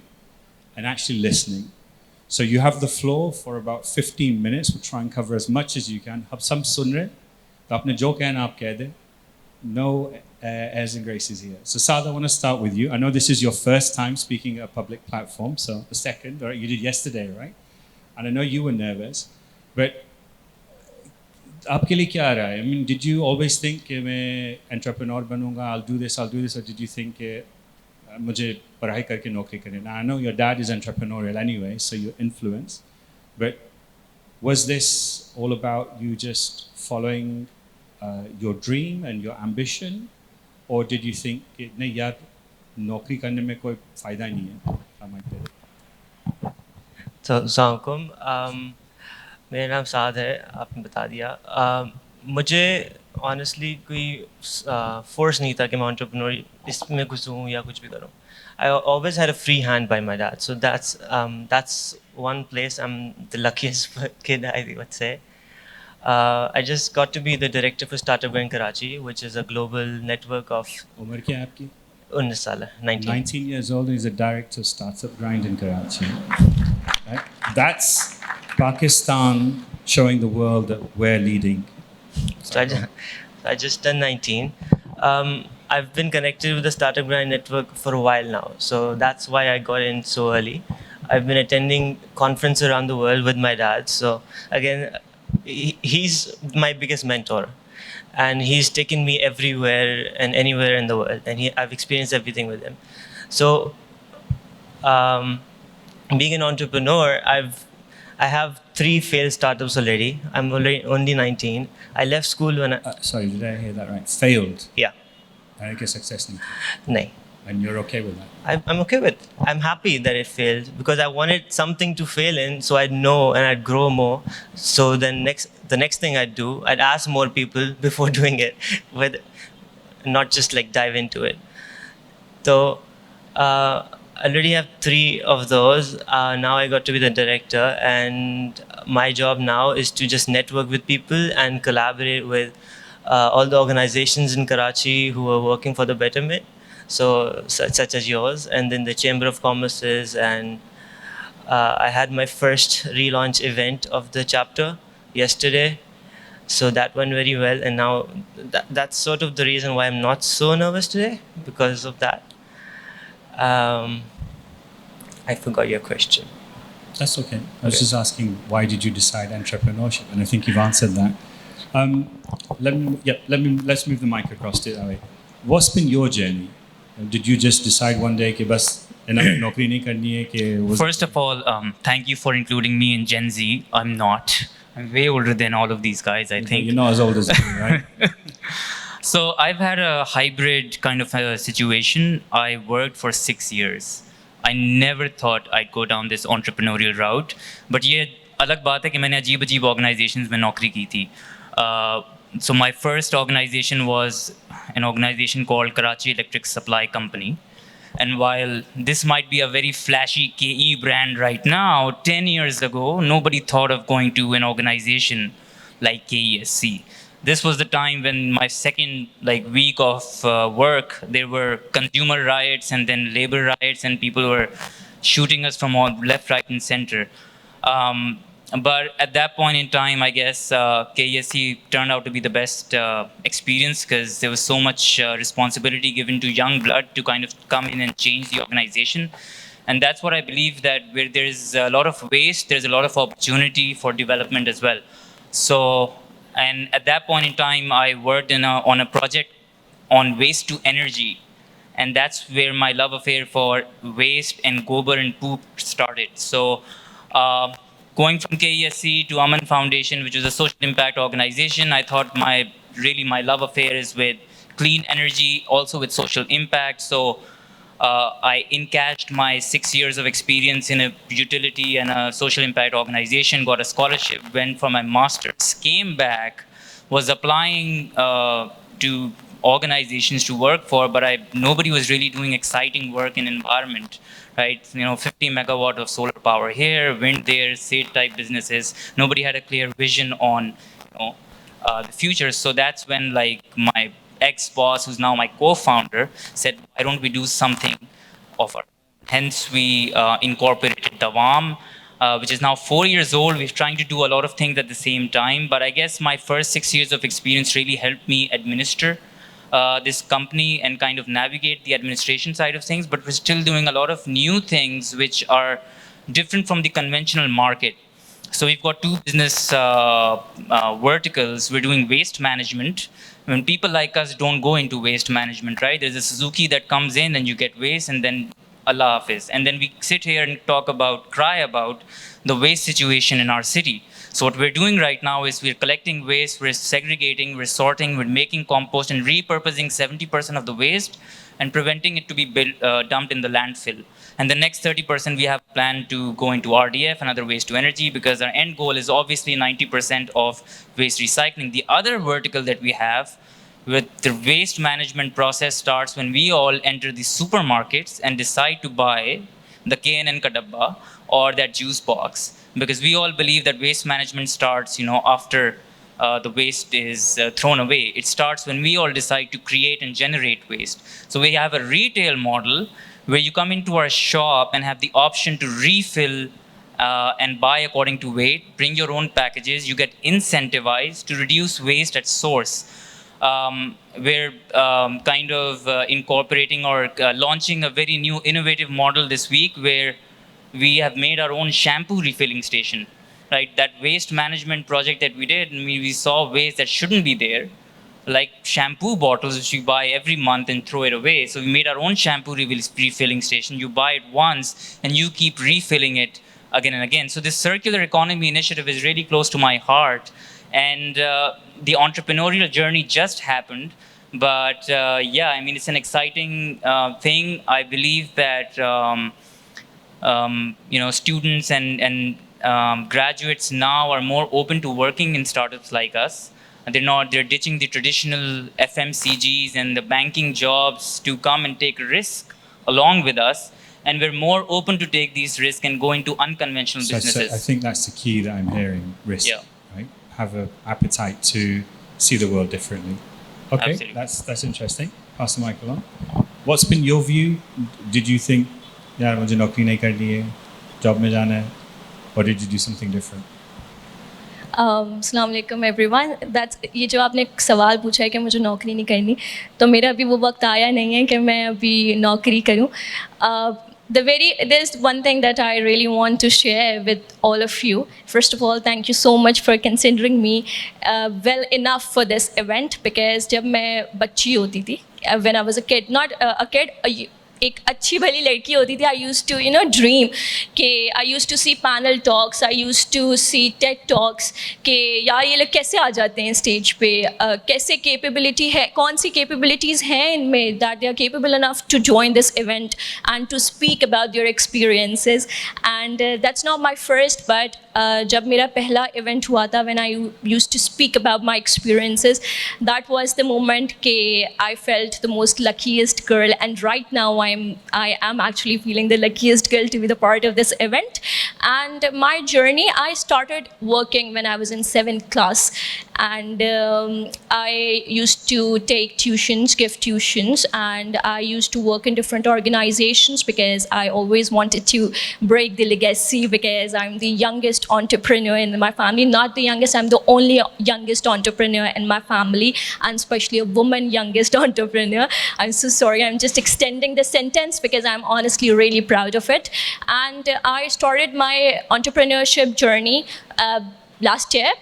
and actually listening. So you have the floor for about 15 minutes. We'll try and cover as much as you can. अब सब सुन रहे, तो आपने जो कहना आप कह दें. No airs and graces here. So Saad, I want to start with you. I know this is your first time speaking at a public platform, so the second, right? You did yesterday, right? And I know you were nervous, but आपके लिए क्या रहा है? I mean, did you always think कि मैं entrepreneur बनूंगा? I'll do this, or did you think कि मुझे पढ़ाई करके नौकरी करनी? Now I know your dad is entrepreneurial anyway, so you're influenced. But was this all about you just following your dream and your ambition, or did you think कि नहीं यार नौकरी करने में कोई फायदा नहीं है? How might be? तो अस्सलाम मेरा नाम साद है, आपने बता दिया. मुझे ऑनेस्टली कोई फोर्स नहीं था कि मैं एंटरप्रेन्योर इसमें घुसूँ या कुछ भी करूँ. I always had a free hand by my dad, so that's one place I'm the luckiest kid, I would say. I just got to be the director for Startup Grind Karachi, which is a global network of. उम्र क्या है आपकी? 19 साल है, 19. 19 years old, and he's a director of Startup Grind in Karachi. Right? That's Pakistan showing the world that we're leading. So I just turned 19. I've been connected with the Startup Grind network for a while now, so that's why I got in so early. I've been attending conferences around the world with my dad. So again, he's my biggest mentor, and he's taken me everywhere and anywhere in the world, and I've experienced everything with him. So being an entrepreneur, I have 3 failed startups already. I'm only 19. I left school when I... sorry, did I hear that right? Failed? Yeah. I guess success. No. And you're okay with that? I'm okay with it. I'm happy that it failed because I wanted something to fail in so I'd know and I'd grow more. So then the next thing I'd do, I'd ask more people before doing it, with not just like dive into it. So I already have 3 of those. Now I got to be the director, and my job now is to just network with people and collaborate with all the organizations in Karachi who are working for the betterment. So such as yours, and then the Chamber of Commerce's, and I had my first relaunch event of the chapter yesterday, so that went very well, and now that's sort of the reason why I'm not so nervous today, because of that. I forgot your question. That's okay. I was just asking, why did you decide entrepreneurship? And I think you've answered that. Let's move the mic across to that way. What's been your journey? Did you just decide one day कि बस नौकरी नहीं करनी है कि? First of all, thank you for including me in Gen Z. I'm not. I'm way older than all of these guys, I think. You're not as old as me, right? So I've had a hybrid kind of a situation. I worked for 6 years. I never thought I'd go down this entrepreneurial route. But ये अलग बात है कि मैंने अजीब-अजीब organizations में नौकरी की थी. So my first organization was an organization called Karachi Electric Supply Company. And while this might be a very flashy KE brand right now, 10 years ago, nobody thought of going to an organization like KESC. This was the time when my second week of work, there were consumer riots and then labor riots, and people were shooting us from all left, right, and center. But at that point in time, I guess KESC turned out to be the best experience because there was so much responsibility given to young blood to kind of come in and change the organization. And that's what I believe, that where there's a lot of waste, there's a lot of opportunity for development as well. So, and at that point in time, I worked on a project on waste to energy. And that's where my love affair for waste and gobar and poop started. So, going from KESC to Aman Foundation, which is a social impact organization, I thought my love affair is with clean energy, also with social impact. So I encashed my 6 years of experience in a utility and a social impact organization, got a scholarship, went for my master's, came back, was applying to organizations to work for, but nobody was really doing exciting work in environment. Right, 50 megawatt of solar power here, wind there, SAID type businesses. Nobody had a clear vision on, the future. So that's when my ex-boss, who's now my co-founder, said, "Why don't we do something of our own?" Hence, we incorporated Dawam. which is now 4 years old. We're trying to do a lot of things at the same time, but I guess my first 6 years of experience really helped me administer this company and kind of navigate the administration side of things, but we're still doing a lot of new things which are different from the conventional market. So we've got two business verticals. We're doing waste management. When people like us don't go into waste management, right? There's a Suzuki that comes in and you get waste and then Allah Hafiz. And then we sit here and cry about the waste situation in our city. So what we're doing right now is we're collecting waste, we're segregating, we're sorting, we're making compost and repurposing 70% of the waste and preventing it to be dumped in the landfill. And the next 30% we have planned to go into RDF and other waste to energy, because our end goal is obviously 90% of waste recycling. The other vertical that we have with the waste management process starts when we all enter the supermarkets and decide to buy the KNN ka dabba or that juice box, because we all believe that waste management starts, after the waste is thrown away. It starts when we all decide to create and generate waste. So we have a retail model where you come into our shop and have the option to refill and buy according to weight, bring your own packages, you get incentivized to reduce waste at source. We're kind of incorporating or launching a very new innovative model this week where we have made our own shampoo refilling station, right? That waste management project that we did, and we saw waste that shouldn't be there, like shampoo bottles which you buy every month and throw it away. So we made our own shampoo refilling station. You buy it once and you keep refilling it again and again. So this circular economy initiative is really close to my heart. And the entrepreneurial journey just happened. But it's an exciting thing. I believe that students and graduates now are more open to working in startups like us. They're ditching the traditional FMCGs and the banking jobs to come and take risk along with us. And we're more open to take these risks and go into unconventional businesses. I think that's the key that I'm hearing, risk, right? Have an appetite to see the world differently. Okay, Absolutely. that's interesting. Pass the mic along. What's been your view? Did you think, yaar, mujhe naukri nahi karni hai, job mein jana hai? Or did you do something different? अस्सलाम वालेकुम everyone. That's ये जो आपने सवाल पूछा है कि मुझे नौकरी नहीं करनी, तो मेरा अभी वो वक्त आया नहीं है कि मैं अभी नौकरी करूं। There's one thing that I really want to share with all of you. First of all, thank you so much for considering me well enough for this event, because जब मैं बच्ची होती थी, when I was a kid, not a kid, एक अच्छी भली लड़की होती थी, I used to dream कि I used to see panel talks, I used to see TED talks कि यार ये लोग कैसे आ जाते हैं स्टेज पे, कैसे capability है, कौन सी capabilities हैं इनमें that they are capable enough to join this event and to speak about their experiences. And that's not my first, but जब मेरा पहला event हुआ था, when I used to speak about my experiences, that was the moment कि I felt the most luckiest girl, and right now I am actually feeling the luckiest girl to be the part of this event. And my journey, I started working when I was in 7th class, and I used to take tuitions, give tuitions, and I used to work in different organizations because I always wanted to break the legacy, because I'm the youngest entrepreneur in my family. Not the youngest, I'm the only youngest entrepreneur in my family, and especially a woman youngest entrepreneur. I'm so sorry, I'm just extending the sentence because I'm honestly really proud of it. And I started my entrepreneurship journey last year.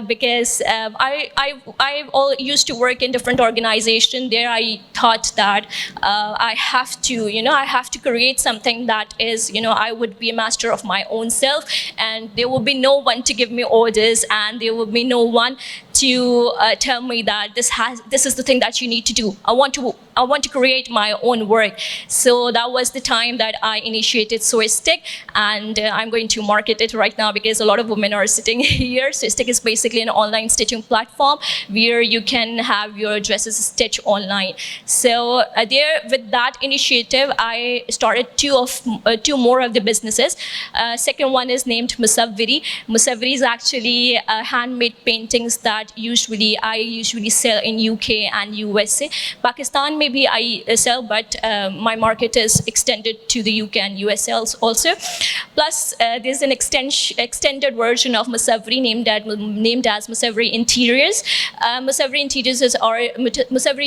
Because I used to work in different organizations. There I thought that I have to create something that is, I would be a master of my own self, and there will be no one to give me orders, and there will be no one to tell me that this is the thing that you need to do. I want to create my own work. So that was the time that I initiated Soystick, and I'm going to market it right now because a lot of women are sitting here. Soystick is basically an online stitching platform where you can have your dresses stitched online. So there, with that initiative, I started two more of the businesses. Second one is named Musavviri. Musavviri is actually handmade paintings that I usually sell in UK and USA. Pakistan only be ISL, but my market is extended to the UK and USL also. Plus, there's an extended version of Musavri named as Musavri Interiors. Musavri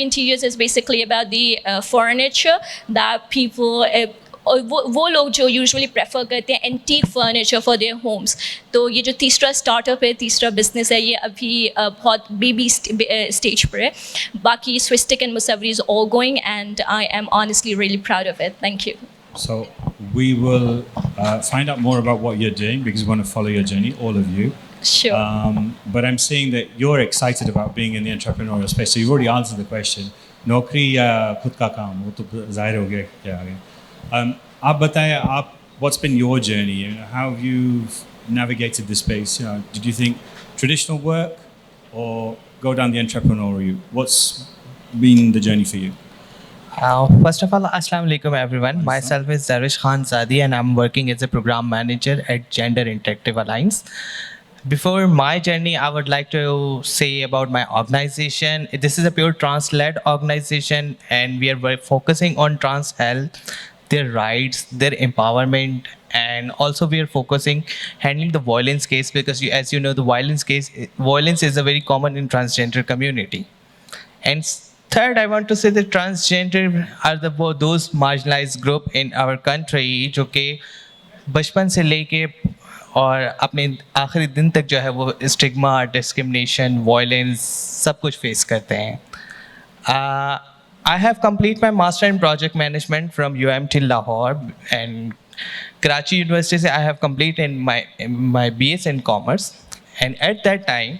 Interiors is basically about the furniture that people वो लोग जो usually prefer करते हैं antique furniture for their homes. तो ये जो तीसरा startup है, तीसरा बिजनेस है, ये अभी बहुत बेबी स्टेज पर है. बाकी स्विस्टिक एंड मुसवरी is all going and I am honestly really proud of it. Thank you. So we will find out more about what you're doing because we want to follow your journey, all of you. Sure. But I'm seeing that you're excited about being in the entrepreneurial space. So you've already answered the question. नौकरी या खुद का काम वो तो ज़ाहिर हो गया क्या आ गया. आप बताएं आप what's been your journey? You know, how have you navigated this space? You know, did you think traditional work or go down the entrepreneurial route? What's been the journey for you? First of all, Assalamu alaikum everyone. Myself is Darwish Khan Zadi and I'm working as a program manager at Gender Interactive Alliance. Before my journey, I would like to say about my organization. This is a pure trans-led organization and we are focusing on trans health, their rights, their empowerment, and also we are focusing handling the violence case because as you know, the violence is a very common in transgender community. And third, I want to say that transgender are those marginalized group in our country जो कि बचपन से लेके और अपने आखिरी दिन तक जो है वो स्टिग्मा, डिस्क्रिमिनेशन, वायलेंस सब कुछ फेस करते हैं. I have completed my master in project management from UMT Lahore and Karachi University से I have completed my BS in commerce. And at that time,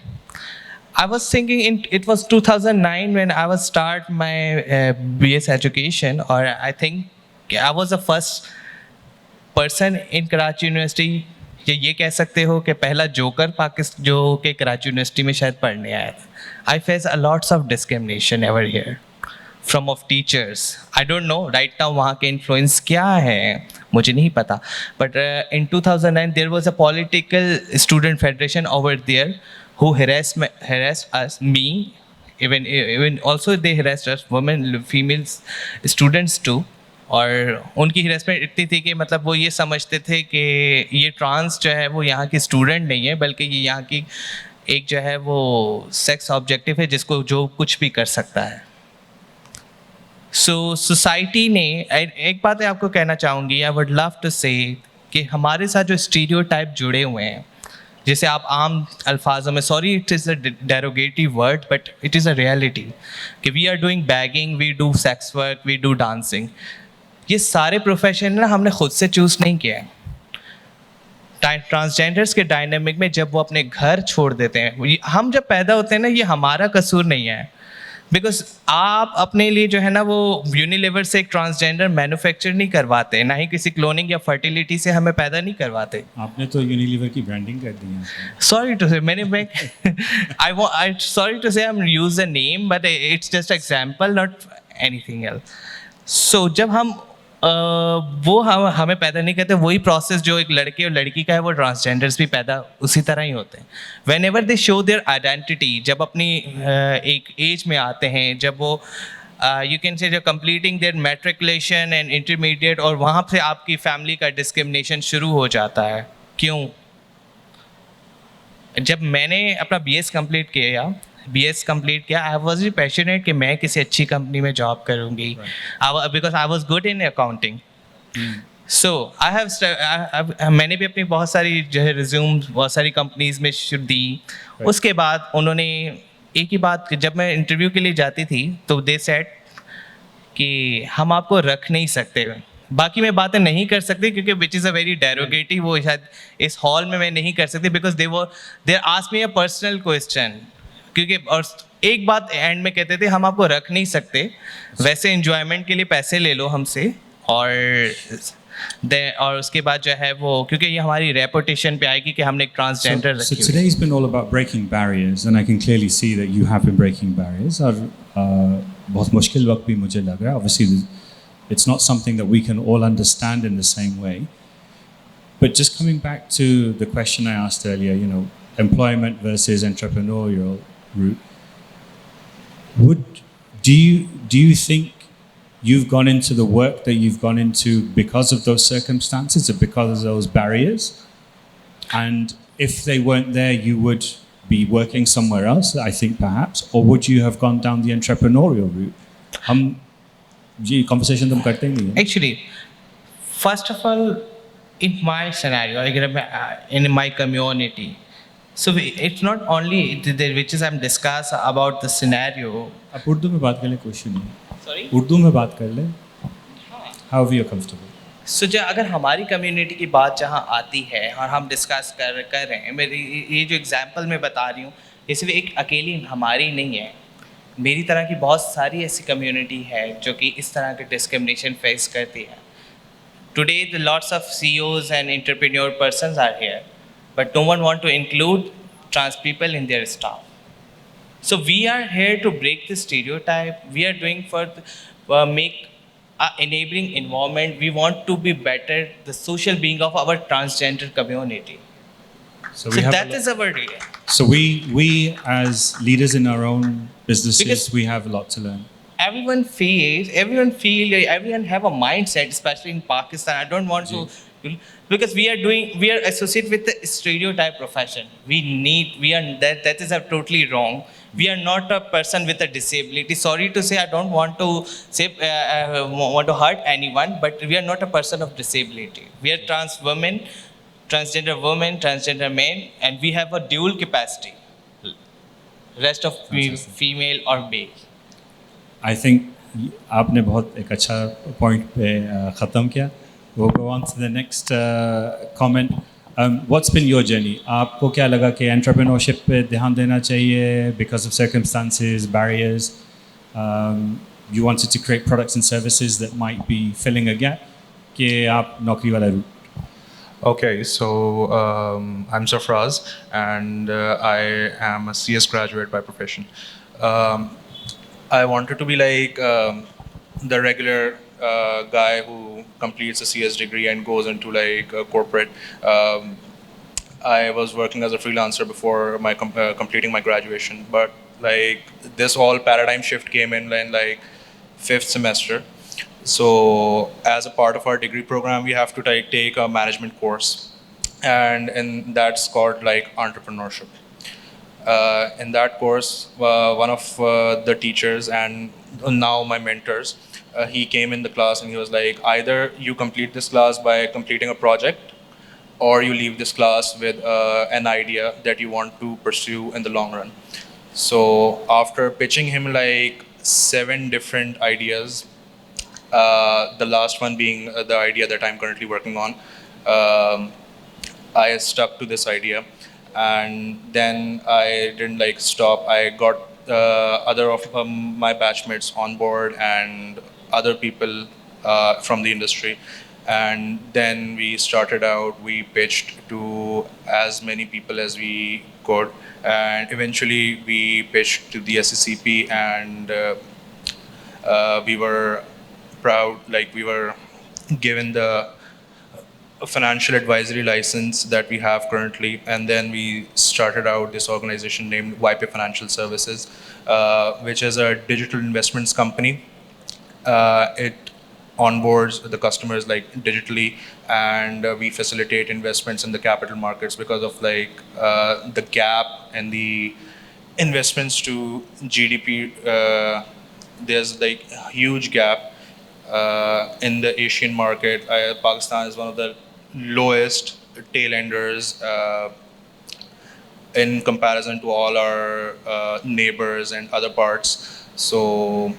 I was thinking it was 2009 when I was start my BS education, or I think I was the first person in Karachi University. ये कह सकते हो कि पहला joker Pakistan जो कि Karachi university में शायद पढ़ने आया था. I face a lots of discrimination ever here from of teachers. I don't know right now वहाँ के इन्फ्लुएंस क्या है, मुझे नहीं पता. But in 2009 there was a political student federation over there who harassed us, me, even also they harassed us, women, females, students too. और उनकी harassment इतनी थी कि मतलब वो ये समझते थे कि ये ट्रांस जो है वो यहाँ की स्टूडेंट नहीं है बल्कि ये यहाँ की एक जो है वो सेक्स ऑब्जेक्टिव है जिसको जो कुछ भी कर सकता है. सो सोसाइटी ने एक बात आपको कहना चाहूँगी, आई वुड लव टू से कि हमारे साथ जो स्टीरियोटाइप जुड़े हुए हैं, जैसे आप आम अल्फाजों में, sorry it is a derogatory word but it is a reality, कि we are doing begging, we do sex work, we do dancing. ये सारे प्रोफेशन ना हमने खुद से चूज़ नहीं किया है. ट्रांसजेंडर्स के डायनेमिक में जब वो अपने घर छोड़ देते हैं, हम जब पैदा होते हैं ना, ये हमारा कसूर नहीं है. बिकॉज आप अपने लिए जो है ना वो यूनिलीवर से एक ट्रांसजेंडर मैन्युफैक्चर नहीं करवाते, ना ही किसी क्लोनिंग या फर्टिलिटी से हमें पैदा नहीं करवाते. आपने तो यूनिलीवर की ब्रांडिंग कर दी है. सॉरी टू से मैं आई sorry to say I am use the name but it's just example not anything else. So जब हम वो हमें पैदा नहीं करते, वही प्रोसेस जो एक लड़के और लड़की का है वो ट्रांसजेंडर्स भी पैदा उसी तरह ही होते हैं. When ever they show their identity, जब अपनी एक एज में आते हैं, जब वो यू कैन से जो completing there matriculation and intermediate, और वहाँ से आपकी फैमिली का डिस्क्रिमिनेशन शुरू हो जाता है. क्यों? जब मैंने अपना BS कंप्लीट किया, आई वॉज भी पैशनेट कि मैं किसी अच्छी कंपनी में जॉब करूँगी because I was good in accounting. So I have मैंने भी अपनी बहुत सारी जो है रिज्यूम बहुत सारी कंपनीज में दी. उसके बाद उन्होंने एक ही बात, जब मैं इंटरव्यू के लिए जाती थी तो दे सेड कि हम आपको रख नहीं सकते. बाकी मैं बातें नहीं कर सकती क्योंकि विच इज़ अ वेरी डेरोगेटिव, वो शायद इस हॉल में मैं नहीं कर सकती because they asked me a personal question. क्योंकि और एक बात एंड में कहते थे, हम आपको रख नहीं सकते, वैसे एंजॉयमेंट के लिए पैसे ले लो हमसे, और उसके बाद जो है वो क्योंकि ये हमारी रेपुटेशन पे आएगी कि हमने एक ट्रांसजेंडर रखी. So today's been all about breaking barriers and I can clearly see that you have been breaking barriers. और बहुत मुश्किल वक्त भी मुझे लग रहा है. Obviously it's not something that we can all understand in the same way. But just coming back to the question I asked earlier, you know, employment versus entrepreneurial route. Do you think you've gone into the work that you've gone into because of those circumstances or because of those barriers. And if they weren't there, you would be working somewhere else, I think perhaps, or would you have gone down the entrepreneurial route? ये conversation तुम करते नहीं हैं? Actually, first of all, in my scenario, in my community, so it's not only which is I'm discuss about the scenario. आप उर्दू में बात कर ले, कोई इशू नहीं। Sorry? उर्दू में बात कर ले। However you're comfortable. सो जो अगर हमारी कम्युनिटी की बात जहाँ आती है और हम डिस्कस कर रहे हैं, मेरी ये जो एग्जांपल मैं बता रही हूँ, ये सिर्फ एक अकेली हमारी नहीं है, मेरी तरह की बहुत सारी ऐसी कम्युनिटी है जो कि इस तरह के डिस्क्रिमिनेशन फेस करती है. Today the lots of CEOs and entrepreneur persons are here, but no one want to include trans people in their staff. So we are here to break the stereotype. We are doing for make enabling environment. We want to be better, the social being of our transgender community. So that is our idea. So we as leaders in our own businesses, Because we have a lot to learn. Everyone have a mindset, especially in Pakistan. I don't want to, because we are associated with the stereotype profession. That is totally wrong. We are not a person with a disability. Sorry to say, I don't want to say want to hurt anyone, but we are not a person of disability. We are trans women, transgender women, transgender men, and we have a dual capacity. Rest of female or male. I think आपने बहुत एक अच्छा point पे ख़त्म किया. We'll go on to the next comment. What's been your journey? आपको क्या लगा कि entrepreneurship पे ध्यान देना चाहिए because of circumstances, barriers? You wanted to create products and services that might be filling a gap. कि आप नौकरी वाला route? Okay, so I'm Sarfraz, and I am a CS graduate by profession. I wanted to be like the regular guy who completes a CS degree and goes into like corporate. I was working as a freelancer before my completing my graduation, but like this whole paradigm shift came in like 5th semester. So as a part of our degree program, we have to take a management course, and that's called like entrepreneurship. In that course, one of the teachers and now my mentors, he came in the class and he was like, either you complete this class by completing a project, or you leave this class with an idea that you want to pursue in the long run. So after pitching him like 7 different ideas, the last one being the idea that I'm currently working on, I stuck to this idea, and then I didn't like stop. I got other of my batchmates on board and other people from the industry, and then we started out. We pitched to as many people as we could, and eventually we pitched to the SCCP, and we were proud, like we were given the financial advisory license that we have currently, and then we started out this organization named YP Financial Services, which is a digital investments company. It onboards the customers like digitally, and we facilitate investments in the capital markets because of like the gap and the investments to GDP. There's like a huge gap in the Asian market. Pakistan is one of the lowest tail enders in comparison to all our neighbors and other parts. So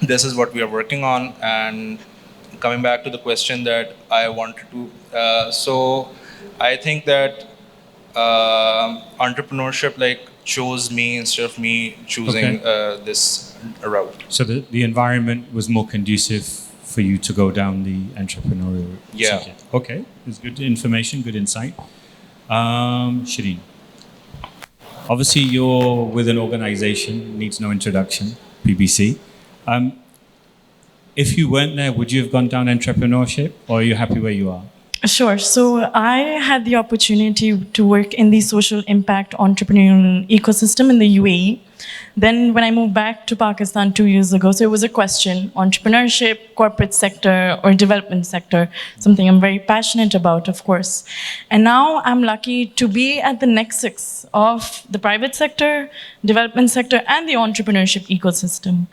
this is what we are working on. And coming back to the question that I wanted to, so I think that entrepreneurship like chose me instead of me choosing this route. So the environment was more conducive for you to go down the entrepreneurial route. Yeah. Okay, it's good information, good insight. Shireen, obviously you're with an organization, needs no introduction, PBC. If you weren't there, would you have gone down entrepreneurship, or are you happy where you are? Sure. So I had the opportunity to work in the social impact entrepreneurial ecosystem in the UAE. Then when I moved back to Pakistan 2 years ago, so it was a question, entrepreneurship, corporate sector, or development sector, something I'm very passionate about, of course. And now I'm lucky to be at the nexus of the private sector, development sector, and the entrepreneurship ecosystem.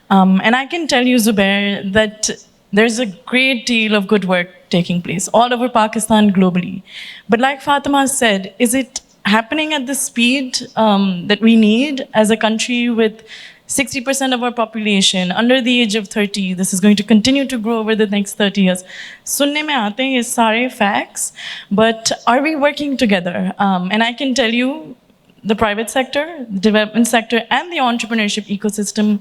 And I can tell you, Zubair, that there's a great deal of good work taking place all over Pakistan globally. But like Fatima said, is it happening at the speed that we need as a country with 60% of our population under the age of 30? This is going to continue to grow over the next 30 years. Sunne mein aate hain ye sare facts, but are we working together? And I can tell you, the private sector, the development sector, and the entrepreneurship ecosystem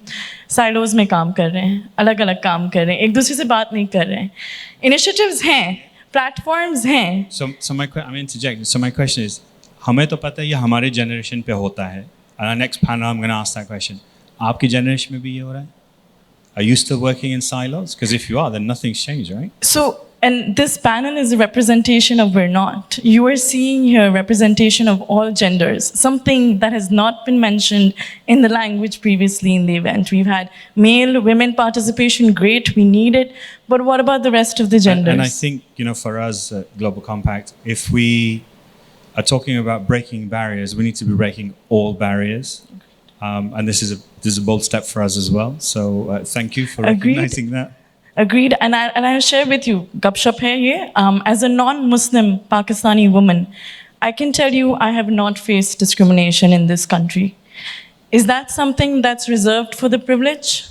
silos में काम कर रहे हैं, अलग-अलग काम कर रहे हैं, एक दूसरे से बात नहीं कर रहे हैं. Initiatives हैं, platforms हैं. I'm interjecting. So my question is, हमें तो पता है ये हमारे generation पे होता है. And our next panel, I'm going to ask that question. आपकी generation में भी ये हो रहा है? Are you still working in silos? Because if you are, then nothing's changed, right? So, and this panel is a representation of we're not. You are seeing here representation of all genders, something that has not been mentioned in the language previously in the event. We've had male, women participation, great, we need it, but what about the rest of the genders? And I think, for us at Global Compact, if we are talking about breaking barriers, we need to be breaking all barriers. And this is a bold step for us as well. So thank you for recognizing that. Agreed, and I'll share with you, Gupshup hai ye. As a non-Muslim Pakistani woman, I can tell you I have not faced discrimination in this country. Is that something that's reserved for the privileged?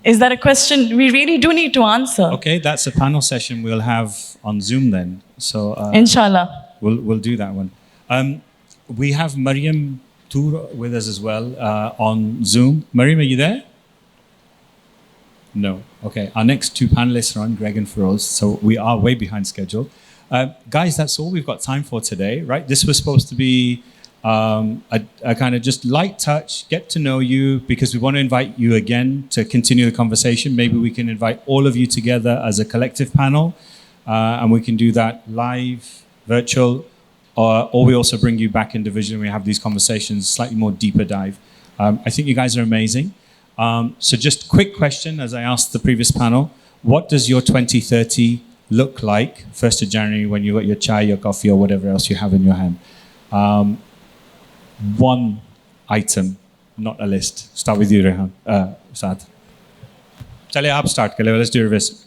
Is that a question we really do need to answer? Okay, that's a panel session we'll have on Zoom then. So Inshallah. We'll do that one. We have Mariam Tour with us as well on Zoom. Mariam, are you there? No. Okay. Our next two panelists are on, Greg and Feroz, so we are way behind schedule. Guys, that's all we've got time for today, right? This was supposed to be a kind of just light touch, get to know you, because we want to invite you again to continue the conversation. Maybe we can invite all of you together as a collective panel, and we can do that live, virtual, or we also bring you back individually and we have these conversations, slightly more deeper dive. I think you guys are amazing. So just quick question, as I asked the previous panel, what does your 2030 look like, 1st of January, when you got your chai, your coffee, or whatever else you have in your hand? One item, not a list. Start with you, Rehan. Saad. Chale, aap start kar le, let's do reverse.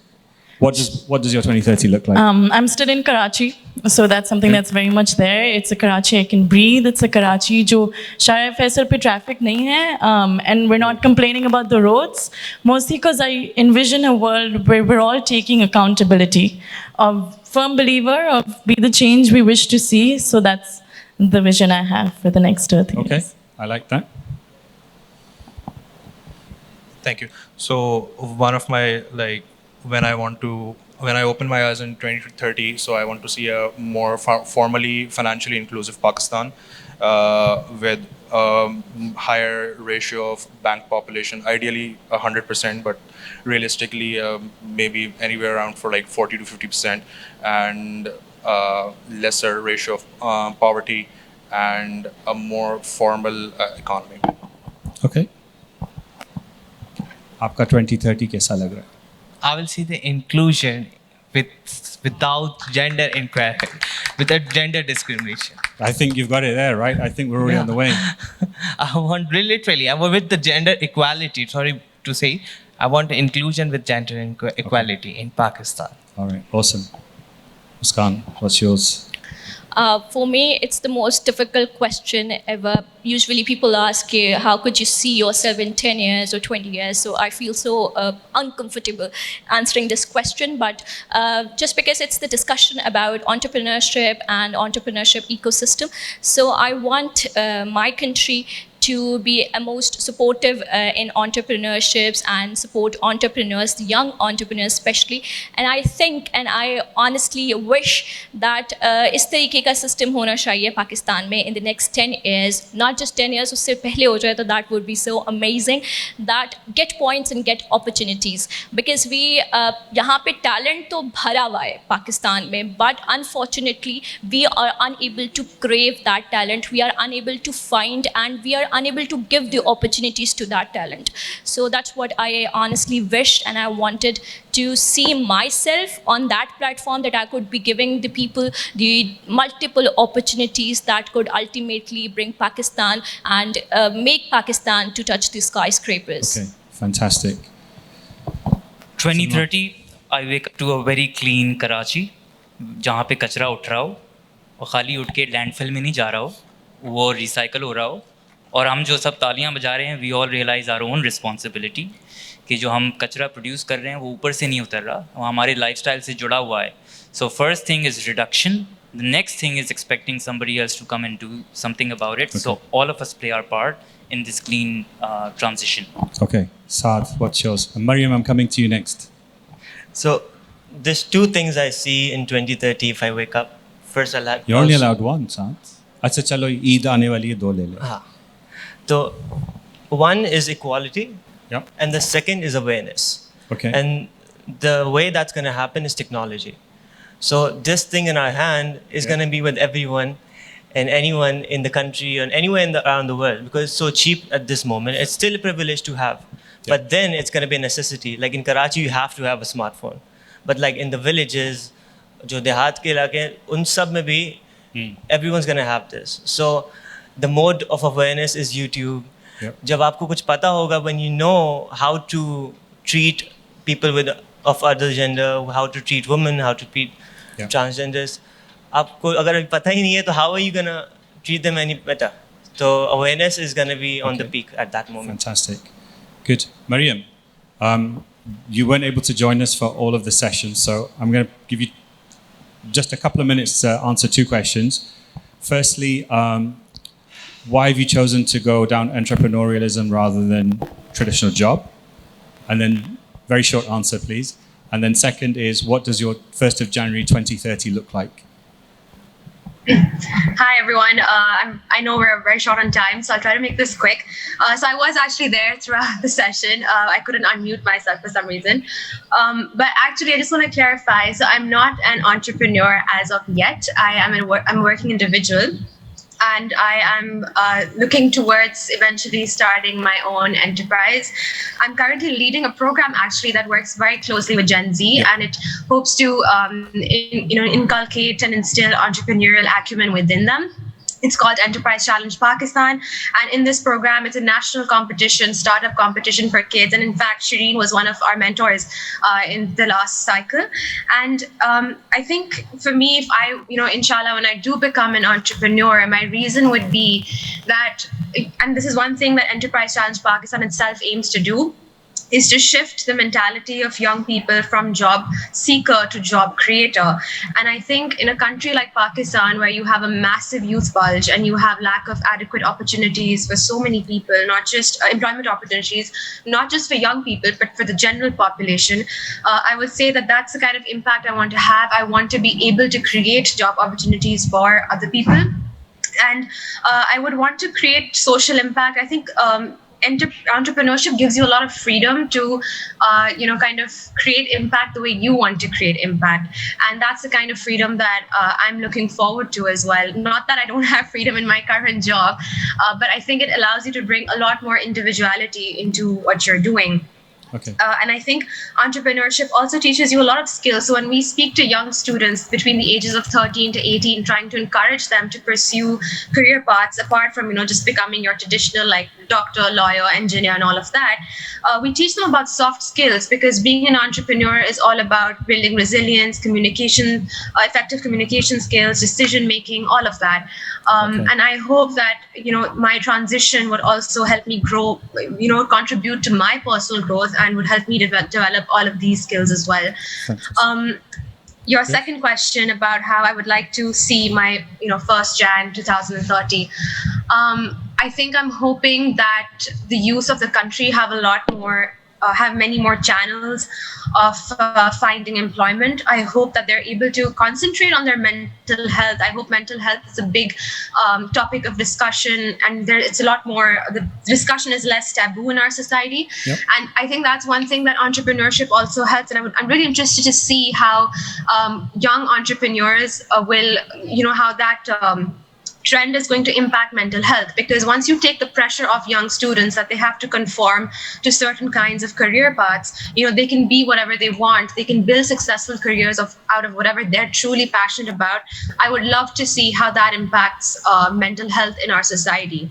What does your 2030 look like? I'm still in Karachi, so that's something that's very much there. It's a Karachi I can breathe. It's a Karachi jo Shaya Faisal pe traffic nahi hai, and we're not complaining about the roads, mostly because I envision a world where we're all taking accountability. Of firm believer of be the change we wish to see, so that's the vision I have for the next 30 years. Okay, I like that. Thank you. So one of my, when I open my eyes in 2030, so I want to see a more formally financially inclusive Pakistan with a higher ratio of bank population, ideally 100%, but realistically maybe anywhere around for 40 to 50%, and lesser ratio of poverty and a more formal economy. Okay. आपका 2030 कैसा लग रहा है? I will see the inclusion without gender inequality, without gender discrimination. I think you've got it there, right? I think we're already on the way. I want literally, I want with the gender equality, sorry to say, I want inclusion with gender equality in Pakistan. All right, awesome. Muskan, what's yours? For me, it's the most difficult question ever. Usually people ask, how could you see yourself in 10 years or 20 years? So I feel so uncomfortable answering this question. But just because it's the discussion about entrepreneurship and entrepreneurship ecosystem, so I want my country to be a most supportive in entrepreneurships and support entrepreneurs, the young entrepreneurs especially. And I think, and I honestly wish that इस तरीके का system होना चाहिए पाकिस्तान में in the next 10 years, not just 10 years, उससे पहले हो जाए तो that would be so amazing, that get points and get opportunities, because we यहाँ पे talent तो भरा हुआ है पाकिस्तान में, but unfortunately we are unable to crave that talent, we are unable to find, and we are unable to give the opportunities to that talent. So that's what I honestly wished, and I wanted to see myself on that platform, that I could be giving the people the multiple opportunities that could ultimately bring Pakistan and make Pakistan to touch the skyscrapers. Okay, fantastic. 2030, I wake up to a very clean Karachi, जहाँ पे कचरा उठ रहा हो और खाली उठ के लैंडफिल में नहीं जा रहा हो, वो रिसाइकल हो रहा हो, और हम जो सब तालियां बजा रहे हैं, we all realise our own responsibility कि जो हम कचरा प्रोड्यूस कर रहे हैं वो ऊपर से नहीं उतर रहा, वो हमारे लाइफस्टाइल से जुड़ा हुआ है. So first thing is reduction, the next thing is expecting somebody else to come and do something about it. So all of us play our part in this clean transition. Okay, Saad, what's yours? And Mariam, I'm coming to you next. So there's two things I see in 2030 if I wake up. First, I'll have... You're only allowed one, Saad. अच्छा चलो ईद आने वाली है, दो ले ले. हाँ. So one is equality, and the second is awareness. Okay. And the way that's going to happen is technology. So this thing in our hand is going to be with everyone and anyone in the country and anywhere around the world, because it's so cheap at this moment. It's still a privilege to have, but then it's going to be a necessity. Like in Karachi, you have to have a smartphone, but like in the villages, jo dehat ke ilake, un sab mein bhi, everyone's going to have this. So the mode of awareness is YouTube. Jab aapko kuch pata hoga, when you know how to treat people of other gender, how to treat women, how to treat transgenders, आपको अगर पता ही नहीं है तो how are you gonna treat them any better? So awareness is gonna be on the peak at that moment. Fantastic. Good. Mariam, you weren't able to join us for all of the sessions, so I'm going to give you just a couple of minutes to answer two questions. Firstly, why have you chosen to go down entrepreneurialism rather than traditional job? And then very short answer, please. And then second is, what does your 1st of January 2030 look like? Hi everyone. I know we're very short on time, so I'll try to make this quick. So I was actually there throughout the session. I couldn't unmute myself for some reason. But actually, I just want to clarify. So I'm not an entrepreneur as of yet. I'm a working individual. And I am looking towards eventually starting my own enterprise. I'm currently leading a program actually that works very closely with Gen Z, and it hopes to inculcate and instill entrepreneurial acumen within them. It's called Enterprise Challenge Pakistan, and in this program, it's a national competition, startup competition for kids. And in fact, Shireen was one of our mentors in the last cycle. And I think for me, if I, inshallah, when I do become an entrepreneur, my reason would be that, and this is one thing that Enterprise Challenge Pakistan itself aims to do, is to shift the mentality of young people from job seeker to job creator. And I think in a country like Pakistan, where you have a massive youth bulge and you have lack of adequate opportunities for so many people, not just employment opportunities, not just for young people, but for the general population, I would say that that's the kind of impact I want to have. I want to be able to create job opportunities for other people. And I would want to create social impact. I think entrepreneurship gives you a lot of freedom to kind of create impact the way you want to create impact, and that's the kind of freedom that I'm looking forward to as well. Not that I don't have freedom in my current job, but I think it allows you to bring a lot more individuality into what you're doing. Okay. And I think entrepreneurship also teaches you a lot of skills. So when we speak to young students between the ages of 13 to 18, trying to encourage them to pursue career paths apart from, just becoming your traditional like doctor, lawyer, engineer, and all of that, we teach them about soft skills, because being an entrepreneur is all about building resilience, communication, effective communication skills, decision making, all of that. And I hope that, my transition would also help me grow, contribute to my personal growth, and would help me develop all of these skills as well. Your second question about how I would like to see my, 1st Jan 2030. I think I'm hoping that the youth of the country have a lot more have many more channels of finding employment. I hope that they're able to concentrate on their mental health. I hope mental health is a big topic of discussion, and it's a lot more, the discussion is less taboo in our society. Yep. And I think that's one thing that entrepreneurship also helps. And I'm really interested to see how young entrepreneurs will, how that trend is going to impact mental health, because once you take the pressure off young students that they have to conform to certain kinds of career paths, they can be whatever they want, they can build successful careers out of whatever they're truly passionate about. I would love to see how that impacts mental health in our society.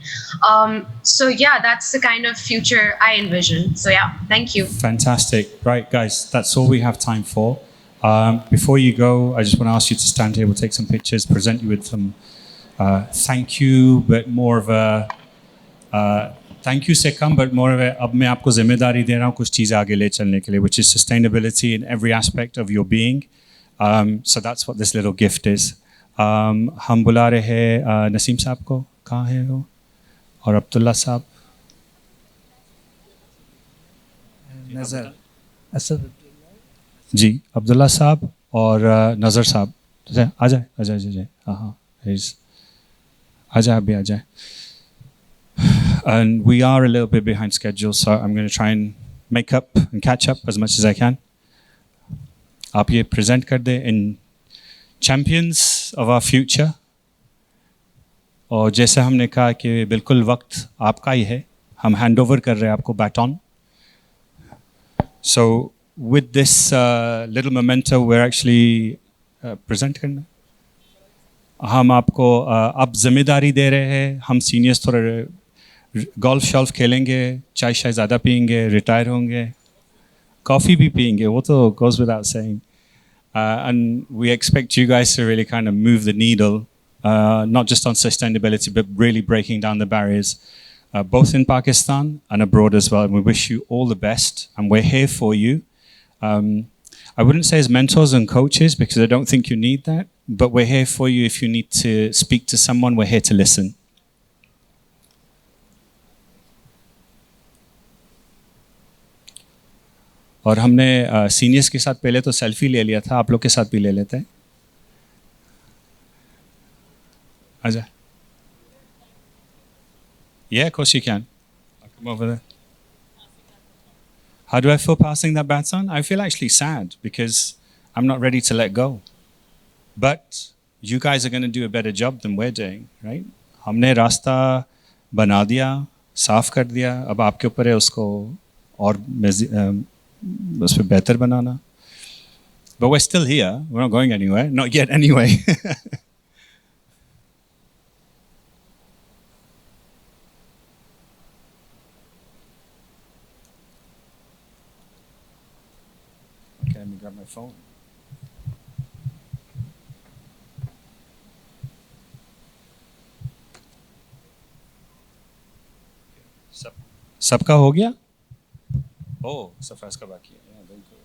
So yeah, that's the kind of future I envision. So yeah, thank you. Fantastic. Right, guys, that's all we have time for. Before you go, I just want to ask you to stand here. We'll take some pictures, present you with some thank you, but more of a thank you से कम, but more of a अब मैं आपको जिम्मेदारी दे रहा हूँ कुछ चीज़ें आगे ले चलने के लिए, which is sustainability in every aspect of your being. So that's what this little gift is. हम बुला रहे हैं नसीम साहब को, कहाँ है वो, और अब्दुल्ला साहब, नजर असद जी, अब्दुल्ला साहब और नज़र साहब, आ जाए आ जाए जाए, हाँ आ जाए अभी आ जाए. And we are a little bit behind schedule, so I'm going to try and make up and catch up as much as I can. आप ये present कर दें in champions of our future. और जैसे हमने कहा कि बिल्कुल वक्त आपका ही है, हम hand over कर रहे हैं आपको baton. So with this little memento, we're actually present करना. हम आपको अब जिम्मेदारी दे रहे हैं, हम सीनियर्स थोड़ा गोल्फ शॉल्फ खेलेंगे, चाय शाय ज़्यादा पियेंगे, रिटायर होंगे, कॉफ़ी भी पियेंगे, वो तो goes without saying. And we expect you guys to really kind of move the needle, not just on sustainability, but really breaking down the barriers, both in Pakistan and abroad as well. And we wish you all the best, and we're here for you. I wouldn't say as mentors and coaches, because I don't think you need that, but we're here for you if you need to speak to someone. We're here to listen. और हमने seniors के साथ पहले तो selfie ले लिया था, आप लोग के साथ भी ले लेते हैं. आजा. Yeah, of course you can. I'll come over there. How do I feel passing that baton? I feel actually sad because I'm not ready to let go. But you guys are going to do a better job than we're doing, right? हमने रास्ता बना दिया, साफ कर दिया, अब आपके ऊपर है उसको और उस पर बेहतर बनाना. But we're still here. We're not going anywhere. Not yet anyway. Okay, let me grab my phone. सबका हो गया? ओह, सफराज का बाकी है. Yeah, बिल्कुल.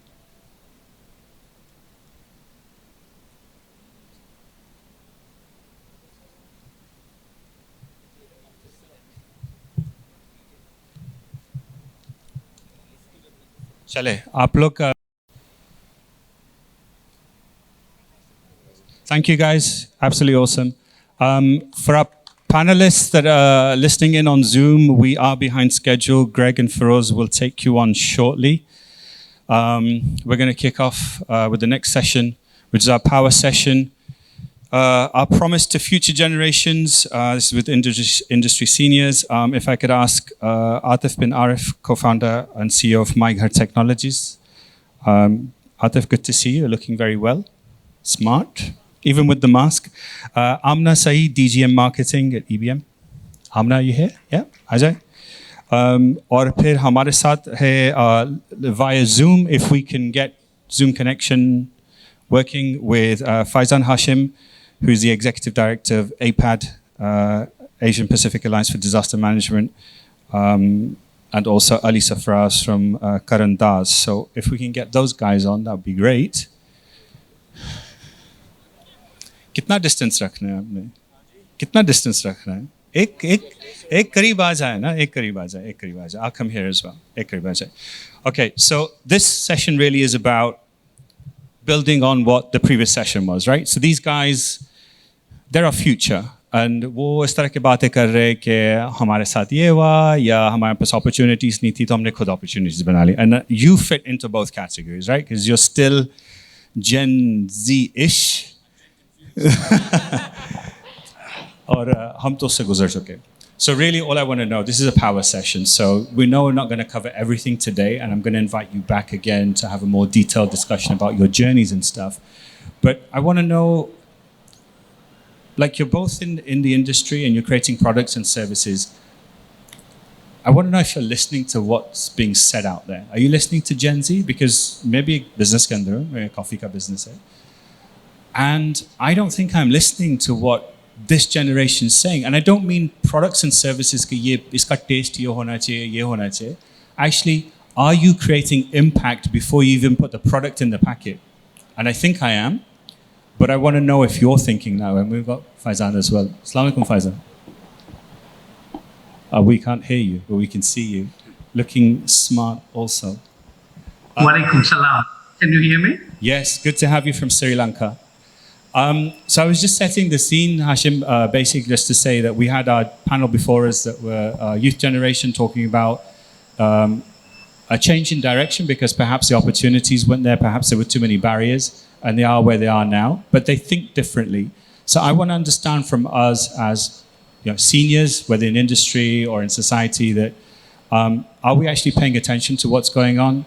चले, आप लोग का. Thank you guys, absolutely awesome. For our panelists that are listening in on Zoom, we are behind schedule. Greg and Feroz will take you on shortly. We're going to kick off with the next session, which is our power session. Our promise to future generations, this is with industry seniors. If I could ask Atif bin Arif, co-founder and CEO of MyGhar Technologies. Atif, good to see you. You're looking very well, smart, even with the mask. Amna Saeed, DGM Marketing at EBM. Amna, are you here? Yeah, Ajay. और फिर हमारे साथ है via Zoom, if we can get Zoom connection working with Faizan Hashim, who's the Executive Director of APAD, Asian Pacific Alliance for Disaster Management, and also Ali Safraz from Karandaz. So if we can get those guys on, that would be great. कितना distance रखना है आपने? कितना distance रखना है? एक करीब आ जाए ना, एक करीब आ जाए, एक करीब आ जाए. I'll come here as well. एक करीब आ जाए. Okay, so this session really is about building on what the previous session was, right? So these guys, they're our future. And वो इस तरह की बातें कर रहे कि हमारे साथ ये हुआ या हमारे पास opportunities नहीं थी तो हमने खुद opportunities बना ली. And you fit into both categories, right? Because you're still Gen Z-ish. और हम तो उससे गुजर चुके. So really all I want to know, this is a power session, so we know we're not going to cover everything today, and I'm going to invite you back again to have a more detailed discussion about your journeys and stuff. But I want to know, like you're both in the industry and you're creating products and services, I want to know if you're listening to what's being said out there. Are you listening to Gen Z? Because maybe business ke andar ho, coffee ka business hai. And I don't think I'm listening to what this generation is saying. And I don't mean products and services ki ye iska taste ye hona chahiye, ye hona chahiye. Actually, are you creating impact before you even put the product in the packet? And I think I am. But I want to know if you're thinking now. And we've got Faizan as well. Assalamu alaikum, Faizan. We can't hear you, but we can see you. Looking smart also. Walaikum salam. Can you hear me? Yes, good to have you from Sri Lanka. So I was just setting the scene, Hashim, basically just to say that we had our panel before us that were youth generation talking about a change in direction because perhaps the opportunities weren't there, perhaps there were too many barriers, and they are where they are now, but they think differently. So I want to understand from us as seniors, whether in industry or in society, that are we actually paying attention to what's going on,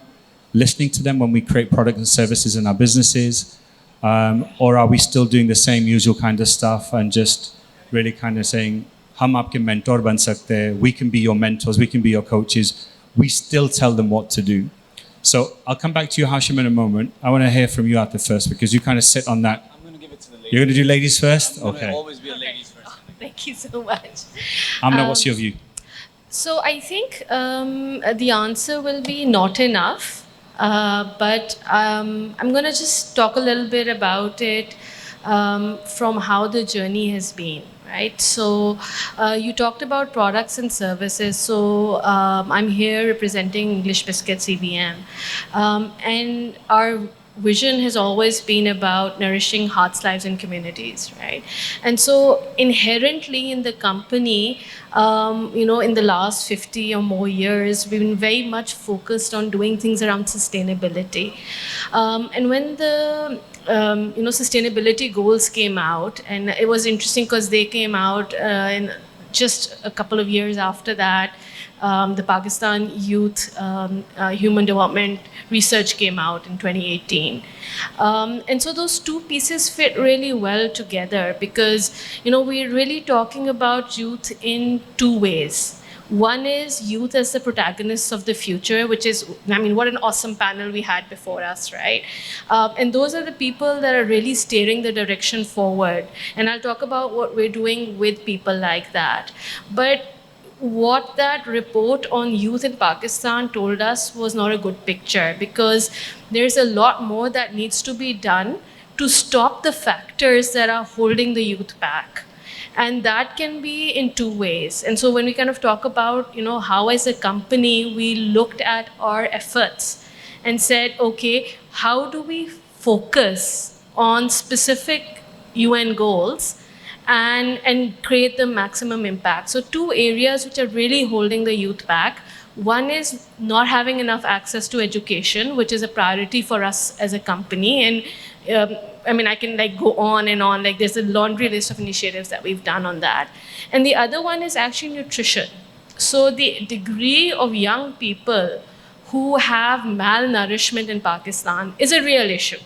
listening to them when we create products and services in our businesses? Or are we still doing the same usual kind of stuff and just really kind of saying, hum aapke mentor ban sakte hain, we can be your mentors, we can be your coaches. We still tell them what to do. So I'll come back to you, Hashim, in a moment. I want to hear from you at the first because you kind of sit on that. I'm going to give it to the ladies. You're going to do ladies first? I'm okay. always be a ladies first. Thank you so much. Amna, what's your view? So I think the answer will be not enough. But I'm going to just talk a little bit about it from how the journey has been, right? So you talked about products and services. So I'm here representing English Biscuit CBM. And our vision has always been about nourishing hearts, lives, and communities, right? And so inherently in the company, in the last 50 or more years, we've been very much focused on doing things around sustainability. And when the sustainability goals came out, and it was interesting because they came out in just a couple of years after that, the Pakistan Youth Human Development Research came out in 2018. And so those two pieces fit really well together because, we're really talking about youth in two ways. One is youth as the protagonists of the future, which is, what an awesome panel we had before us, right? And those are the people that are really steering the direction forward. And I'll talk about what we're doing with people like that. But what that report on youth in Pakistan told us was not a good picture because there's a lot more that needs to be done to stop the factors that are holding the youth back. And that can be in two ways. And so when we kind of talk about, how as a company we looked at our efforts and said, okay, how do we focus on specific UN goals and create the maximum impact? So two areas which are really holding the youth back. One is not having enough access to education, which is a priority for us as a company. And I can go on and on. There's a laundry list of initiatives that we've done on that. And the other one is actually nutrition. So the degree of young people who have malnourishment in Pakistan is a real issue.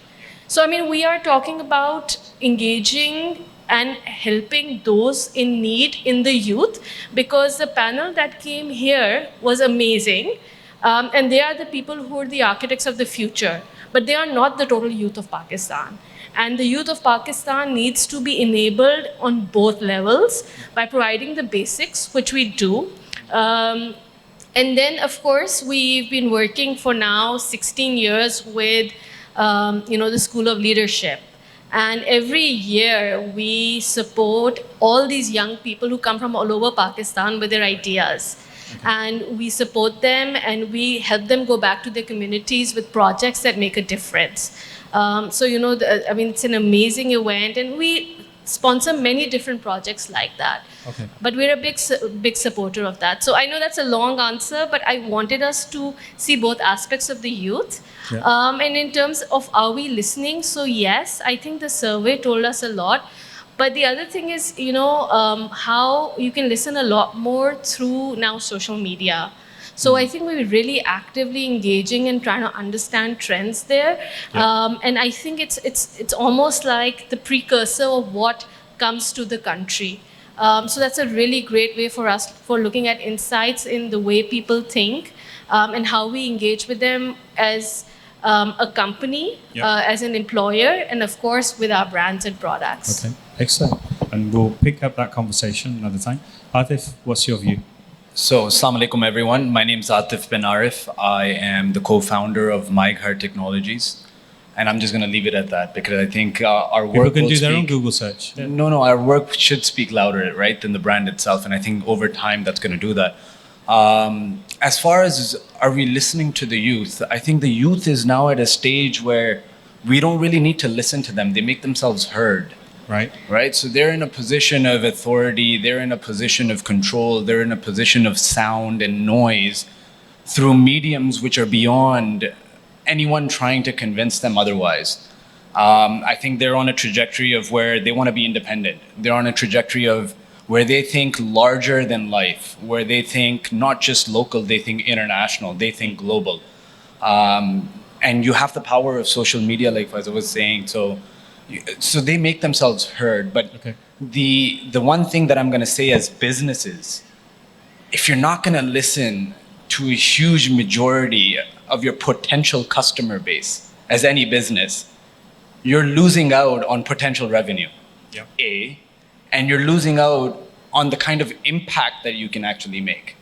So we are talking about engaging and helping those in need in the youth because the panel that came here was amazing. And they are the people who are the architects of the future, but they are not the total youth of Pakistan. And the youth of Pakistan needs to be enabled on both levels by providing the basics, which we do. And then, of course, we've been working for now 16 years with, the School of Leadership. And every year we support all these young people who come from all over Pakistan with their ideas. And we support them and we help them go back to their communities with projects that make a difference. So, you know, I mean, it's an amazing event and we sponsor many different projects like that. Okay. But we're a big supporter of that. So I know that's a long answer, but I wanted us to see both aspects of the youth. Yeah. And in terms of are we listening? So yes, I think the survey told us a lot. But the other thing is, you know, how you can listen a lot more through now social media. So I think we're really actively engaging and trying to understand trends there. And I think it's almost like the precursor of what comes to the country. So that's a really great way for us for looking at insights in the way people think and how we engage with them as a company, as an employer, and of course with our brands and products. Okay, excellent. And we'll pick up that conversation another time. Atif, what's your view? So, Assalamu alaikum everyone. My name is Atif bin Arif. I am the co-founder of My Ghar Technologies. And I'm just going to leave it at that because I think our work People can will do their own speak- Google search. Yeah. No, our work should speak louder, right, than the brand itself. And I think over time that's going to do that. As far as are we listening to the youth, I think the youth is now at a stage where we don't really need to listen to them. They make themselves heard. Right. So they're in a position of authority. They're in a position of control. They're in a position of sound and noise through mediums which are beyond anyone trying to convince them otherwise. I think they're on a trajectory of where they want to be independent. They're on a trajectory of where they think larger than life, where they think not just local, they think international, they think global. And you have the power of social media, like Faiza was saying. So they make themselves heard. But the one thing that I'm going to say as businesses, if you're not going to listen to a huge majority of your potential customer base as any business, you're losing out on potential revenue, A, and you're losing out on the kind of impact that you can actually make.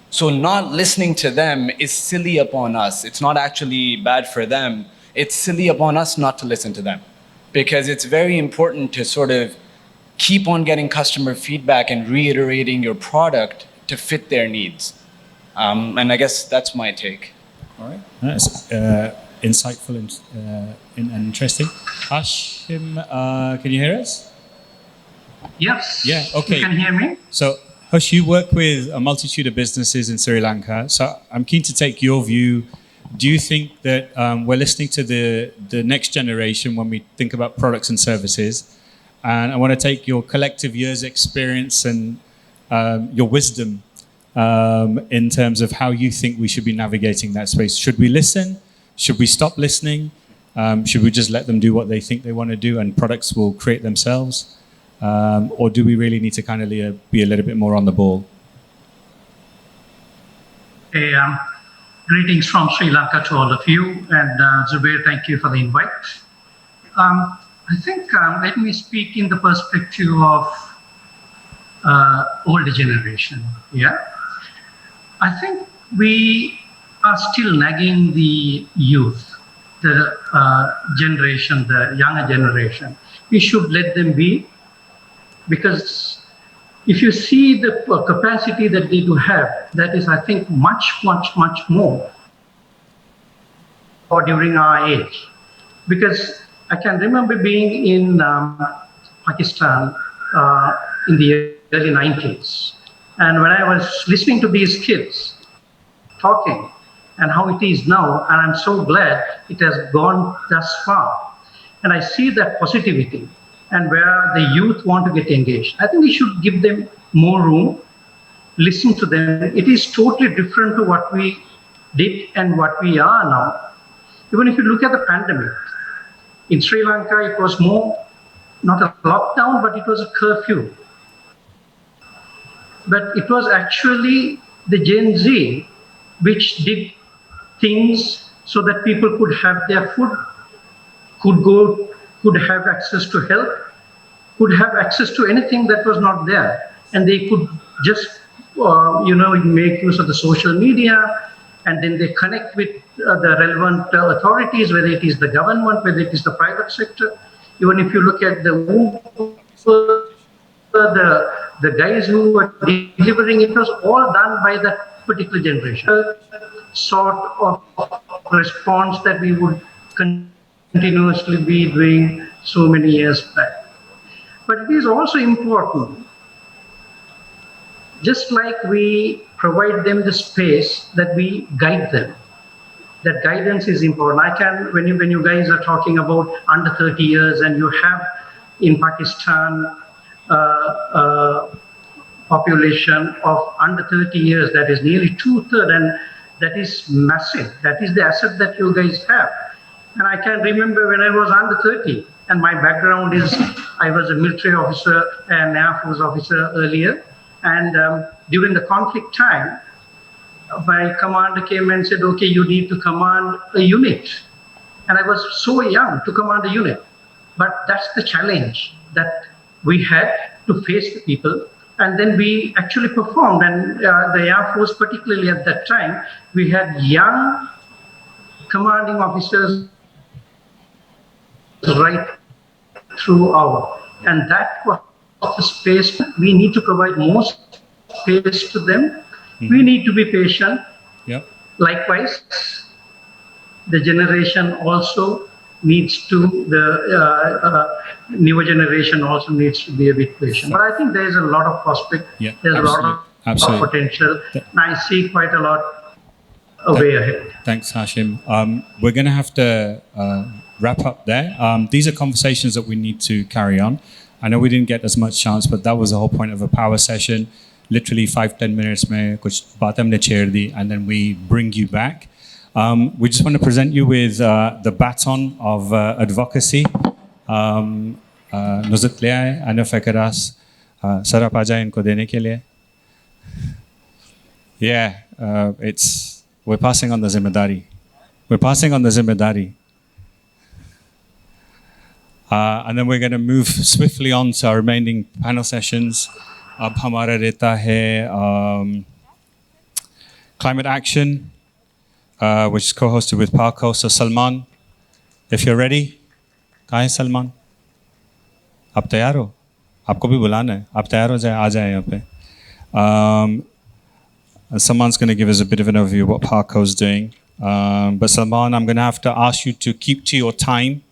So not listening to them is silly upon us. It's not actually bad for them. It's silly upon us not to listen to them. Because it's very important to sort of keep on getting customer feedback and reiterating your product to fit their needs. And I guess that's my take. All right. That's insightful and interesting. Hashim, can you hear us? Yes. Yeah, okay. You can hear me? So, Hush, you work with a multitude of businesses in Sri Lanka. So I'm keen to take your view. Do you think that we're listening to the next generation when we think about products and services? And I want to take your collective years experience and your wisdom in terms of how you think we should be navigating that space. Should we listen? Should we stop listening? Should we just let them do what they think they want to do and products will create themselves? Or do we really need to kind of be a little bit more on the ball? Hey, greetings from Sri Lanka to all of you. And Zubair, thank you for the invite. I think let me speak in the perspective of older generation. Yeah, I think we are still nagging the youth, the generation, the younger generation. We should let them be, because if you see the capacity that they do have, that is, I think, much more or during our age. Because I can remember being in Pakistan in the early 90s. And when I was listening to these kids talking and how it is now, and I'm so glad it has gone thus far. And I see that positivity and where the youth want to get engaged. I think we should give them more room, listen to them. It is totally different to what we did and what we are now. Even if you look at the pandemic, in Sri Lanka, it was more, not a lockdown, but it was a curfew. But it was actually the Gen Z which did things so that people could have their food, could have access to help, could have access to anything that was not there. And they could just, make use of the social media, and then they connect with the relevant authorities, whether it is the government, whether it is the private sector. Even if you look at the guys who were delivering, it was all done by that particular generation. Sort of response that we would continuously be doing so many years back. But it is also important, just like we provide them the space, that we guide them. That guidance is important. I can, when you guys are talking about under 30 years, and you have in Pakistan population of under 30 years, that is nearly 2/3, and that is massive. That is the asset that you guys have. And I can remember when I was under 30, and my background is I was a military officer and Air Force officer earlier, and during the conflict time, my commander came and said, okay, you need to command a unit. And I was so young to command a unit. But that's the challenge that we had to face the people. And then we actually performed. And the Air Force, particularly at that time, we had young commanding officers right throughout. And that was the space. We need to provide more space to them. We need to be patient. Yep. Likewise, the generation also needs to, the newer generation also needs to be a bit patient. But I think there is a lot of prospect. Yeah, There's a lot of potential. And I see quite a lot way ahead. Thanks, Hashim. We're going to have to wrap up there. These are conversations that we need to carry on. I know we didn't get as much chance, but that was the whole point of a power session. Literally 5-10 minutes mein kuch baatein humne chher di, and then we bring you back. We just want to present you with the baton of advocacy. Nuzhat le aaye Ana Fekaras, Sarap aa jaye inko dene ke liye. Yeah, we're passing on the zimmedari. We're passing on the zimmedari. And then we're going to move swiftly on to our remaining panel sessions. Ab hamara rehta hai climate action, which is co-hosted with Parko. So Salman, if you're ready. Kahan hai Salman? Aap tayar ho? Aapko bhi bulana hai. Aap tayar ho jaye, aa jaye yahan pe. And Salman's going to give us a bit of an overview of what Parko's doing. But Salman, I'm going to have to ask you to keep to your time.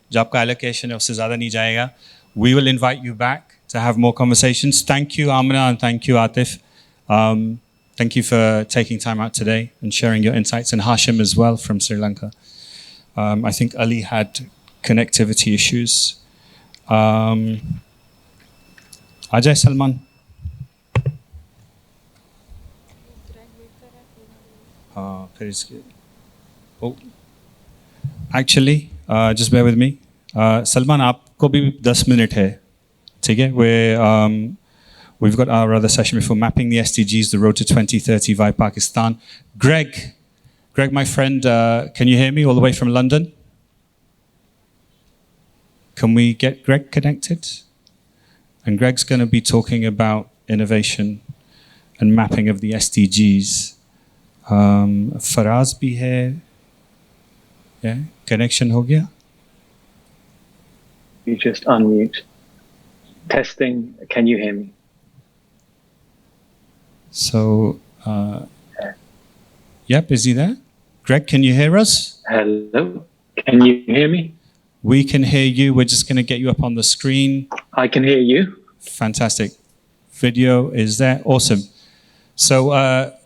Jo aapka allocation hai, usse zyada nahi jayega. We will invite you back to have more conversations. Thank you, Amna, and thank you, Atif. Thank you for taking time out today and sharing your insights, and Hashim as well from Sri Lanka. I think Ali had connectivity issues. Ajay Salman. Oh, actually, just bear with me. Salman, aapko bhi 10 minute hai. We've got our other session before mapping the SDGs, the road to 2030 via Pakistan. Greg, my friend, can you hear me all the way from London? Can we get Greg connected? And Greg's going to be talking about innovation and mapping of the SDGs. Faraz bhi hai. Yeah, connection ho gaya? You just unmute. Testing, can you hear me? So, yep, is he there? Greg, can you hear us? Hello, can you hear me? We can hear you. We're just going to get you up on the screen. I can hear you. Fantastic. Video is there. Awesome. So,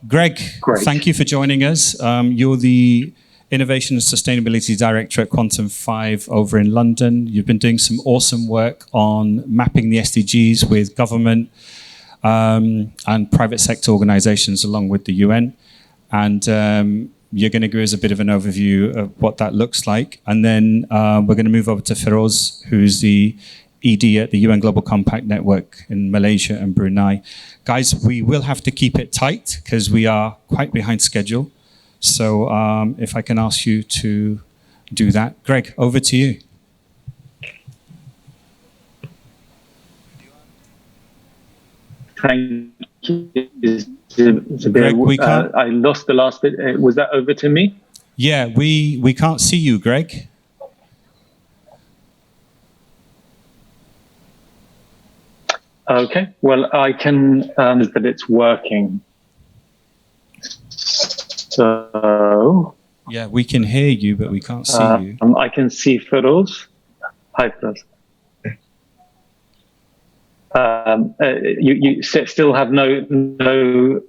Greg, Great. Thank you for joining us. You're the Innovation and Sustainability Director at Quantum 5 over in London. You've been doing some awesome work on mapping the SDGs with government and private sector organizations along with the UN. And you're going to give us a bit of an overview of what that looks like. And then we're going to move over to Feroz, who's the ED at the UN Global Compact Network in Malaysia and Brunei. Guys, we will have to keep it tight because we are quite behind schedule. So if I can ask you to do that. Greg, over to you. Thank you. Greg, we can't. I lost the last bit. Was that over to me? Yeah, we can't see you, Greg. Okay, well, I can that it's working. So Yeah, we can hear you, but we can't see you. I can see Feroz. Hi, Feroz. You still have no.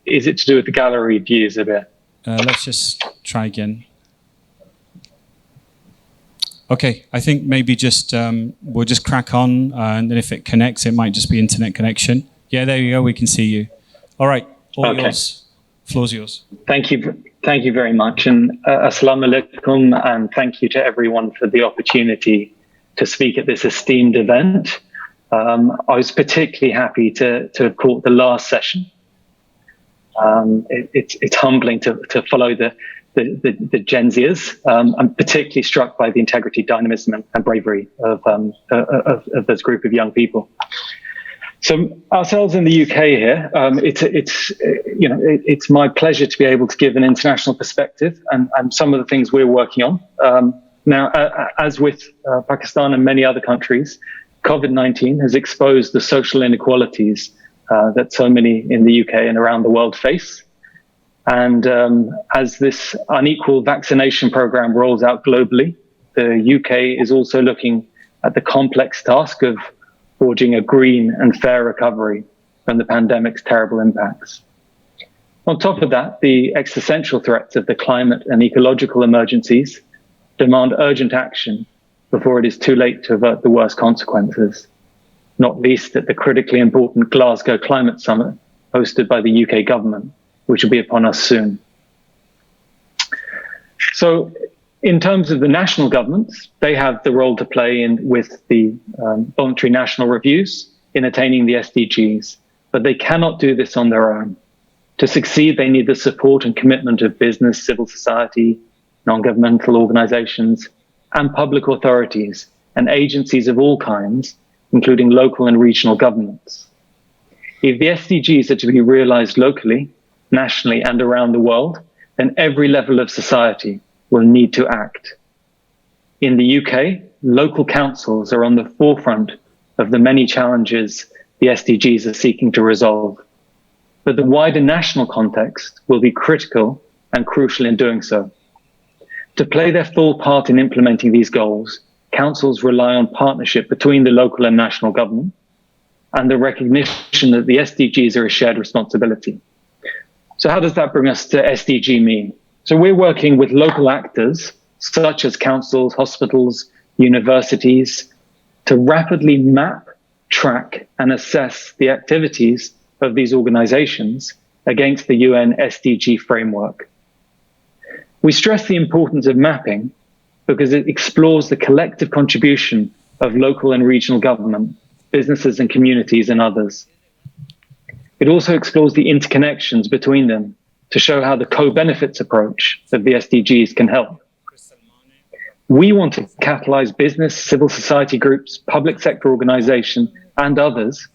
Is it to do with the gallery views a bit? Let's just try again. Okay, I think maybe just we'll just crack on, and then if it connects, it might just be internet connection. Yeah, there you go. We can see you. All right, all yours. Floor's yours. Thank you very much, and assalamu alaikum, and thank you to everyone for the opportunity to speak at this esteemed event. I was particularly happy to have caught the last session. It's humbling to follow the Gen Zers. I'm particularly struck by the integrity, dynamism, and bravery of this group of young people. So ourselves in the UK here, it's my pleasure to be able to give an international perspective and some of the things we're working on. Now, as with Pakistan and many other countries, COVID-19 has exposed the social inequalities that so many in the UK and around the world face. And as this unequal vaccination program rolls out globally, the UK is also looking at the complex task of forging a green and fair recovery from the pandemic's terrible impacts. On top of that, the existential threats of the climate and ecological emergencies demand urgent action before it is too late to avert the worst consequences, not least at the critically important Glasgow Climate Summit hosted by the UK government, which will be upon us soon. So in terms of the national governments, they have the role to play with the voluntary national reviews in attaining the SDGs, but they cannot do this on their own. To succeed, they need the support and commitment of business, civil society, non-governmental organizations, and public authorities and agencies of all kinds, including local and regional governments. If the SDGs are to be realized locally, nationally, and around the world, then every level of society will need to act. In the UK, local councils are on the forefront of the many challenges the SDGs are seeking to resolve. But the wider national context will be critical and crucial in doing so. To play their full part in implementing these goals, councils rely on partnership between the local and national government and the recognition that the SDGs are a shared responsibility. So how does that bring us to SDG Me? So we're working with local actors, such as councils, hospitals, universities, to rapidly map, track, and assess the activities of these organizations against the UN SDG framework. We stress the importance of mapping because it explores the collective contribution of local and regional government, businesses and communities, and others. It also explores the interconnections between them to show how the co-benefits approach of the SDGs can help. We want to catalyze business, civil society groups, public sector organizations, and others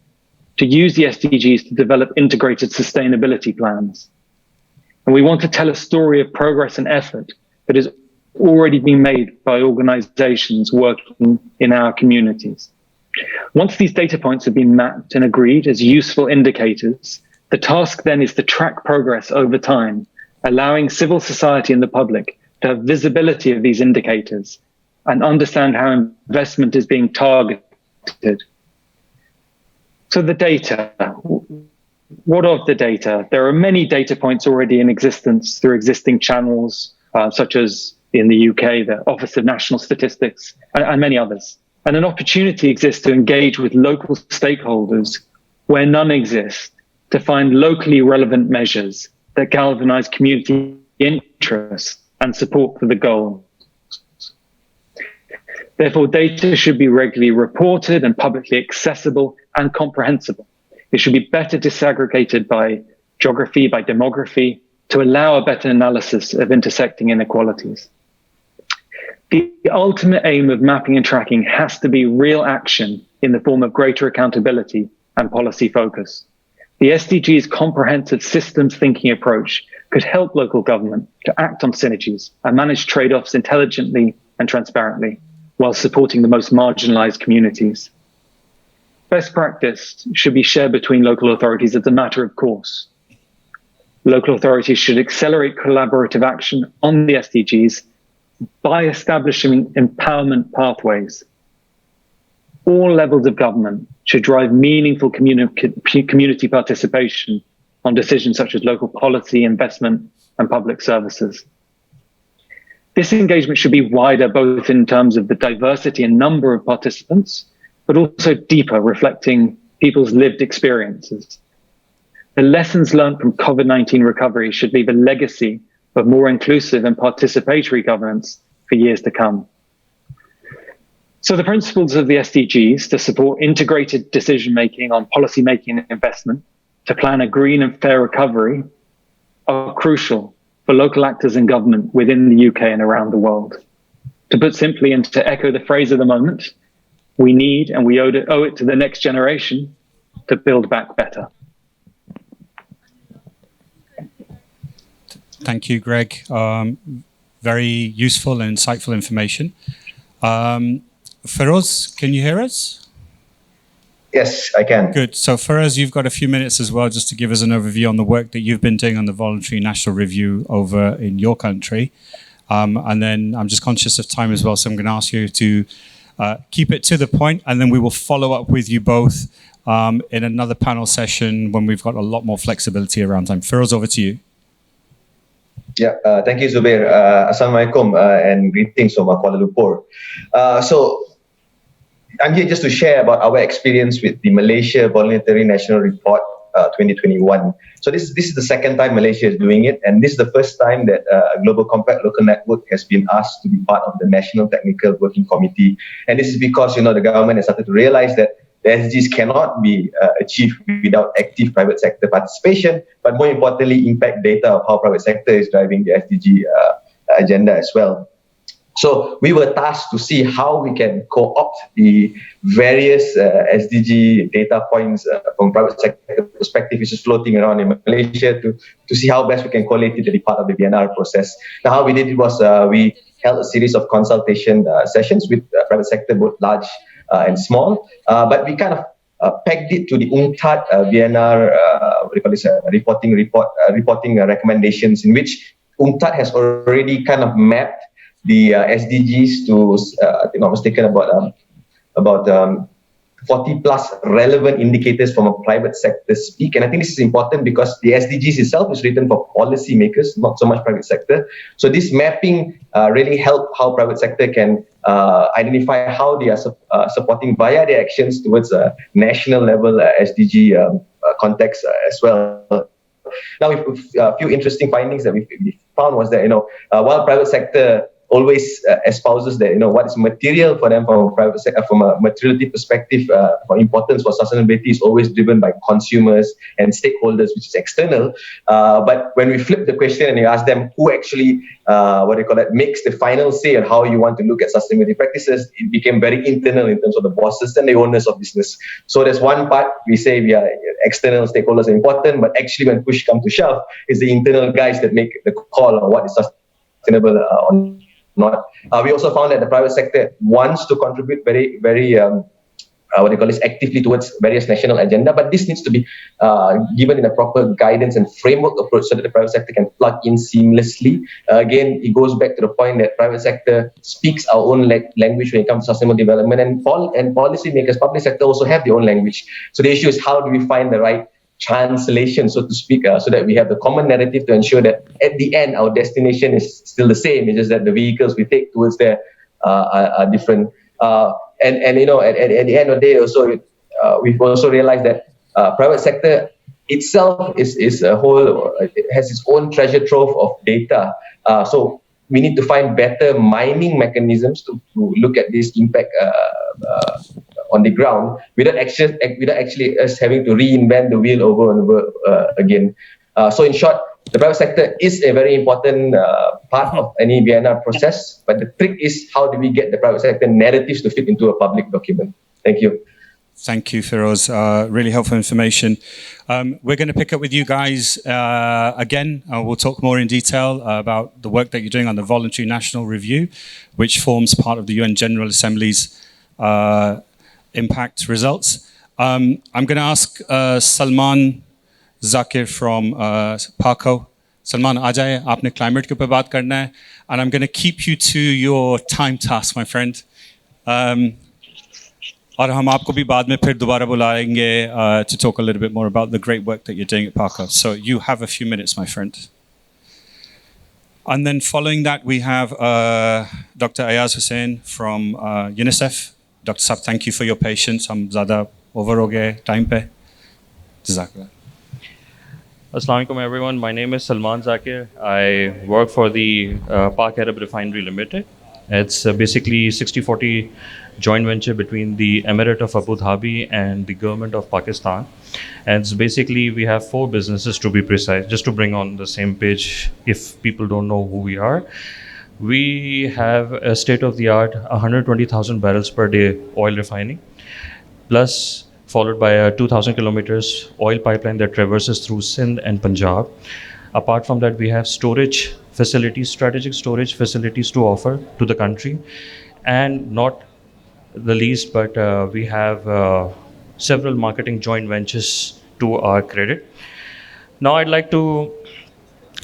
to use the SDGs to develop integrated sustainability plans. And we want to tell a story of progress and effort that has already been made by organizations working in our communities. Once these data points have been mapped and agreed as useful indicators, the task then is to track progress over time, allowing civil society and the public to have visibility of these indicators and understand how investment is being targeted. So the data, what of the data? There are many data points already in existence through existing channels, such as in the UK, the Office of National Statistics, and many others. And an opportunity exists to engage with local stakeholders where none exist, to find locally relevant measures that galvanize community interest and support for the goal. Therefore, data should be regularly reported and publicly accessible and comprehensible. It should be better disaggregated by geography, by demography, to allow a better analysis of intersecting inequalities. The ultimate aim of mapping and tracking has to be real action in the form of greater accountability and policy focus. The SDG's comprehensive systems thinking approach could help local government to act on synergies and manage trade-offs intelligently and transparently while supporting the most marginalized communities. Best practice should be shared between local authorities as a matter of course. Local authorities should accelerate collaborative action on the SDGs by establishing empowerment pathways. All levels of government should drive meaningful community participation on decisions such as local policy, investment, and public services. This engagement should be wider, both in terms of the diversity and number of participants, but also deeper, reflecting people's lived experiences. The lessons learned from COVID-19 recovery should leave a legacy of more inclusive and participatory governance for years to come. So the principles of the SDGs to support integrated decision-making on policy-making and investment, to plan a green and fair recovery, are crucial for local actors in government within the UK and around the world. To put simply, and to echo the phrase of the moment, we need and we owe it to the next generation to build back better. Thank you, Greg. Very useful and insightful information. Feroz, can you hear us? Yes, I can. Good. So Feroz, you've got a few minutes as well just to give us an overview on the work that you've been doing on the voluntary national review over in your country. And then I'm just conscious of time as well, so I'm going to ask you to keep it to the point, and then we will follow up with you both in another panel session when we've got a lot more flexibility around time. Feroz, over to you. Yeah, thank you, Zubair. Assalamualaikum and greetings from Kuala Lumpur. So I'm here just to share about our experience with the Malaysia Voluntary National Report 2021. So this is the second time Malaysia is doing it, and this is the first time that a Global Compact Local Network has been asked to be part of the National Technical Working Committee. And this is because, the government has started to realize that the SDGs cannot be achieved without active private sector participation, but more importantly, impact data of how private sector is driving the SDG agenda as well. So we were tasked to see how we can co-opt the various SDG data points from private sector perspective, which is floating around in Malaysia, to see how best we can collate it to be part of the BNR process. Now, how we did it was we held a series of consultation sessions with private sector, both large and small, but we kind of pegged it to the UNCTAD BNR reporting recommendations, in which UNCTAD has already kind of mapped the SDGs to, I think I was mistaken, about 40 plus relevant indicators from a private sector speak. And I think this is important because the SDGs itself is written for policymakers, not so much private sector. So this mapping really helped how private sector can identify how they are supporting via their actions towards a national level SDG context as well. Now, a few interesting findings that we found was that, while private sector always espouses that, what is material for them from a private sector, from a materiality perspective, for importance for sustainability is always driven by consumers and stakeholders, which is external. But when we flip the question and you ask them who actually, makes the final say on how you want to look at sustainability practices, it became very internal in terms of the bosses and the owners of business. So there's one part we say we are external stakeholders are important, but actually when push comes to shove, it's the internal guys that make the call on what is sustainable or not. We also found that the private sector wants to contribute very, very, actively towards various national agenda, but this needs to be given in a proper guidance and framework approach so that the private sector can plug in seamlessly. Again, it goes back to the point that private sector speaks our own language when it comes to sustainable development, and policymakers, public sector also have their own language. So the issue is how do we find the right translation, so to speak, so that we have the common narrative to ensure that at the end our destination is still the same. It's just that the vehicles we take towards there are different. And at the end of the day, also we've also realized that private sector itself is a whole, it has its own treasure trove of data. So we need to find better mining mechanisms to look at this impact on the ground without actually us having to reinvent the wheel over and over again. So in short, the private sector is a very important part of any BNR process, but the trick is how do we get the private sector narratives to fit into a public document. Thank you. Thank you, Feroz. Really helpful information. We're going to pick up with you guys again. We'll talk more in detail about the work that you're doing on the Voluntary National Review, which forms part of the UN General Assembly's impact results. I'm going to ask Salman Zakir from PACO. Salman, आ जाए, आपने climate के ऊपर बात करना है, and I'm going to keep you to your time task, my friend. और हम आपको भी बाद में फिर दोबारा बुलाएंगे to talk a little bit more about the great work that you're doing at PACO. So you have a few minutes, my friend. And then following that, we have Dr. Ayaz Hussain from UNICEF. Dr. Saab, thank you for your patience. हम ज़्यादा over हो गए time पे. Jazakallah. Assalamu alaikum everyone. My name is Salman Zakir. I work for the Pak Arab Refinery Limited. It's basically 60-40 joint venture between the Emirate of Abu Dhabi and the government of Pakistan. And it's basically we have 4 businesses to be precise, just to bring on the same page if people don't know who we are. We have a state-of-the-art 120,000 barrels per day oil refining, plus followed by a 2,000 kilometers oil pipeline that traverses through Sindh and Punjab. Apart from that, we have storage facilities, strategic storage facilities to offer to the country. And not the least, but we have several marketing joint ventures to our credit. Now I'd like to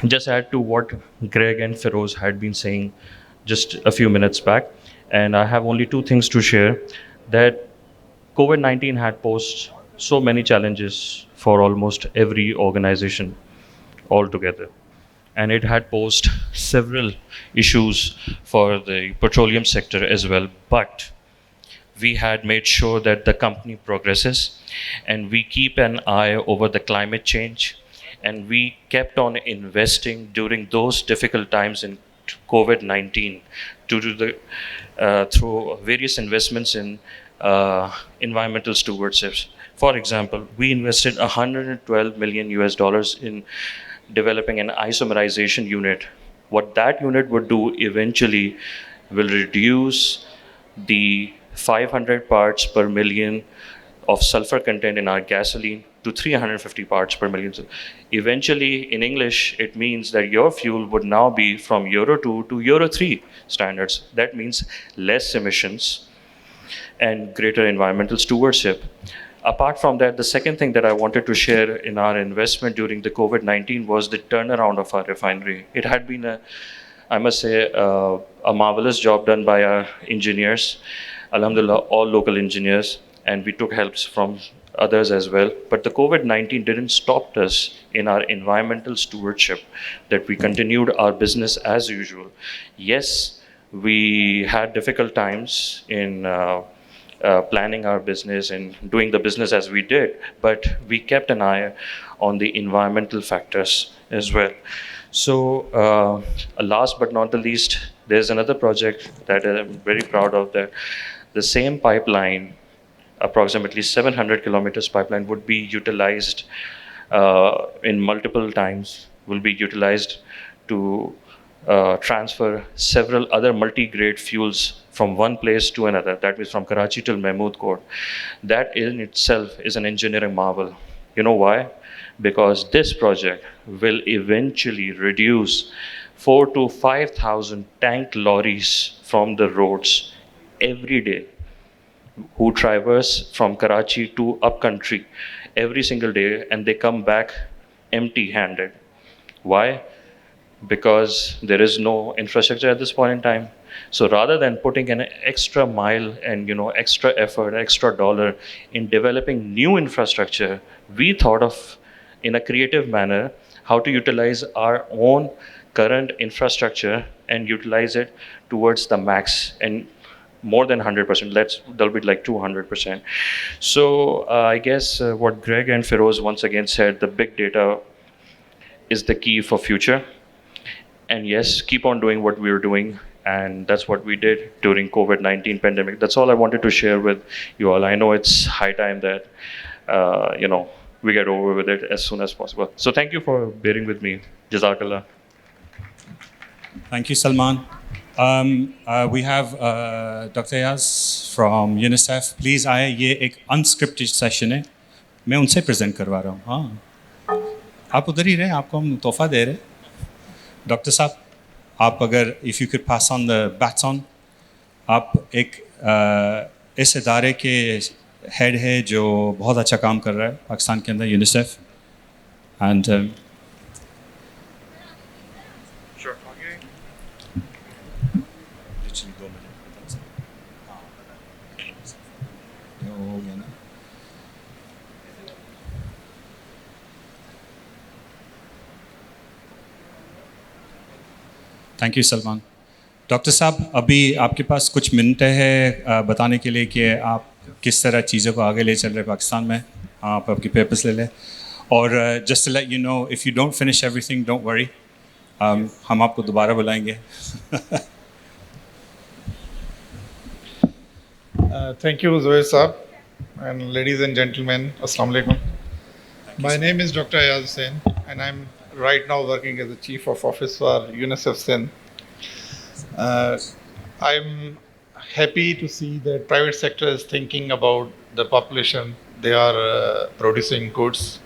just add to what Greg and Feroz had been saying just a few minutes back. And I have only 2 things to share. That COVID-19 had posed so many challenges for almost every organization altogether. And it had posed several issues for the petroleum sector as well. But we had made sure that the company progresses and we keep an eye over the climate change. And we kept on investing during those difficult times in COVID-19 through various investments in environmental stewardship. For example, we invested $112 million in developing an isomerization unit. What that unit would do eventually will reduce the 500 parts per million of sulfur content in our gasoline to 350 parts per million. So eventually, in English, it means that your fuel would now be from Euro 2 to Euro 3 standards. That means less emissions and greater environmental stewardship. Apart from that, the second thing that I wanted to share in our investment during the COVID-19 was the turnaround of our refinery. It had been, I must say, a marvelous job done by our engineers, alhamdulillah, all local engineers, and we took helps from others as well. But the COVID-19 didn't stop us in our environmental stewardship, that we continued our business as usual. Yes, we had difficult times in planning our business and doing the business as we did, but we kept an eye on the environmental factors as well. So last but not the least, there's another project that I'm very proud of, that the same pipeline, approximately 700 kilometers pipeline, would be utilized in multiple times, will be utilized to transfer several other multi-grade fuels from one place to another. That means from Karachi till Mahmood Court. That in itself is an engineering marvel. You know why? Because this project will eventually reduce 4,000 to 5,000 tank lorries from the roads every day, who traverse from Karachi to upcountry every single day, and they come back empty-handed. Why? Because there is no infrastructure at this point in time. So rather than putting an extra mile and extra effort, extra dollar in developing new infrastructure, we thought of, in a creative manner, how to utilize our own current infrastructure and utilize it towards the max, and more than 100%. That'll be like 200%. So I guess what Greg and Feroz once again said, the big data is the key for future. And yes, keep on doing what we're doing. And that's what we did during COVID-19 pandemic. That's all I wanted to share with you all. I know it's high time that, we get over with it as soon as possible. So thank you for bearing with me. Jazakallah. Thank you, Salman. We have Dr. Ayaz from UNICEF. Please आए, ये एक unscripted session है. मैं उनसे present करवा रहा हूँ. हाँ, आप उधर ही रहे, आपको हम तोहफा दे रहे. डॉक्टर साहब, आप अगर if you could pass on the baton, आप एक इस इदारे के हेड है जो बहुत अच्छा काम कर रहा है पाकिस्तान के अंदर, UNICEF. And thank you Salman. Doctor साहब, अभी आपके पास कुछ मिनट है बताने के लिए कि आप किस तरह चीज़ों को आगे ले चल रहे पाकिस्तान में. आप आपके पेपर्स ले लें. और just to let you know, if you don't finish everything, don't worry, हम आपको दोबारा बुलाएंगे. Thank you, Zohair Saab, and ladies and gentlemen, Assalamu alaikum. My name is Dr. Ayaz Hussain, and I'm right now working as the Chief of Office for UNICEF Sindh. I'm happy to see that private sector is thinking about the population. They are producing goods,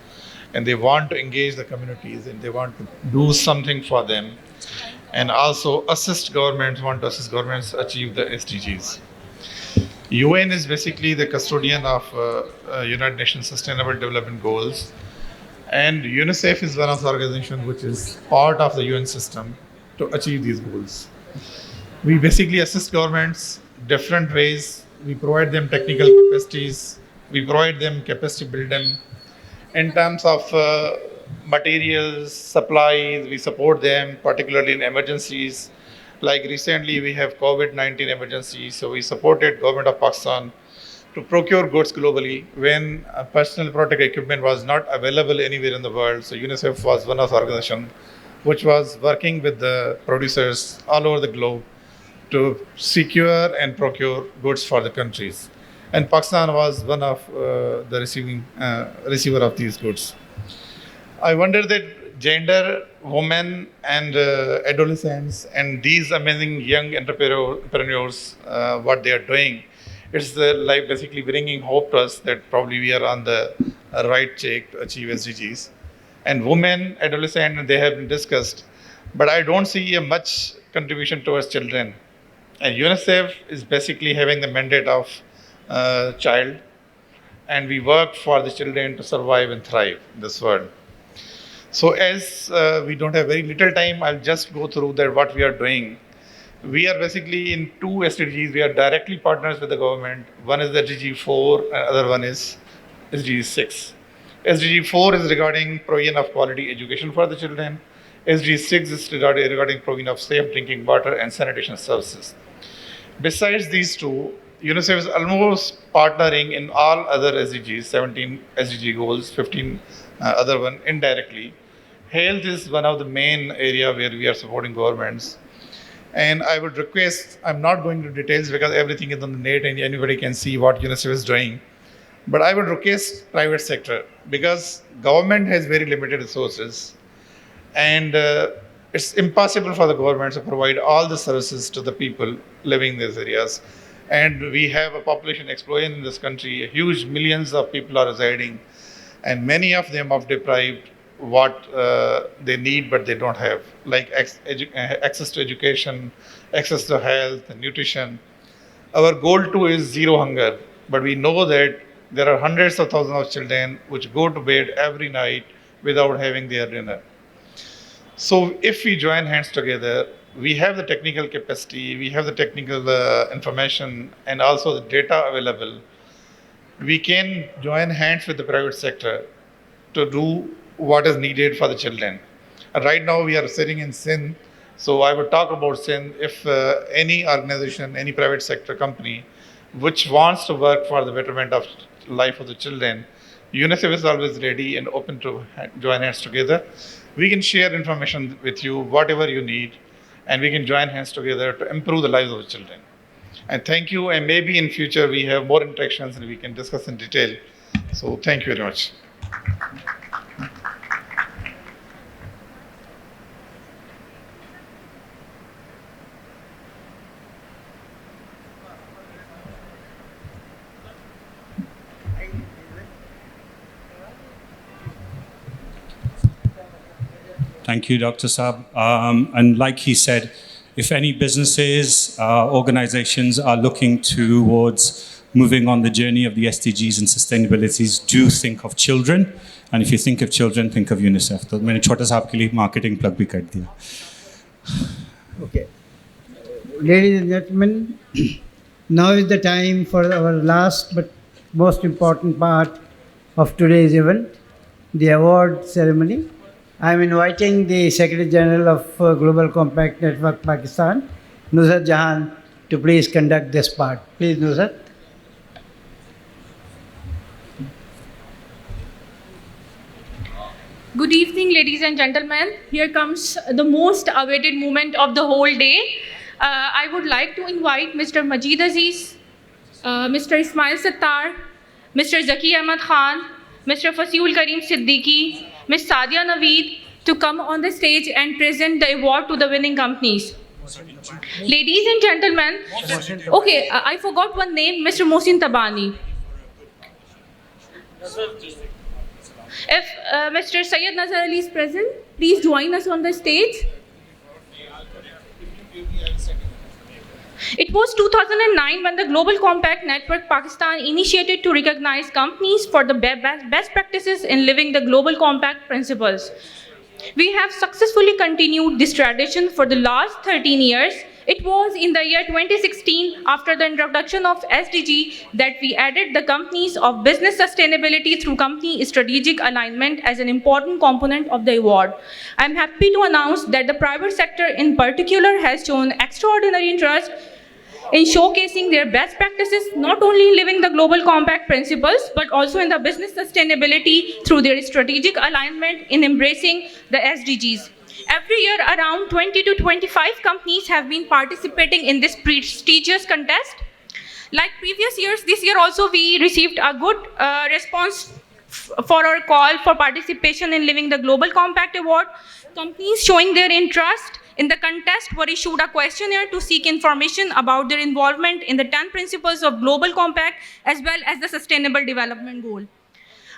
and they want to engage the communities, and they want to do something for them, and also want to assist governments achieve the SDGs. UN is basically the custodian of United Nations Sustainable Development Goals, and UNICEF is one of the organizations which is part of the UN system to achieve these goals. We basically assist governments different ways. We provide them technical capacities. We provide them capacity building. In terms of materials, supplies, we support them, particularly in emergencies. Like recently, we have COVID-19 emergency, so we supported government of Pakistan to procure goods globally when personal protective equipment was not available anywhere in the world. So UNICEF was one of the organizations which was working with the producers all over the globe to secure and procure goods for the countries. And Pakistan was one of the receiver of these goods. I wonder that gender, women, and adolescents, and these amazing young entrepreneurs, what they are doing, it's like basically bringing hope to us that probably we are on the right track to achieve SDGs. And women, adolescents, they have been discussed, but I don't see a much contribution towards children. And UNICEF is basically having the mandate of child, and we work for the children to survive and thrive in this world. So as we don't have very little time, I'll just go through that what we are doing. We are basically in two SDGs. We are directly partners with the government. One is the SDG 4, and other one is SDG 6. SDG 4 is regarding provision of quality education for the children. SDG 6 is regarding provision of safe drinking water and sanitation services. Besides these two, UNICEF is almost partnering in all other SDGs, 17 SDG goals, 15 other one indirectly. Health is one of the main area where we are supporting governments. And I would request, I'm not going into details because everything is on the net and anybody can see what UNICEF is doing. But I would request private sector because government has very limited resources, and it's impossible for the government to provide all the services to the people living in these areas. And we have a population explosion in this country. Huge millions of people are residing, and many of them are deprived what they need but they don't have, like access to education, access to health, and nutrition. Our goal too is zero hunger, but we know that there are hundreds of thousands of children which go to bed every night without having their dinner. So if we join hands together, we have the technical capacity, we have the technical information, and also the data available. We can join hands with the private sector to do what is needed for the children. And right now we are sitting in Sindh, so I would talk about Sindh. If any organization, any private sector company which wants to work for the betterment of life of the children, UNICEF is always ready and open to join hands together. We can share information with you, whatever you need, and we can join hands together to improve the lives of the children. And thank you, and maybe in future we have more interactions and we can discuss in detail. So thank you very much. Thank you, Dr. Saab. And like he said, if any businesses, organizations are looking towards moving on the journey of the SDGs and sustainabilities, do think of children. And if you think of children, think of UNICEF. तो मैंने छोटा सा आपके लिए marketing plug भी कर दिया. Okay. Ladies and gentlemen, now is the time for our last but most important part of today's event, the award ceremony. I am inviting the Secretary General of Global Compact Network Pakistan, Nusrat Jahan, to please conduct this part. Please, Nusrat. Good evening, ladies and gentlemen. Here comes the most awaited moment of the whole day. I would like to invite Mr. Majid Aziz, Mr. Ismail Sattar, Mr. Zaki Ahmad Khan, Mr. Fasiul Karim Siddiqui, Ms. Sadia Naveed to come on the stage and present the award to the winning companies. Ladies and gentlemen, okay, I forgot one name, Mr. Mohsin Tabani. If Mr. Syed Nazar Ali is present, please join us on the stage. It was 2009 when the Global Compact Network Pakistan initiated to recognize companies for the best practices in living the Global Compact principles. We have successfully continued this tradition for the last 13 years. It was in the year 2016, after the introduction of SDG, that we added the companies of business sustainability through company strategic alignment as an important component of the award. I'm happy to announce that the private sector in particular has shown extraordinary interest in showcasing their best practices, not only in living the Global Compact principles, but also in the business sustainability through their strategic alignment in embracing the SDGs. Every year, around 20 to 25 companies have been participating in this prestigious contest. Like previous years, this year also we received a good response for our call for participation in Living the Global Compact Award. Companies showing their interest in the contest were issued a questionnaire to seek information about their involvement in the 10 principles of Global Compact as well as the Sustainable Development Goal.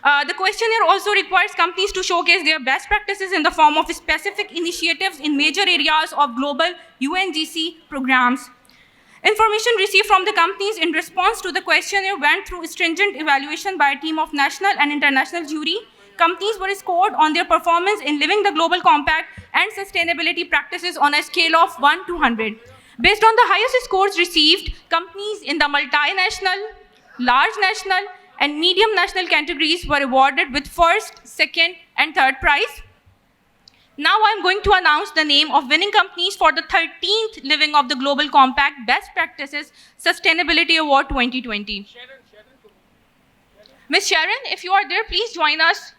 The questionnaire also requires companies to showcase their best practices in the form of specific initiatives in major areas of global UNGC programs. Information received from the companies in response to the questionnaire went through stringent evaluation by a team of national and international jury. Companies were scored on their performance in living the Global Compact and sustainability practices on a scale of 1 to 100. Based on the highest scores received, companies in the multinational, large national, and medium national categories were awarded with first, second, and third prize. Now I'm going to announce the name of winning companies for the 13th Living of the Global Compact Best Practices Sustainability Award 2020. Ms. Sharon, if you are there, please join us.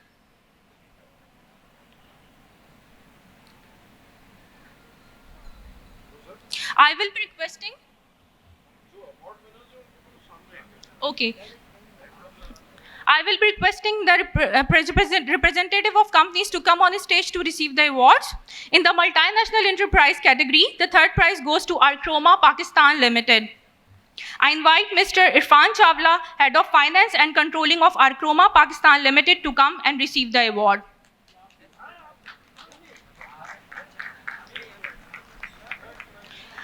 I will be requesting. Okay. I will be requesting the representative of companies to come on stage to receive the awards. In the multinational enterprise category, the third prize goes to Archroma Pakistan Limited. I invite Mr. Irfan Chawla, Head of Finance and Controlling of Archroma Pakistan Limited, to come and receive the award.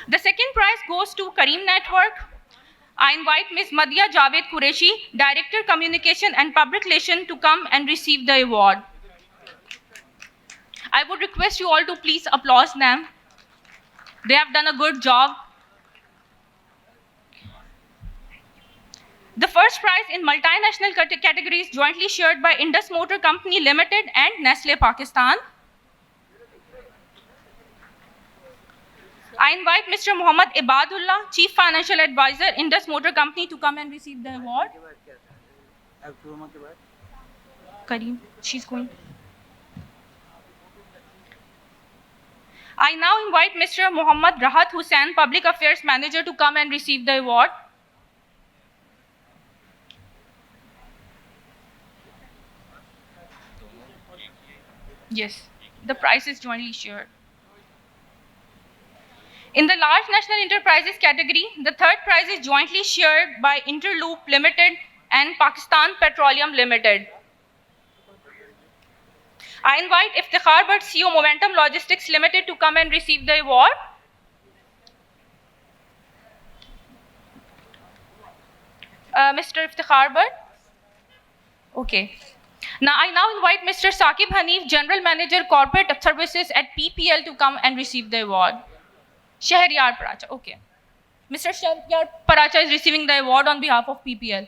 The second prize goes to Kareem Network. I invite Ms. Madhya Javed Qureshi, Director Communication and Public Relations, to come and receive the award. I would request you all to please applaud them. They have done a good job. The first prize in multinational category is jointly shared by Indus Motor Company Limited and Nestle Pakistan. I invite Mr. Muhammad Ibadullah, Chief Financial Advisor, Indus Motor Company, to come and receive the award. Kareem, she's going. I now invite Mr. Muhammad Rahat Hussain, Public Affairs Manager, to come and receive the award. Yes, the prize is jointly shared. In the large national enterprises category, the third prize is jointly shared by Interloop Limited and Pakistan Petroleum Limited. I invite Iftikhar Bhatt, CEO Momentum Logistics Limited, to come and receive the award. Mr. Iftikhar Bhatt. Okay. Now I invite Mr. Saqib Hanif, General Manager Corporate Services at PPL, to come and receive the award. Shahriyar Paracha. Okay. Mr. Shahriyar Paracha is receiving the award on behalf of PPL.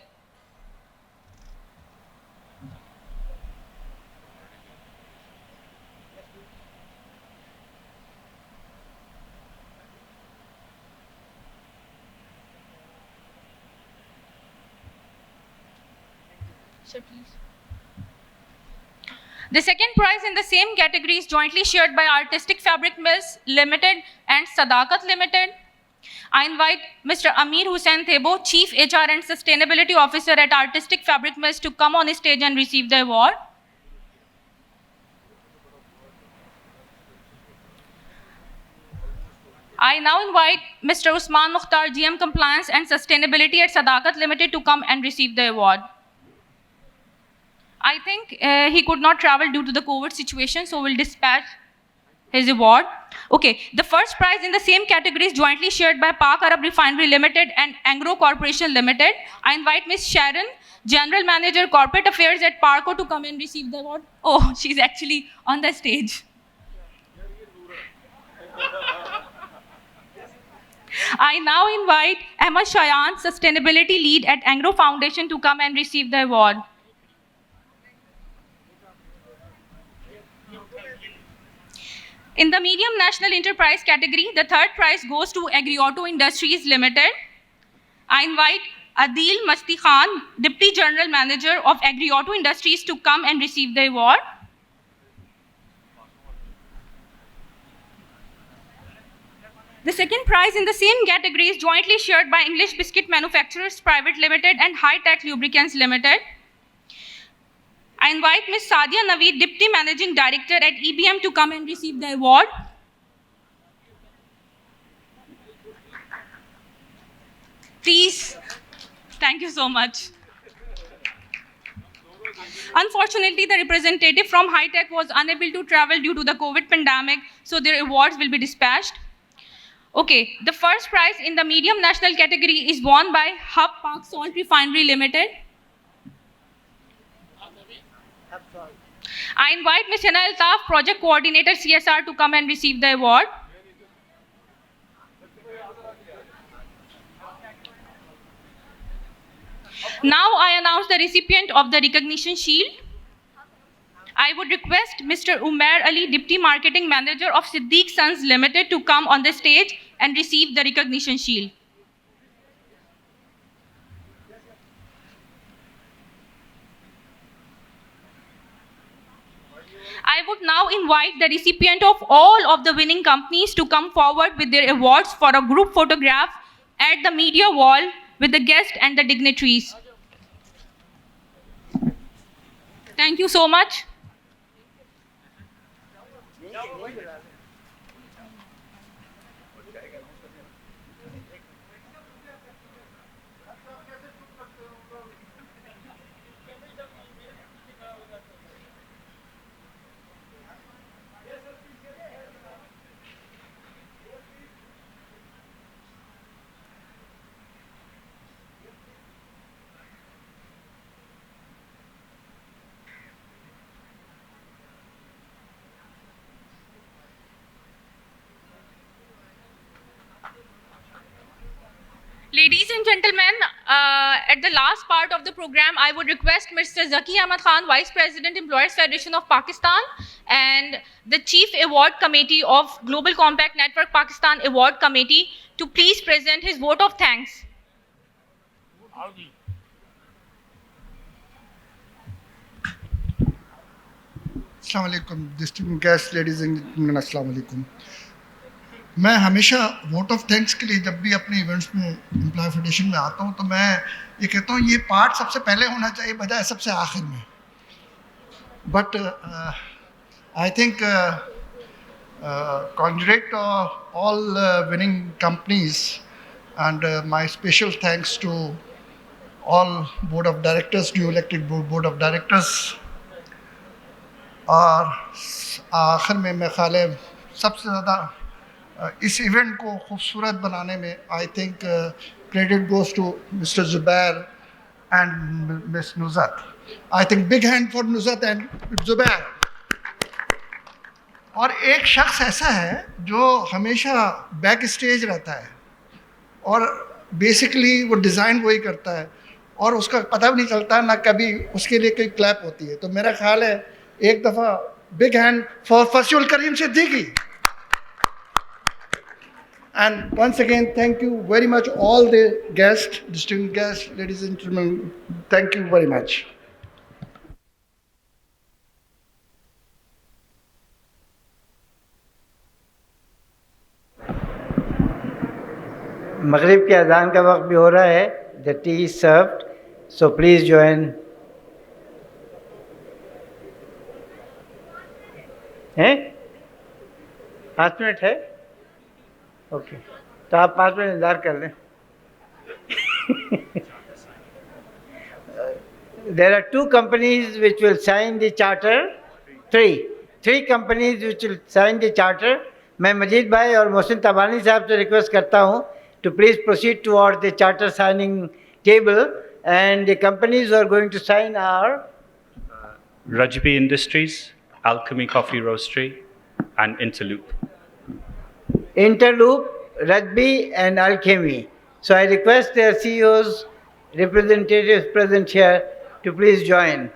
Sir, please. The second prize in the same category is jointly shared by Artistic Fabric Mills Limited and Sadakat Limited. I invite Mr. Amir Hussain Thebo, Chief HR and Sustainability Officer at Artistic Fabric Mills, to come on stage and receive the award. I now invite Mr. Usman Mukhtar, GM Compliance and Sustainability at Sadakat Limited, to come and receive the award. I think he could not travel due to the COVID situation, so we'll dispatch his award. Okay, the first prize in the same category is jointly shared by Pak Arab Refinery Limited and Angro Corporation Limited. I invite Ms. Sharon, General Manager Corporate Affairs at Parco, to come and receive the award. Oh, she's actually on the stage. I now invite Emma Shayan, Sustainability Lead at Angro Foundation, to come and receive the award. In the medium national enterprise category, the third prize goes to Agri-Auto Industries Limited. I invite Adil Masti Khan, Deputy General Manager of Agri-Auto Industries, to come and receive the award. The second prize in the same category is jointly shared by English Biscuit Manufacturers Private Limited and High Tech Lubricants Limited. I invite Ms. Sadia Naveed, Deputy Managing Director at EBM, to come and receive the award. Please. Thank you so much. Unfortunately, the representative from High Tech was unable to travel due to the COVID pandemic, so their awards will be dispatched. Okay, the first prize in the medium national category is won by Hub Park Salt Refinery Limited. I invite Ms. Hina Altaf, Project Coordinator CSR, to come and receive the award. Now I announce the recipient of the recognition shield. I would request Mr. Umair Ali, Deputy Marketing Manager of Siddiq Sons Limited, to come on the stage and receive the recognition shield. I would now invite the recipient of all of the winning companies to come forward with their awards for a group photograph at the media wall with the guests and the dignitaries. Thank you so much. Ladies and gentlemen, at the last part of the program, I would request Mr. Zaki Ahmad Khan, Vice President, Employers Federation of Pakistan, and the Chief Award Committee of Global Compact Network Pakistan Award Committee, to please present his vote of thanks. Assalamu alaikum, distinguished guests, ladies and gentlemen, assalamu alaikum. मैं हमेशा vote of thanks के लिए जब भी अपने events में employ federation में आता हूँ तो मैं ये कहता हूँ ये पार्ट सबसे पहले होना चाहिए बजाय सबसे आखिर में. But I think congratulate all winning companies and my special thanks to all board of directors, new elected board of directors. और आखिर में मैं ख्याल है सबसे ज़्यादा इस इवेंट को खूबसूरत बनाने में I think credit goes to mister Zubair and Miss Nuzat. I think big hand for Nuzat and Zubair. और एक शख्स ऐसा है जो हमेशा बैक स्टेज रहता है और बेसिकली वो डिज़ाइन वही करता है और उसका पता भी नहीं चलता ना कभी उसके लिए कोई क्लैप होती है. तो मेरा ख्याल है एक दफ़ा बिग हैंड फॉर फसील करीम Siddiqui. And once again, thank you very much all the guests, distinguished guests, ladies and gentlemen. Thank you very much. मगरिब के अजान का वक्त भी हो रहा है. The tea is served, so please join. हैं? 5 मिनट है? ओके, तो आप 5 मिनट इंतजार कर लें. There are 2 companies which will sign the charter. Three companies which will sign the charter. मैं मजीद भाई और मोहसिन तबानी साहब से रिक्वेस्ट करता हूँ to please proceed toward the charter signing table, and the companies who are going to sign are Rajbi Industries, Alchemy Coffee Roastery, and Interloop. Interloop, Rajbi and Alchemy. So I request their CEOs, representatives present here to please join.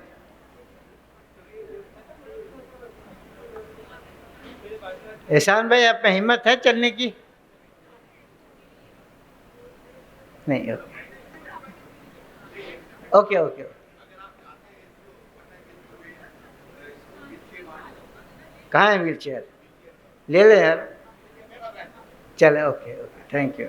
एहसान भाई, आप में हिम्मत है चलने की? नहीं. Okay okay. कहाँ है व्हील चेयर? ले ले यार. चले. Okay okay, thank you.